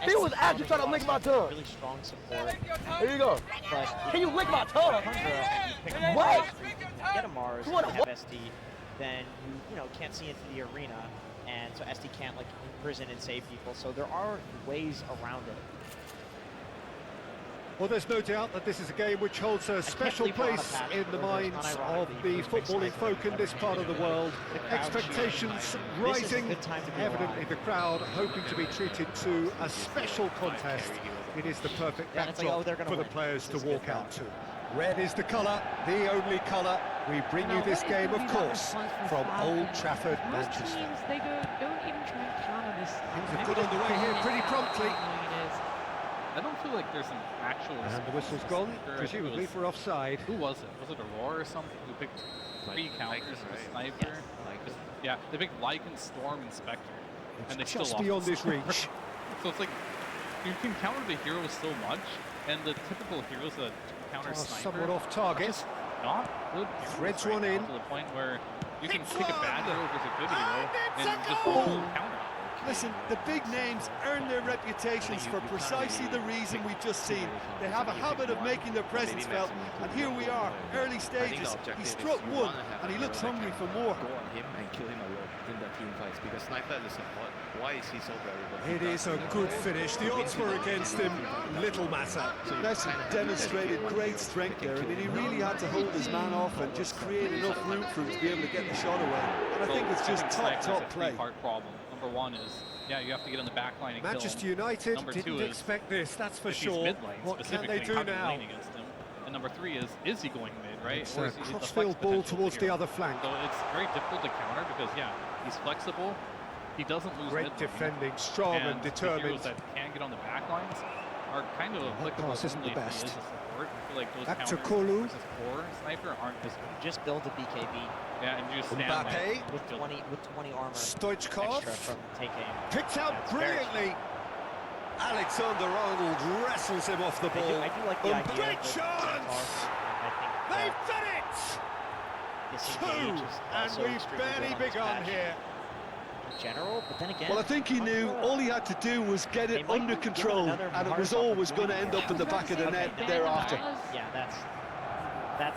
S22: He was actually trying to lick my tongue.
S1: Really strong support.
S22: Here you go.
S1: But
S22: Can you lick my tongue?
S1: What? Get a Mars and have SD, then you know can't see into the arena, and so SD can't like imprison and save people. So there are ways around it.
S15: Well, there's no doubt that this is a game which holds a special place in the minds of the footballing folk in this part of the world. Expectations rising, evidently the crowd hoping to be treated to a special contest. It is the perfect backdrop for the players to walk out to. Red is the colour, the only colour. We bring you this game, of course, from Old Trafford, Manchester.
S13: Teams, they don't even try and counter this.
S15: Things are good on the way here pretty promptly.
S2: I don't feel like there's an actual...
S15: And the whistle's gone, presumably for offside.
S2: Who was it? Was it Aurora or something who picked 3 counters for Sniper? Yeah, they picked Lycan, Storm, and Spectre. And they
S15: Just
S2: still
S15: beyond
S2: lost.
S15: his reach.
S2: So it's like, you can counter the heroes so much, and the typical heroes that counter Sniper...
S15: Somewhat off target.
S2: Just not good.
S15: Threads
S2: right
S15: one
S2: now,
S15: in.
S2: to the point where you can pick a bad hero versus a good hero, and just counter.
S14: Listen, the big names earn their reputations for precisely the reason we've just seen. They have a habit of making their presence felt, and here we are, early stages. He struck one, and he looks hungry for more.
S7: Go on him and kill him a lot in the team fights because Sniper is a support. Why is he so valuable?
S14: It is a good finish. The odds were against him. Little matter. Messi demonstrated great strength there. I mean, he really had to hold his man off and just create enough room for him to be able to get the shot away. And I think it's just top play.
S2: Part problem. Number one is, yeah, you have to get on the back line and
S15: Manchester
S2: kill him.
S15: United
S2: Number
S15: didn't
S2: two is,
S15: expect this, that's for
S2: if he's
S15: sure.
S2: mid-lane,
S15: What can
S2: specifically,
S15: they do
S2: how do you
S15: now?
S2: lane against him? And number three is he going mid, right?
S15: It's
S2: Or
S15: a
S2: is he the flex
S15: crossfield ball
S2: potential
S15: towards the
S2: hero?
S15: other flank.
S2: So it's very difficult to counter because, yeah, he's flexible. He doesn't lose
S15: Great
S2: mid-lane,
S15: defending, strong and
S2: The
S15: determined.
S2: heroes that can get on the back lines are kind of applicable
S15: pass isn't
S2: only
S15: the
S2: if he
S15: best.
S2: is a support. I feel like those
S15: Back to
S2: counters
S15: Kolu.
S2: versus core Sniper aren't as good.
S1: Just build a BKB.
S2: Yeah, and you just stand
S15: Mbappe.
S1: with 20 armor
S15: Stoichkov.
S1: extra from take aim.
S15: Picked out
S1: That's very
S15: brilliantly. Alexander Arnold wrestles him off the ball.
S1: I do like the idea
S15: Great
S1: of the
S15: chance!
S1: I
S15: They've done it!
S1: think
S15: Two,
S1: disengage is
S15: and
S1: also
S15: we've
S1: extremely
S15: barely
S1: good on this
S15: begun
S1: patch.
S15: here.
S1: In general, but then again,
S14: Well, I think he knew all he had to do was get it under control, and it was always going to end up in the back of the net thereafter.
S1: Yeah, that's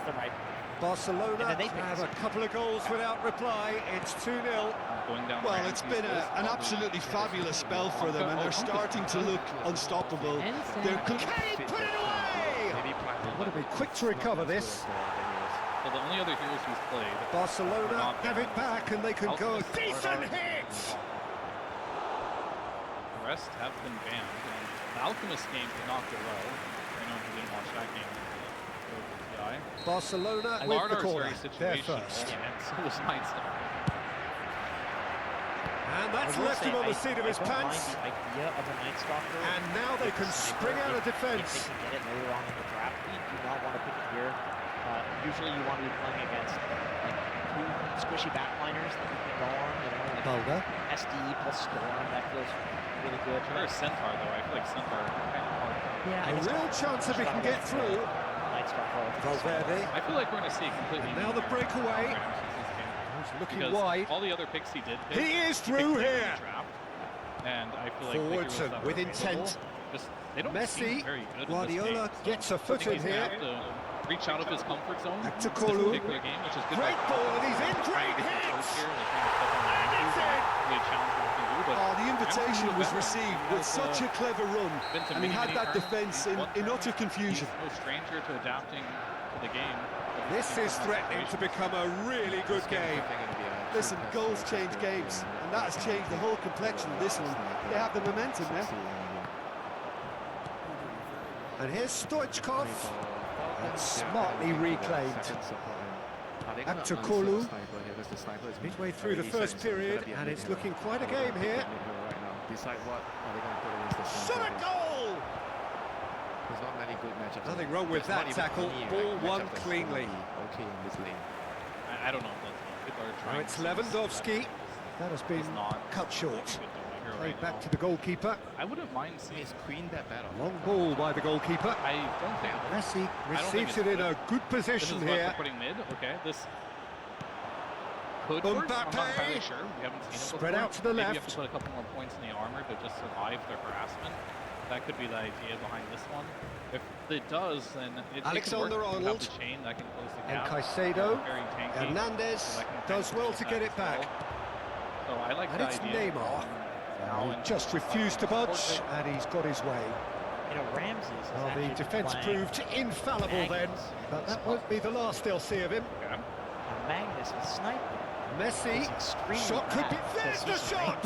S1: the right.
S15: Barcelona
S1: And then they
S15: have a couple of goals without reply. It's 2-0.
S14: Well, it's been an absolutely fabulous spell for them, and they're starting to look unstoppable. They're
S15: Can he put it away? Want to be quick to recover this.
S2: So the only other heroes he's played.
S15: Barcelona have it back, and they can go. Decent hit!
S2: The rest have been banned. And The Alchemist game did not go well. I know who didn't watch that game.
S15: Barcelona with the corner. They're first.
S2: Yeah, and so was Mindstar.
S15: And that's left him on the seat of his pants.
S1: The idea of a Night Stalker.
S15: And now they can spring out of defense.
S1: If they can get it later on in the draft, you do not want to pick it here. Usually you want to be playing against like 2 squishy backliners that you can go on. You know, like
S15: Bulga.
S1: SD plus Storm, that feels really good.
S2: Or Centaur, though. I feel like Centaur kind of hard.
S1: Yeah,
S15: A real chance if he can get through.
S1: Night Stalker.
S15: Valverde.
S2: I feel like we're going to see a completely
S15: Now the breakaway.
S2: He's
S15: looking wide.
S2: All the other picks he did pick,
S15: He is through here.
S2: And I feel like
S15: Forwards and with intent.
S2: Just, they don't
S15: Messi,
S2: seem very good
S15: Guardiola gets a foot in here.
S2: Reach out of his comfort zone.
S15: Back to Kolu.
S2: Game, which is good.
S15: Great ball, and he's in. Great hit.
S14: Oh, the invitation was received with such a clever run, and he had that defence in utter confusion.
S2: No stranger to adapting to the game.
S15: This is threatening to become a really good game.
S14: Listen, goals change games, and that has changed the whole complexion of this one. They have the momentum now.
S15: And here's Stoichkov. And smartly reclaimed. Back to Kolu. Midway through the first period, and it's looking quite a game here. Shot a goal!
S7: There's not many good matchups.
S15: Nothing wrong with that tackle. Ball won cleanly.
S7: Okay in this lane.
S2: I don't know if that's
S15: Now it's Lewandowski. That has been cut short. Played back to the goalkeeper.
S2: I wouldn't mind seeing
S7: He's queened that battle.
S15: Long ball by the goalkeeper.
S2: I don't think
S15: Messi receives it in a good position here.
S2: Putting mid. Okay, this could work. I'm not entirely sure. We haven't seen it
S15: Spread
S2: before.
S15: out to the
S2: Maybe
S15: left.
S2: you have to put a couple more points in the armor to just survive their harassment. That could be the idea behind this one. If it does, then it
S15: Alexander
S2: can work.
S15: Arnold.
S2: The chain that can close the
S15: And
S2: gap.
S15: Caicedo.
S2: Very tanky.
S15: Hernandez
S2: So that can
S15: does well to get it back.
S2: So I like
S15: And
S2: the
S15: it's
S2: idea.
S15: Neymar. Now he just refused to budge, and he's got his way.
S1: You know, Ramsey's
S15: Well, the defence proved infallible then, but that won't be the last they'll see of him.
S1: Magnus is sniping.
S15: Messi, shot could be... There's the shot!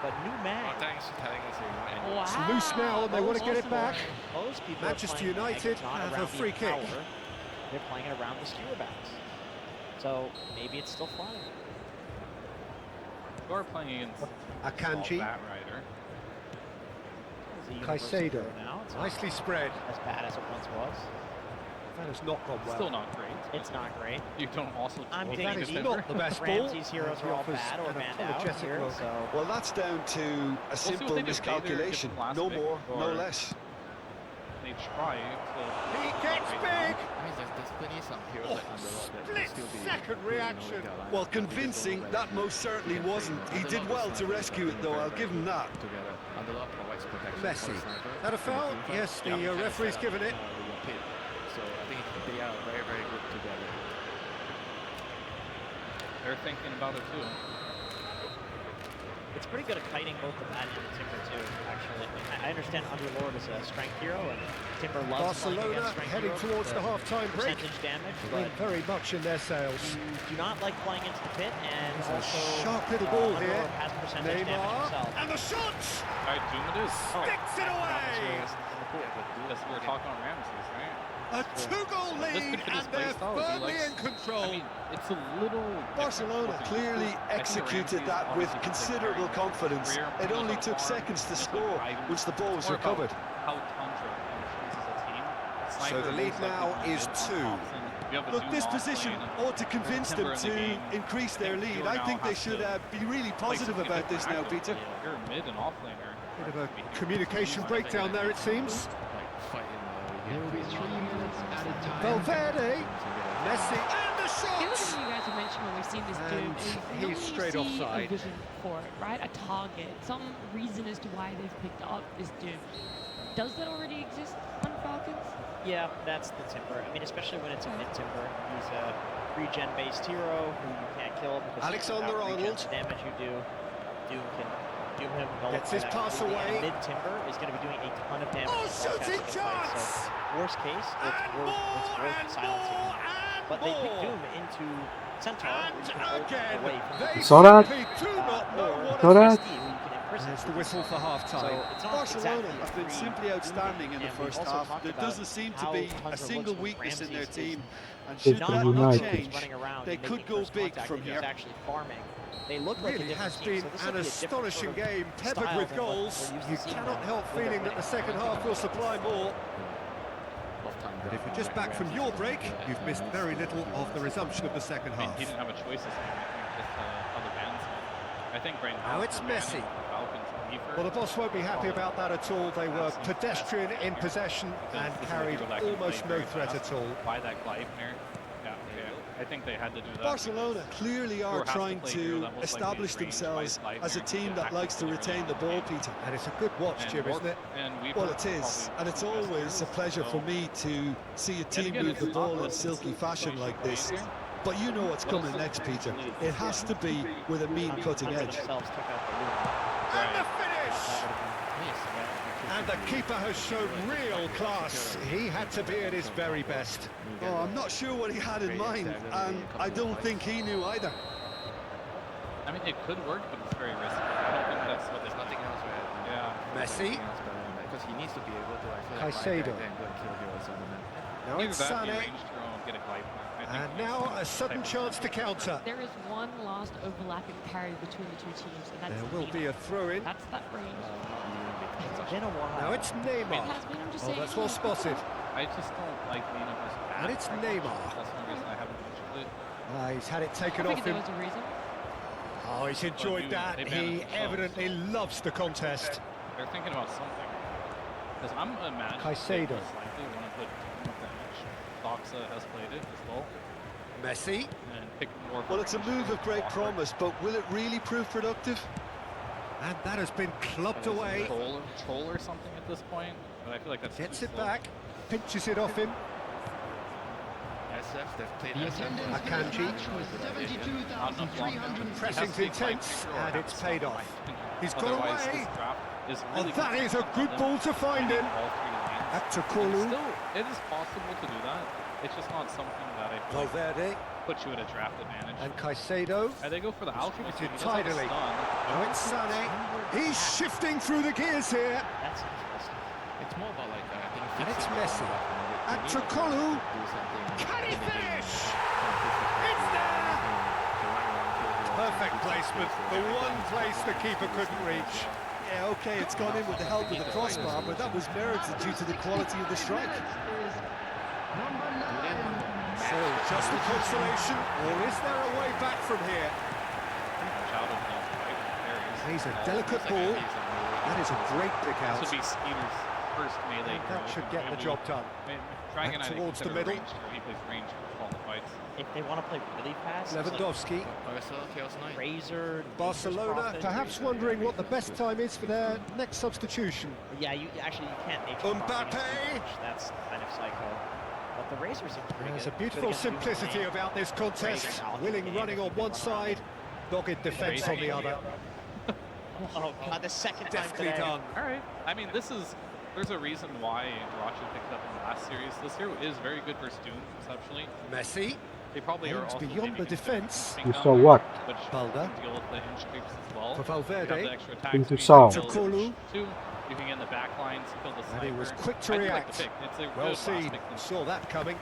S1: But new man.
S7: Thanks for telling us you're
S1: Wow.
S15: It's loose now, and they want to get it back.
S1: Most people are
S15: Manchester
S1: playing
S15: United
S1: not
S15: have a
S1: around
S15: free
S1: the
S15: kick.
S1: power. They're playing it around the skewer backs. So maybe it's still flying.
S2: You're playing against
S15: Akanji.
S2: Bat Rider.
S15: Caicedo.
S1: Now it's
S15: Nicely spread.
S1: as bad as it once was.
S15: That has not gone well.
S2: Still not great.
S1: It's not great.
S2: You don't also.
S1: I'm
S15: Well,
S1: digging
S15: that is
S1: deep.
S15: not the best ball.
S1: Ramsey's heroes are all
S15: Offers
S1: bad or
S15: an
S1: banned out
S15: apologetic
S1: here,
S15: look.
S1: so
S14: Well, that's down to a
S2: see what
S14: simple
S2: they do. They either
S14: miscalculation.
S2: get the last
S14: No
S2: pick
S14: more, no
S2: or-
S14: less.
S2: They try to.
S15: He gets big!
S7: I mean, there's plenty some heroes like Underlord that will still be
S15: Split-second reaction.
S14: Well, convincing, that most certainly wasn't. He did well to rescue it, though, I'll give him that.
S7: Together. Underlord provides protection.
S15: Messi.
S7: for the sniper.
S15: That a foul?
S7: And the keeper.
S15: Yes, the
S7: Yeah,
S15: referee's given it.
S7: your pit. So I think they are very, very good together.
S2: They're thinking about it too.
S1: it's pretty good at kiting both the bat and the Timber too, actually. I understand Underlord is a strength hero, and Timber loves playing
S15: Barcelona
S1: against strength
S15: heading
S1: heroes
S15: towards
S1: with
S15: the half-time break.
S1: percentage damage,
S15: Been
S1: but
S15: very much in their sails.
S1: do not like playing into the pit, and
S15: There's a
S1: also
S15: sharp little ball
S1: Underlord
S15: here.
S1: has percentage damage
S15: Neymar,
S1: himself.
S15: and the shot!
S2: Alright, Doom it is.
S15: Sticks it away!
S2: Yes, we were talking on Ramses, right?
S15: A two-goal
S2: This
S15: lead,
S2: could fit his
S15: and they're
S2: playstyle. He
S15: firmly
S2: likes-
S15: in control.
S2: I mean, it's a little.
S14: Barcelona clearly executed that with considerable confidence. It only took seconds to score once the ball was recovered.
S2: How Tundra functions as a team.
S14: So the lead now is 2. Look, this position ought to convince them to increase their lead. I think they should be really positive about this now, Peter.
S2: You're a mid and off laner.
S15: Bit of a communication breakdown there, it seems. Valverde, Messi, and the
S13: The other
S15: shot!
S13: thing you guys have mentioned when we've seen this
S15: And
S13: Doom is
S15: he's
S13: normally
S15: straight
S13: you see
S15: offside.
S13: a vision for it, right? A target, some reason as to why they've picked up this Doom. Does that already exist on Falcons?
S1: Yeah, that's the Timber. I mean, especially when it's a mid-Timber. He's a regen-based hero who you can't kill because
S15: Alexander
S1: without regen,
S15: Arnold.
S1: the damage you do, Doom can doom him.
S15: Gets his
S1: that
S15: pass
S1: completely, and
S15: away.
S1: Mid-Timber is going to be doing a ton of damage.
S15: Oh,
S1: to the
S15: shooting
S1: broadcast of the fight.
S15: chance!
S1: So, worst case, it's worth silencing him. But they pick Doom into Centaur, who you can hold
S15: again,
S1: away from
S15: they
S3: Sorat.
S15: simply do not know what
S3: Sorat.
S1: SD, who you can
S14: There's the whistle for half-time.
S1: So it's not
S14: Barcelona
S1: exactly
S14: have been
S1: free
S14: simply outstanding in the
S1: and we've
S14: first
S1: also
S14: half.
S1: talked
S14: There
S1: about
S14: doesn't seem to
S1: how
S14: be
S1: Tundra
S14: a single
S1: looks with
S14: weakness in their
S1: Ramses
S14: team. And
S3: It's
S14: should that not
S3: United.
S14: change,
S1: running around
S14: they
S1: and
S14: could
S1: making
S14: go
S1: first
S14: big
S1: contact
S14: from
S1: and he's
S14: here.
S1: actually farming. They look like a
S15: Really
S1: different
S15: has
S1: team,
S15: been
S1: so this
S15: an
S1: will be a different
S15: astonishing
S1: sort of
S15: game, peppered
S1: style
S15: with
S1: than what
S15: goals.
S1: we're used to
S15: You
S1: seeing
S15: cannot
S1: them
S15: help
S1: with
S15: feeling
S1: their
S15: that the
S1: winning.
S15: second half will supply more.
S7: But
S15: But if you're just back from your break, you've missed very little of the resumption of the second
S2: I mean,
S15: half.
S2: he didn't have a choice this game. I think just how the bands. I think right now.
S15: Now it's Messi.
S2: Falcons
S15: Well, the boss won't be happy about that at all. They were pedestrian in possession and carried almost no threat at all.
S2: By that glide there. Yeah, I think they had to do that.
S14: Barcelona clearly are
S2: Has to
S14: trying
S2: play hero
S14: to
S2: levels like
S14: establish
S2: mid-range,
S14: themselves
S2: wide
S14: as a
S2: line,
S14: team
S2: and
S14: that likes to
S2: really
S14: retain the ball, Peter.
S15: And it's a good watch,
S2: And
S15: Jim, isn't it?
S2: And Weaver
S14: Well, it is,
S2: probably
S14: and it's
S2: the best
S14: always a
S2: heroes,
S14: pleasure
S2: so-
S14: for me to see a team
S2: again,
S14: move the
S2: it's
S14: ball
S2: not
S14: in
S2: the
S14: silky fashion like this.
S2: here.
S14: But you know what's coming next, Peter. It has to be with a mean cutting
S1: Tundra
S14: edge.
S1: themselves took out the lead.
S15: And the finish! And the keeper has shown real class. He had to be at his very best.
S14: Oh, I'm not sure what he had in mind, and I don't think he knew either.
S2: I mean, it could work, but it's very risky. I don't think that's what
S7: There's nothing else where
S2: Yeah.
S15: Messi.
S7: because he needs to be able to, I feel like,
S15: Caicedo.
S7: right back there and go and kill heroes on the man.
S15: Now
S2: Either
S15: it's
S2: that, be a
S15: Sané.
S2: range throw and get a glide plan. I think
S15: And
S2: he's
S15: now
S2: the
S15: a sudden
S2: type of
S15: chance to counter.
S13: There is one last overlapping carry between the two teams, and that's
S15: There will be a throw-in.
S13: That's that range.
S1: It's been a while.
S15: Now it's
S13: It
S15: Neymar.
S13: has been, I'm just
S15: Oh,
S13: saying.
S15: that's well spotted.
S2: I just don't like being up as
S15: And it's Neymar.
S2: That's the reason I haven't mentioned it.
S15: He's had it
S13: I
S15: taken
S13: figured
S15: off
S13: there
S15: him.
S13: was a reason.
S15: Oh, he's enjoyed that. He evidently loves the contest.
S2: They're thinking about something. Because I'm imagining
S15: Caicedo.
S2: they most likely want to put more damage. Doxa has played it as well.
S15: Messi.
S2: And pick more.
S14: Well, it's a move of great promise, but will it really prove productive?
S15: And that has been clubbed away.
S2: Troll or something at this point. But I feel like that's
S15: Gets
S2: too
S15: it
S2: slow.
S15: back. Pinches it off him.
S7: SF, they've played SF.
S15: Akanji.
S2: Not enough long.
S15: Pressing's intense, and it's paid off. He's got
S2: Otherwise,
S15: away.
S2: this drop is
S15: Oh,
S2: really
S15: that
S2: good.
S15: is a good ball to find him.
S2: All three lanes.
S15: Back to
S2: And
S15: Kolu.
S2: still, it is possible to do that. It's just not something that I feel like
S15: Valverde
S2: puts you at a draft advantage.
S15: and Caicedo.
S2: And they go for the alchemist.
S15: Distributed
S2: He does have a
S15: tidily.
S2: stun.
S15: Now it's Sané. He's shifting through the gears here.
S1: That's interesting.
S7: It's more about, like, I think,
S15: And it's
S7: fixing
S15: Messi.
S7: the ball.
S15: And
S7: They need to
S15: Kolu.
S7: do something
S15: Can he
S7: in the game.
S15: finish?
S7: It's
S15: there!
S7: To run around, kill heroes,
S15: Perfect
S7: do
S15: placement.
S7: something
S15: The
S7: every
S15: one
S7: time.
S15: place the keeper couldn't reach.
S14: Yeah, okay, it's gone in with the help of the crossbar, but that was merited due to the quality of the strike.
S15: So, just a consolation, or is there a way back from here?
S2: Out of those fight carries.
S15: He's a delicate ball. That is a great pick out.
S2: This would be Skeeter's first melee.
S15: That
S2: hero.
S15: should get the
S2: Maybe-
S15: job done.
S2: Dragon,
S15: Back
S2: I think,
S15: towards the
S2: consider a
S15: middle.
S2: range hero. He plays range for all the fights.
S1: If they want to play really fast,
S15: Lewandowski.
S7: Chaos Knight.
S1: Razor,
S15: Barcelona
S1: Profit.
S15: perhaps wondering what the best time is for their next substitution.
S1: Yeah, you can't make
S15: Mbappe.
S1: That's kind of psycho. But the Razor seems pretty
S15: There's
S1: good.
S15: a beautiful
S1: Good against
S15: simplicity
S1: Duvernay.
S15: about this contest.
S1: Great against
S15: Willing
S1: Alcantara.
S15: running on one side, dogged defence on the other.
S1: Oh god, the second time
S15: Deftly
S1: today.
S15: done.
S2: All right. I mean, there's a reason why Racha picked up in the last series. This hero is very good versus Doom, conceptually.
S15: Messi.
S2: They probably are
S15: Aims
S2: also
S15: beyond
S2: maybe
S15: the defence.
S2: considering
S3: You
S2: down
S3: saw
S2: there,
S3: what?
S2: Which
S15: Balda.
S2: can deal with the inch creeps as well.
S15: For
S2: You have
S15: Valverde.
S2: the extra attack
S3: Into
S2: speed,
S3: Saul.
S2: kill the
S15: Kolu.
S2: inch too. You can get in the back lines, kill the
S15: And
S2: sniper.
S15: he was quick to
S2: I do like
S15: react.
S2: the pick. It's a
S15: Well
S2: good last
S15: seen.
S2: pick from
S15: Saw that coming.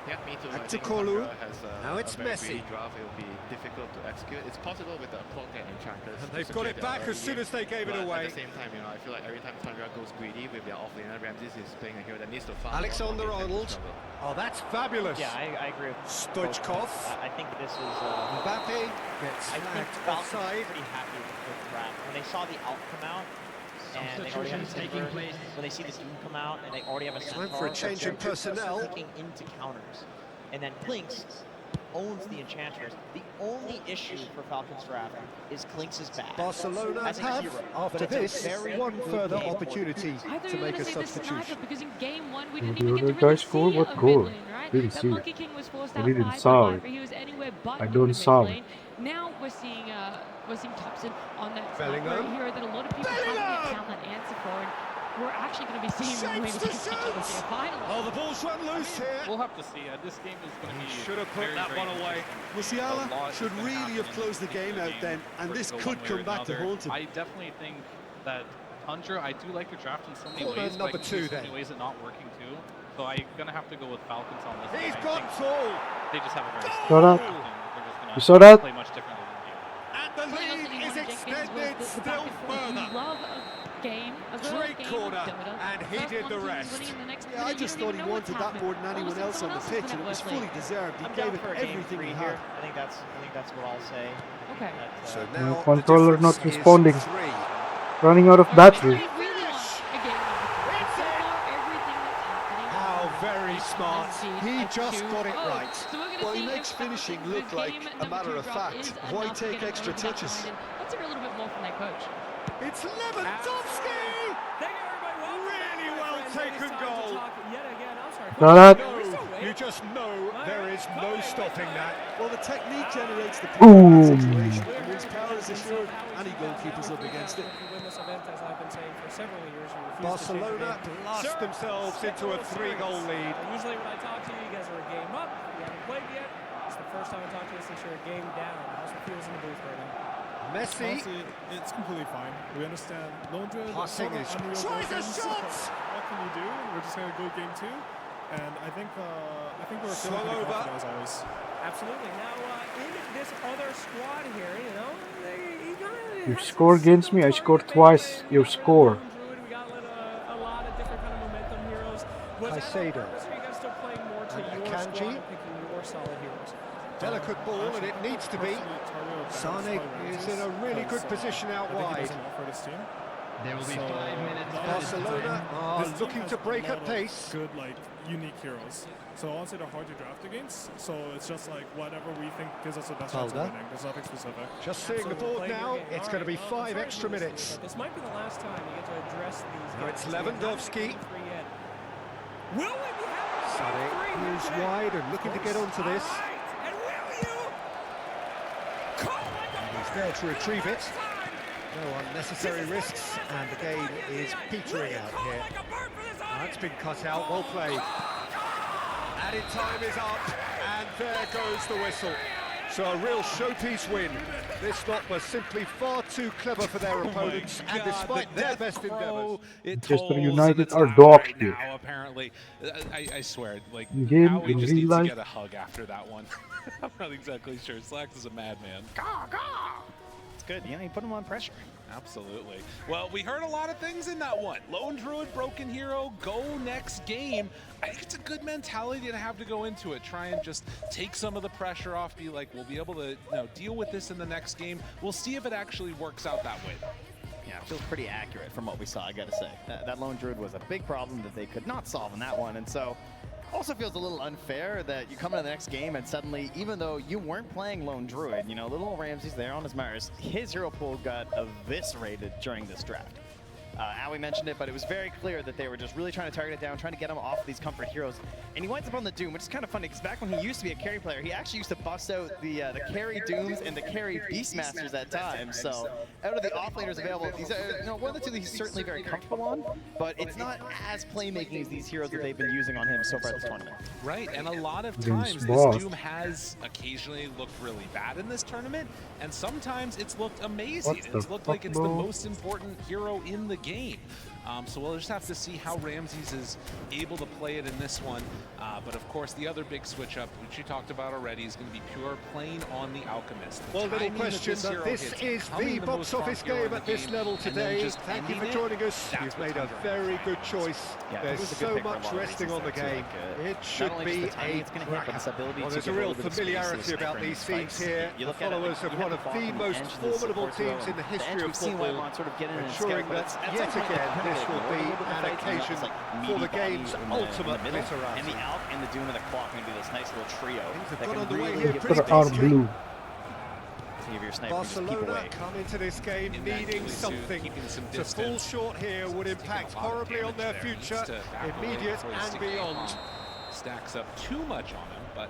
S7: Yeah, me too.
S15: Back
S7: I
S15: to
S7: think
S15: Kolu.
S7: Tundra has
S15: Now it's
S7: a very
S15: Messi.
S7: greedy draft. It will be difficult to execute. It's possible with the clock and enchanters.
S15: And
S7: to
S15: they've got
S7: secure
S15: it
S7: their
S15: back
S7: early
S15: as soon
S7: game.
S15: as they gave it
S7: But
S15: away.
S7: At the same time, I feel like every time Tundra goes greedy with their offlaner, Ramses is playing a hero that needs to farm.
S15: Alexander Arnold. Oh, that's fabulous.
S1: Yeah, I agree with
S15: Stoichkov.
S1: I think this is
S15: Mbappe gets
S1: I think
S15: flagged
S1: Falcons
S15: offside.
S1: are pretty happy with the draft. When they saw the Alt come out, and they already have a Timber, when they see the Doom come out, and they already have a
S15: Time
S1: Centaur,
S15: for a change in
S1: they're
S15: personnel.
S1: looking into counters. And then Klinks owns the Enchantress. The only issue for Falcons draft is Klinks is bad.
S15: Barcelona
S1: as a
S15: have,
S1: hero,
S15: after
S1: but it's a
S15: this,
S1: very
S15: one
S1: good
S15: further
S1: game.
S15: opportunity
S13: I thought
S15: to
S13: you were
S15: make
S13: going
S15: a
S13: to say the
S15: substitution.
S13: sniper because in game one we
S3: The
S13: didn't even
S3: other
S13: get to really
S3: guy scored
S13: see
S3: what
S13: a
S3: goal?
S13: mid lane, right?
S3: Didn't
S13: That
S3: see
S13: Monkey
S3: it.
S13: King was forced
S3: I
S13: out
S3: didn't
S13: wide
S3: saw
S13: by
S3: it.
S13: Viper. He was anywhere but
S3: I
S13: in
S3: don't
S13: the
S3: saw
S13: mid
S3: it.
S13: lane. Now we're seeing Thompson on that
S15: Bellingham.
S13: sniper hero that a lot of people haven't yet found that answer for. And we're actually going to be seeing them win against each other here finally.
S15: Oh, the ball's run loose here.
S2: We'll have to see. This game is going to be.
S15: Should have put
S2: very,
S15: that
S2: very
S15: one away.
S2: interesting.
S14: Musiala
S2: A lot is
S14: should
S2: gonna
S14: really have
S2: happen
S14: closed the
S2: in
S14: game out then, and
S2: for it
S14: this
S2: to go
S14: could
S2: one way
S14: come
S2: or
S14: back to
S2: another.
S14: haunt him.
S2: I definitely think that Tundra, I do like the draft in so many
S15: Corner
S2: ways, but
S15: number
S2: I can
S15: two
S2: see so
S15: then.
S2: many ways it not working too. So I'm going to have to go with Falcons on this.
S15: He's
S2: one. I
S15: got
S2: think
S15: tall.
S2: They just have a very
S3: Saw that?
S2: strong drafting. They're just
S3: You
S2: gonna
S3: saw that?
S2: play much differently than you.
S15: And the lead is extended still further.
S13: Love a game, a good
S15: Great
S13: game
S15: corner,
S13: of Dota.
S15: and he
S13: First
S15: did
S13: one
S15: the
S13: team
S15: rest.
S13: winning, and the next
S14: Yeah, I
S13: minute
S14: just
S13: you
S14: thought
S13: don't
S14: he
S13: even know what's
S14: wanted that more than
S13: happening.
S14: anyone
S13: All of a
S14: else on
S13: sudden,
S14: the
S13: someone
S14: pitch, and it was
S13: else is
S14: fully deserved. He
S1: I'm
S14: gave
S1: down
S14: it
S1: for a game
S14: everything
S1: 3
S14: he
S1: here.
S14: had.
S1: I think that's what I'll say.
S13: Okay.
S1: That,
S15: So
S3: My
S15: now
S3: controller
S15: the
S3: not
S15: difference is
S3: responding.
S15: 3.
S3: Running out of battery.
S13: We really want a game of Dota. So far, everything that's happening.
S15: How very smart. He
S13: a
S15: just
S13: 2-0.
S15: got it right.
S13: So we're gonna
S14: Well, he
S13: see
S14: makes
S13: if
S14: finishing
S13: Falcons'
S14: look like
S13: game
S14: a
S13: number
S14: matter
S13: 2
S14: of
S13: drop
S14: fact.
S13: is
S14: Why
S13: enough to
S14: take
S13: get
S14: extra
S13: over that
S14: touches?
S13: line. And let's hear a little bit more from their coach.
S15: It's Lewandowski.
S16: Thank you, everybody. Welcome
S15: Really
S16: back, my
S15: well
S16: friends.
S15: taken
S16: It is time to
S15: goal.
S16: talk yet again. I'm sorry.
S3: Saw that?
S15: No, you just know there is no stopping that.
S14: Well, the technique generates the
S3: Boom.
S14: situation. And his power is assured, any goalkeeper's up against it.
S16: If you win this event, as I've been saying for several years, you refuse
S15: Barcelona
S16: to change the game.
S15: blast
S16: Sir,
S15: themselves into a 3-goal lead.
S16: Usually when I talk to you, you guys are a game up. You haven't played yet. It's the first time I talk to you since you're a game down. How's it feels in the booth right now?
S15: Messi
S10: Honestly, it's completely fine. We understand Lone Druid is
S15: passing
S10: sort of
S15: is
S10: unreal
S15: tries a
S10: goals.
S15: shot.
S10: What can you do? We're just gonna go game 2, and I think we're feeling
S15: Swung
S10: pretty
S15: over.
S10: confident as always.
S16: Absolutely. Now, in this other squad here, you know, you gotta
S3: You score against me, I scored twice. You score.
S16: We got a lot of different kind of momentum heroes. Was that on
S15: Caicedo.
S16: purpose, or are you guys still playing more to
S15: And
S16: your
S15: Akanji.
S16: squad and picking your solid heroes?
S15: Delicate ball, and it needs to be. Sane is in a really good position out wide.
S10: There will be 5 minutes.
S15: Barcelona are looking to break at pace.
S10: Good, like, unique heroes. So honestly, they're hard to draft against. So it's just like whatever we think gives us the best chance of
S15: Balda.
S10: winning. There's nothing specific.
S15: Just seeing the board now, it's going to be 5 extra minutes.
S16: This might be the last time you get to address these
S15: Now
S16: guys.
S15: it's Lewandowski.
S16: Will we be having
S15: Sane moves wide and looking to get onto this.
S16: and will you
S15: He's there to retrieve it. No unnecessary risks, and the game is petering out here. That's been cut out, well played. Added time is up, and there goes the whistle. So a real showpiece win. This lot was simply far too clever for their opponents, and despite their best endeavours.
S3: Manchester United are dogs here.
S11: Now, apparently, I swear, like,
S3: In game,
S11: Howie
S3: in
S11: just
S3: real
S11: needs
S3: life.
S11: to get a hug after that one. I'm not exactly sure. Slacks is a madman.
S1: It's good. You know, you put him on pressure.
S11: Absolutely. Well, we heard a lot of things in that one. Lone Druid, Broken Hero, go next game. I think it's a good mentality to have to go into it. Try and just take some of the pressure off. Be like, we'll be able to deal with this in the next game. We'll see if it actually works out that way.
S21: Yeah, it feels pretty accurate from what we saw, I gotta say. That Lone Druid was a big problem that they could not solve in that one, and so also feels a little unfair that you come into the next game and suddenly, even though you weren't playing Lone Druid, you know, little Ramsey's there on his Mars, his hero pool got eviscerated during this draft. Howie mentioned it, but it was very clear that they were just really trying to target it down, trying to get him off of these comfort heroes. And he winds up on the Doom, which is kind of funny, because back when he used to be a carry player, he actually used to bust out the carry Dooms and the carry Beastmasters at times. So out of the offlaners available, these are, one of the two that he's certainly very comfortable on, but it's not as playmaking as these heroes that they've been using on him so far this tournament.
S11: Right, and a lot of
S3: Against
S11: times
S3: Boss.
S11: this Doom has occasionally looked really bad in this tournament, and sometimes it's looked amazing.
S3: What the
S11: It's looked like
S3: fuck,
S11: it's the
S3: bro?
S11: most important hero in the game. So we'll just have to see how Ramses is able to play it in this one. But of course, the other big switch up, which you talked about already, is going to be Pure playing on the Alchemist. The
S15: Well, little
S11: timing
S15: question
S11: that
S15: that
S11: hero
S15: this
S11: hits,
S15: is
S11: becoming
S15: the
S11: most
S15: box office
S11: popular in
S15: game
S11: the
S15: at this
S11: game,
S15: level
S11: and then
S15: today.
S11: just
S15: Thank you for
S11: ending it,
S15: joining us.
S11: that's
S15: You've
S11: what
S15: made a
S11: Tundra
S15: very good choice.
S1: Yeah,
S15: There's
S1: it was a good
S15: so
S1: pick for a
S15: much
S1: lot of
S15: resting on
S1: reasons
S15: the
S1: there, too.
S15: game.
S1: Like,
S15: It
S1: not
S15: should
S1: only
S15: be
S1: just the timing
S15: a
S1: it's gonna hit, but this ability
S15: Well,
S1: to
S15: there's a
S1: give
S15: real
S1: little bit of space to the
S15: familiarity
S1: sniper
S15: about
S1: and
S15: these
S1: the
S15: scenes
S1: spikes.
S15: here.
S1: You
S15: The
S1: look at it,
S15: followers
S1: like,
S15: of
S1: you
S15: one
S1: have
S15: of
S1: the
S15: the
S1: Falcon,
S15: most
S1: Edge, the
S15: formidable
S1: support
S15: teams
S1: throw,
S15: in the
S1: and
S15: history
S1: Edge,
S15: of
S1: we've seen why
S15: football,
S1: Mon sort of get in and
S15: ensuring
S1: scout, but
S15: that
S1: at
S15: yet
S1: some point,
S15: again
S1: kind of
S15: this will
S1: ignored
S15: be
S1: a little bit
S15: an
S1: of fights, and you got
S15: occasion
S1: this, like,
S15: for
S1: meaty
S15: the
S1: body
S15: game's
S1: in the
S15: ultimate
S1: middle,
S15: literati.
S1: and the Alch and the Doom and the Clock are going to be this nice little trio
S15: Things have
S1: that
S15: got
S1: can
S15: underway
S1: really
S15: here
S1: give
S15: pretty
S1: the
S3: Are
S1: space
S3: blue.
S1: to give your sniper and just keep
S15: Barcelona
S1: away.
S15: come into this game
S11: In that
S15: needing
S11: really
S15: something.
S11: keeping some
S15: To fall
S11: distance.
S15: short here would
S11: Taking
S15: impact
S11: a lot of
S15: horribly on
S11: damage
S15: their
S11: there. Needs
S15: future,
S11: to back away
S15: immediate
S11: before he
S15: and
S11: sticks
S15: beyond.
S11: Stacks up too much on him, but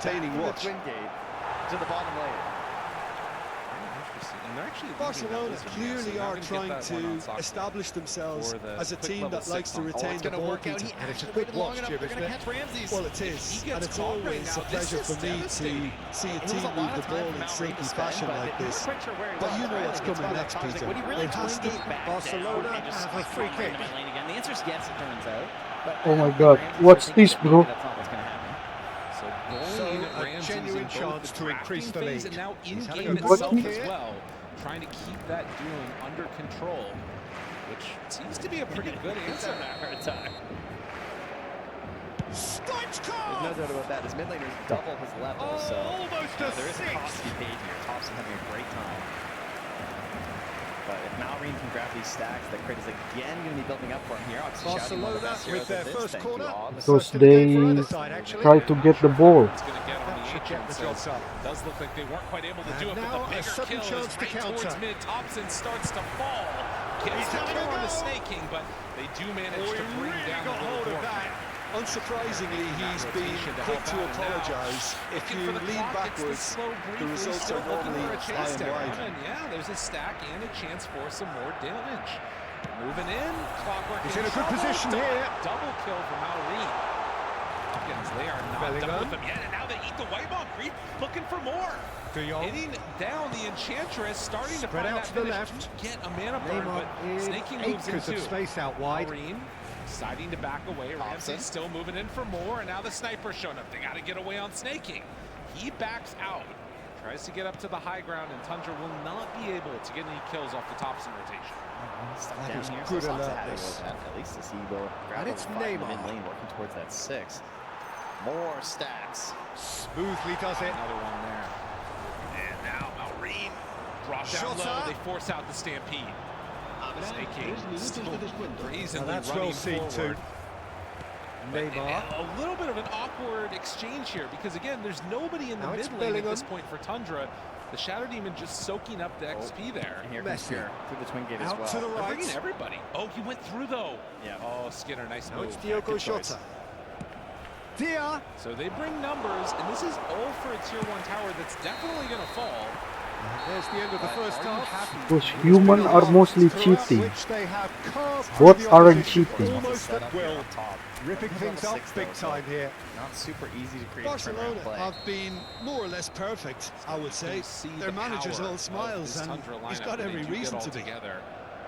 S14: entertaining
S21: back
S14: watch.
S21: from the twin gate to the bottom lane.
S11: And they're actually
S14: Barcelona clearly are trying to establish themselves as a team that likes to retain the ball control.
S21: And
S14: it's a quick watch, Jim, isn't it? Well, it is, and it's always a pleasure for me to see a team move the ball in silky fashion like this. But you know what's coming next, Peter. It has to.
S15: Barcelona have a free kick.
S21: the answer is yes, it turns out. But
S3: Oh my god, what's this, bro?
S21: that's not what's going to happen.
S15: So
S11: Bowling
S15: a
S11: Ramses
S15: genuine
S11: in both
S15: chance
S11: the
S15: to increase the
S11: drafting phase
S15: lead.
S11: and now
S15: He's having
S11: in-game
S15: a good
S11: itself
S15: look
S11: as
S15: here.
S11: well, trying to keep that dueling under control, which seems to be a pretty good answer.
S21: Hard time.
S15: Stoichkov!
S21: There's no doubt about that. His mid laner's double his level, so
S15: almost a
S21: there is a
S15: six.
S21: cost to be paid here. Thompson having a great time. But if Malrine can grab these stacks, the crit is again going to be building up for him here. Obviously, shouting one of the
S15: Barcelona
S21: best
S15: with
S21: heroes
S15: their
S21: of this.
S15: first
S21: Thank you,
S15: corner.
S21: Og.
S3: Because they try to get the ball.
S11: It's going to get on the
S15: Should get the
S11: entrance.
S15: job done.
S11: Does look like they weren't quite able to
S15: And
S11: do it, but
S15: now
S11: the
S15: a
S11: bigger
S15: sudden
S11: kill is
S15: chance to
S11: right towards
S15: counter.
S11: mid. Thompson starts to fall. Gets the kill on the snaking, but they do manage to bring down the
S15: hold of
S11: little
S15: that.
S14: Unsurprisingly, he's been quick to apologise. If you lean backwards, the results are normally high and wide.
S11: And yeah, there's a stack and a chance for some more damage. Moving in, Clockwork
S15: He's in a good
S11: trouble.
S15: position here.
S11: Double kill for Malrine. Hopkins, they are not done
S15: Bellingham.
S11: with him yet, and now they eat the white ball creep, looking for more.
S15: De Jong.
S11: Hitting down the Enchantress, starting to
S15: Spread
S11: find
S15: out
S11: that
S15: to the
S11: finish.
S15: left.
S11: Get a mana burn,
S15: Neymar
S11: but
S15: in
S11: snaking moves in
S15: acres of
S11: too.
S15: space out wide.
S11: Malrine deciding to back away.
S21: Thompson.
S11: Ramsey still moving in for more, and now the sniper's showing up. They got to get away on snaking. He backs out, tries to get up to the high ground, and Tundra will not be able to get any kills off the Thompson rotation.
S21: Stuck
S15: That
S21: down
S15: is
S21: here,
S15: good
S21: so Sansa had to
S15: alertness.
S21: go with that, at least as he will grab
S15: And
S21: over
S15: it's
S21: 5 in the mid
S15: Neymar.
S21: lane, working towards that 6. More stacks.
S15: Smoothly does it.
S11: Another one there. And now Malrine brought down
S15: Shot
S11: low.
S15: up.
S11: They force out the stampede. Snaking still brazenly
S15: Now that's
S11: running
S15: well seen
S11: forward.
S15: too.
S11: But
S15: Neymar.
S11: a little bit of an awkward exchange here because again, there's nobody in the
S15: Now it's
S11: mid lane at this
S15: Bellingham.
S11: point for Tundra. The Shadow Demon just soaking up the XP there.
S21: And here comes
S15: Messi.
S21: Pure through the twin gate as
S15: Out
S21: well.
S15: to the
S11: They're
S15: right.
S11: bringing everybody. Oh, he went through though.
S21: Yeah.
S11: Oh, Skinner, nice
S15: Now
S11: move.
S15: it's Diogo
S21: Good choice.
S15: Jota. Dia.
S11: So they bring numbers, and this is all for a tier 1 tower that's definitely going to fall.
S15: There's the end of the first half.
S3: Because humans are mostly
S15: Throughout
S3: cheating.
S15: which they have carved
S3: Bots
S15: through the
S3: aren't
S15: opposition
S3: cheating.
S15: Almost
S21: Set
S15: at
S21: up here
S15: will.
S21: on top.
S15: Ripping things up big time here.
S21: Not super easy to create
S14: Barcelona
S21: turnaround play.
S14: have been more or less perfect, I would say. Their manager's all smiles, and he's got every reason to be.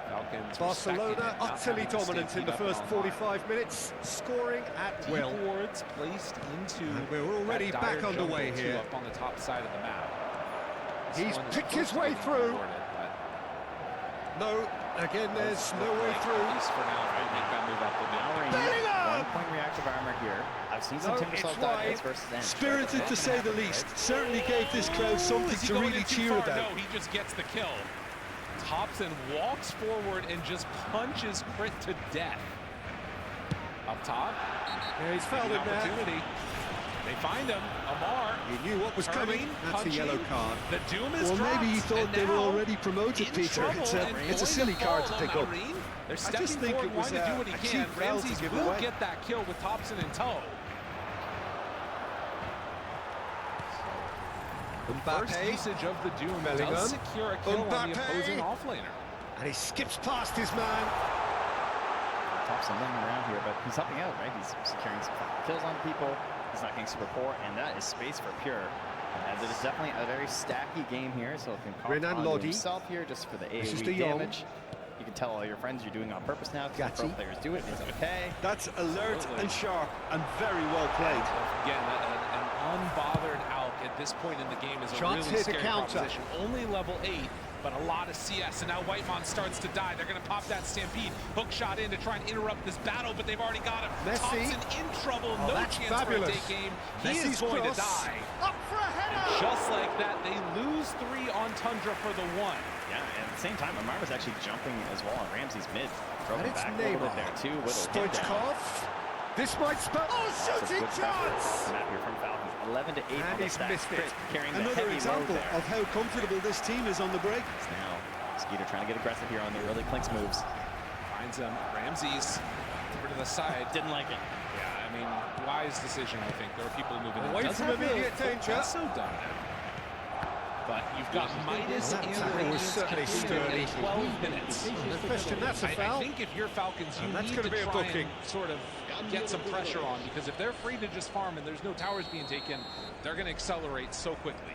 S11: Falcons
S15: Barcelona utterly dominant in the first 45 minutes, scoring at will.
S11: Wards placed into
S15: And we're already
S11: that
S15: back
S11: dire
S15: underway
S11: jungle, too,
S15: here.
S11: up on the top side of the map. This
S15: He's
S11: one is
S15: picked
S11: close
S15: his
S11: to
S15: way
S11: being
S15: through.
S11: rewarded, but
S15: No, again, there's no way
S11: at
S15: through.
S11: least for now, if they make that move up, they'll be able to
S21: Malrine, 1 point reactive armor here. I've seen some
S15: No,
S21: Timbersaw
S15: it's
S21: dive
S15: wide.
S21: versus Zen.
S14: Spirited to say the least. Certainly gave this crowd something
S11: Is he
S14: to
S11: going
S14: really
S11: in too
S14: cheer
S11: far?
S14: about.
S11: No, he just gets the kill. Thompson walks forward and just punches Crit to death. Up top.
S15: Yeah, he's fouled
S11: an
S15: him there.
S11: opportunity. They find him. Amar.
S15: He knew what was coming.
S11: turning,
S15: That's a
S11: punching.
S15: yellow card.
S11: The doom is
S14: Or maybe he
S11: dropped,
S14: thought
S11: and
S14: they were
S11: now
S14: already promoted,
S11: in
S14: Peter.
S11: trouble
S14: It's
S11: and
S14: a
S11: going
S14: silly card to
S11: fall
S14: pick
S11: on
S14: up.
S11: Malrine. They're
S14: I
S11: stepping
S14: just think
S11: forward,
S14: it was
S11: wanting to do what
S14: a
S11: he
S14: cheap
S11: can.
S14: foul to
S11: Ramses
S14: give
S11: will
S14: away.
S11: get that kill with Thompson in tow. First
S15: Mbappe.
S11: usage of the Doom
S15: Bellingham.
S11: does secure a kill on the
S15: Mbappe.
S11: opposing offlaner.
S15: And he skips past his man.
S21: Thompson running around here, but he's helping out, right? He's securing some kills on people. He's not getting super poor, and that is space for Pure. As it is definitely a very stacky game here, so it can
S15: Renan
S21: on
S15: Lodi.
S11: E
S21: himself here just for the
S15: This is
S21: AoE
S15: De Jong.
S21: damage. You can tell all your friends you're doing it on purpose now. Because
S15: Gatti.
S21: pro players do it. It's okay.
S14: That's alert
S11: Absolutely.
S14: and sharp and very well played.
S11: Again, an unbothered Alk at this point in the game is a
S15: Chance
S11: really
S15: here to
S11: scary
S15: counter.
S11: proposition. Only level 8, but a lot of CS, and now Whitemon starts to die. They're going to pop that Stampede. Hook shot in to try and interrupt this battle, but they've already got him.
S15: Messi.
S11: Thompson in trouble.
S15: Oh,
S11: No
S15: that's
S11: chance
S15: fabulous.
S11: for a take game. He
S15: Messi's
S11: is going
S15: cross.
S11: to die.
S15: Up for a
S11: And
S15: header.
S11: just like that, they lose 3 on Tundra for the 1.
S21: Yeah, and at the same time, Amar was actually jumping as well on Ramsey's mid. Drove
S15: And
S21: him
S15: it's
S21: back a little bit
S15: Neymar.
S21: there too. Whittle him down.
S15: Stoichkov. This might spell. Oh,
S21: That's a
S15: shooting
S21: good
S15: chance!
S21: snap here from Falcons. 11 to 8
S15: And
S21: on the
S15: he's
S21: stack.
S15: missed it.
S21: Crit carrying the
S14: Another
S21: heavy load
S14: example
S21: there.
S14: of how comfortable this team is on the break.
S21: Now, Skeeter trying to get aggressive here on the early Clinks moves.
S11: Finds him. Ramses over to the side.
S21: Didn't like it.
S11: Yeah, I mean, wise decision, I think. There are people moving in.
S15: Away
S11: Does
S15: from
S11: have
S15: immediate
S11: the
S15: danger.
S11: Peso down there. But you've got Midas
S15: That
S11: and
S15: tackle was
S11: Radiance
S15: certainly
S11: completed in
S15: sturdy.
S11: 12 minutes.
S15: No question, that's a
S11: I
S15: foul.
S11: think if you're Falcons, you
S15: And that's
S11: need
S15: gonna
S11: to
S15: be a
S11: try
S15: booking.
S11: and sort of get some pressure on, because if they're free to just farm and there's no towers being taken, they're going to accelerate so quickly.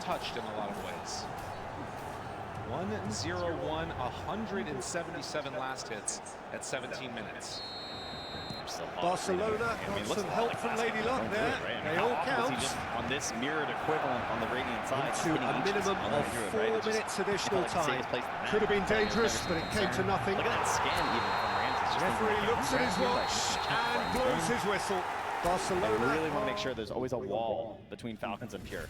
S11: untouched in a lot of ways. 1-0-1, 177 last hits at 17 minutes.
S15: Barcelona got some help from Lady Luck there. They all count.
S21: On this mirrored equivalent on the Radiant side.
S15: To a minimum of 4 minutes additional time. Could have been dangerous, but it came to nothing.
S21: Look at that scan even from Ramses.
S15: Referee looks at his watch and blows his whistle. Barcelona
S21: really want to make sure there's always a wall between Falcons and Pure.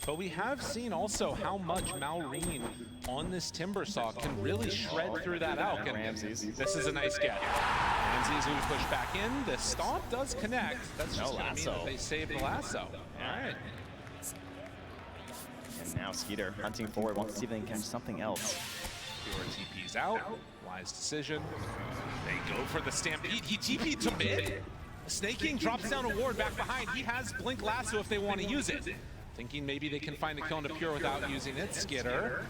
S11: But we have seen also how much Malrine on this Timbersaw can really shred through that Alk. And
S21: Ramses.
S11: This is a nice get. Ramses will push back in. The stomp does connect. That's just going to mean that they save the lasso. All right.
S21: And now Skeeter hunting forward, wants to see if they can catch something else.
S11: Pure TP's out. Wise decision. They go for the Stampede. He TP'd to mid. Snake King drops down a ward back behind. He has Blink Lasso if they want to use it. Thinking maybe they can find a kill into Pure without using it. Skitter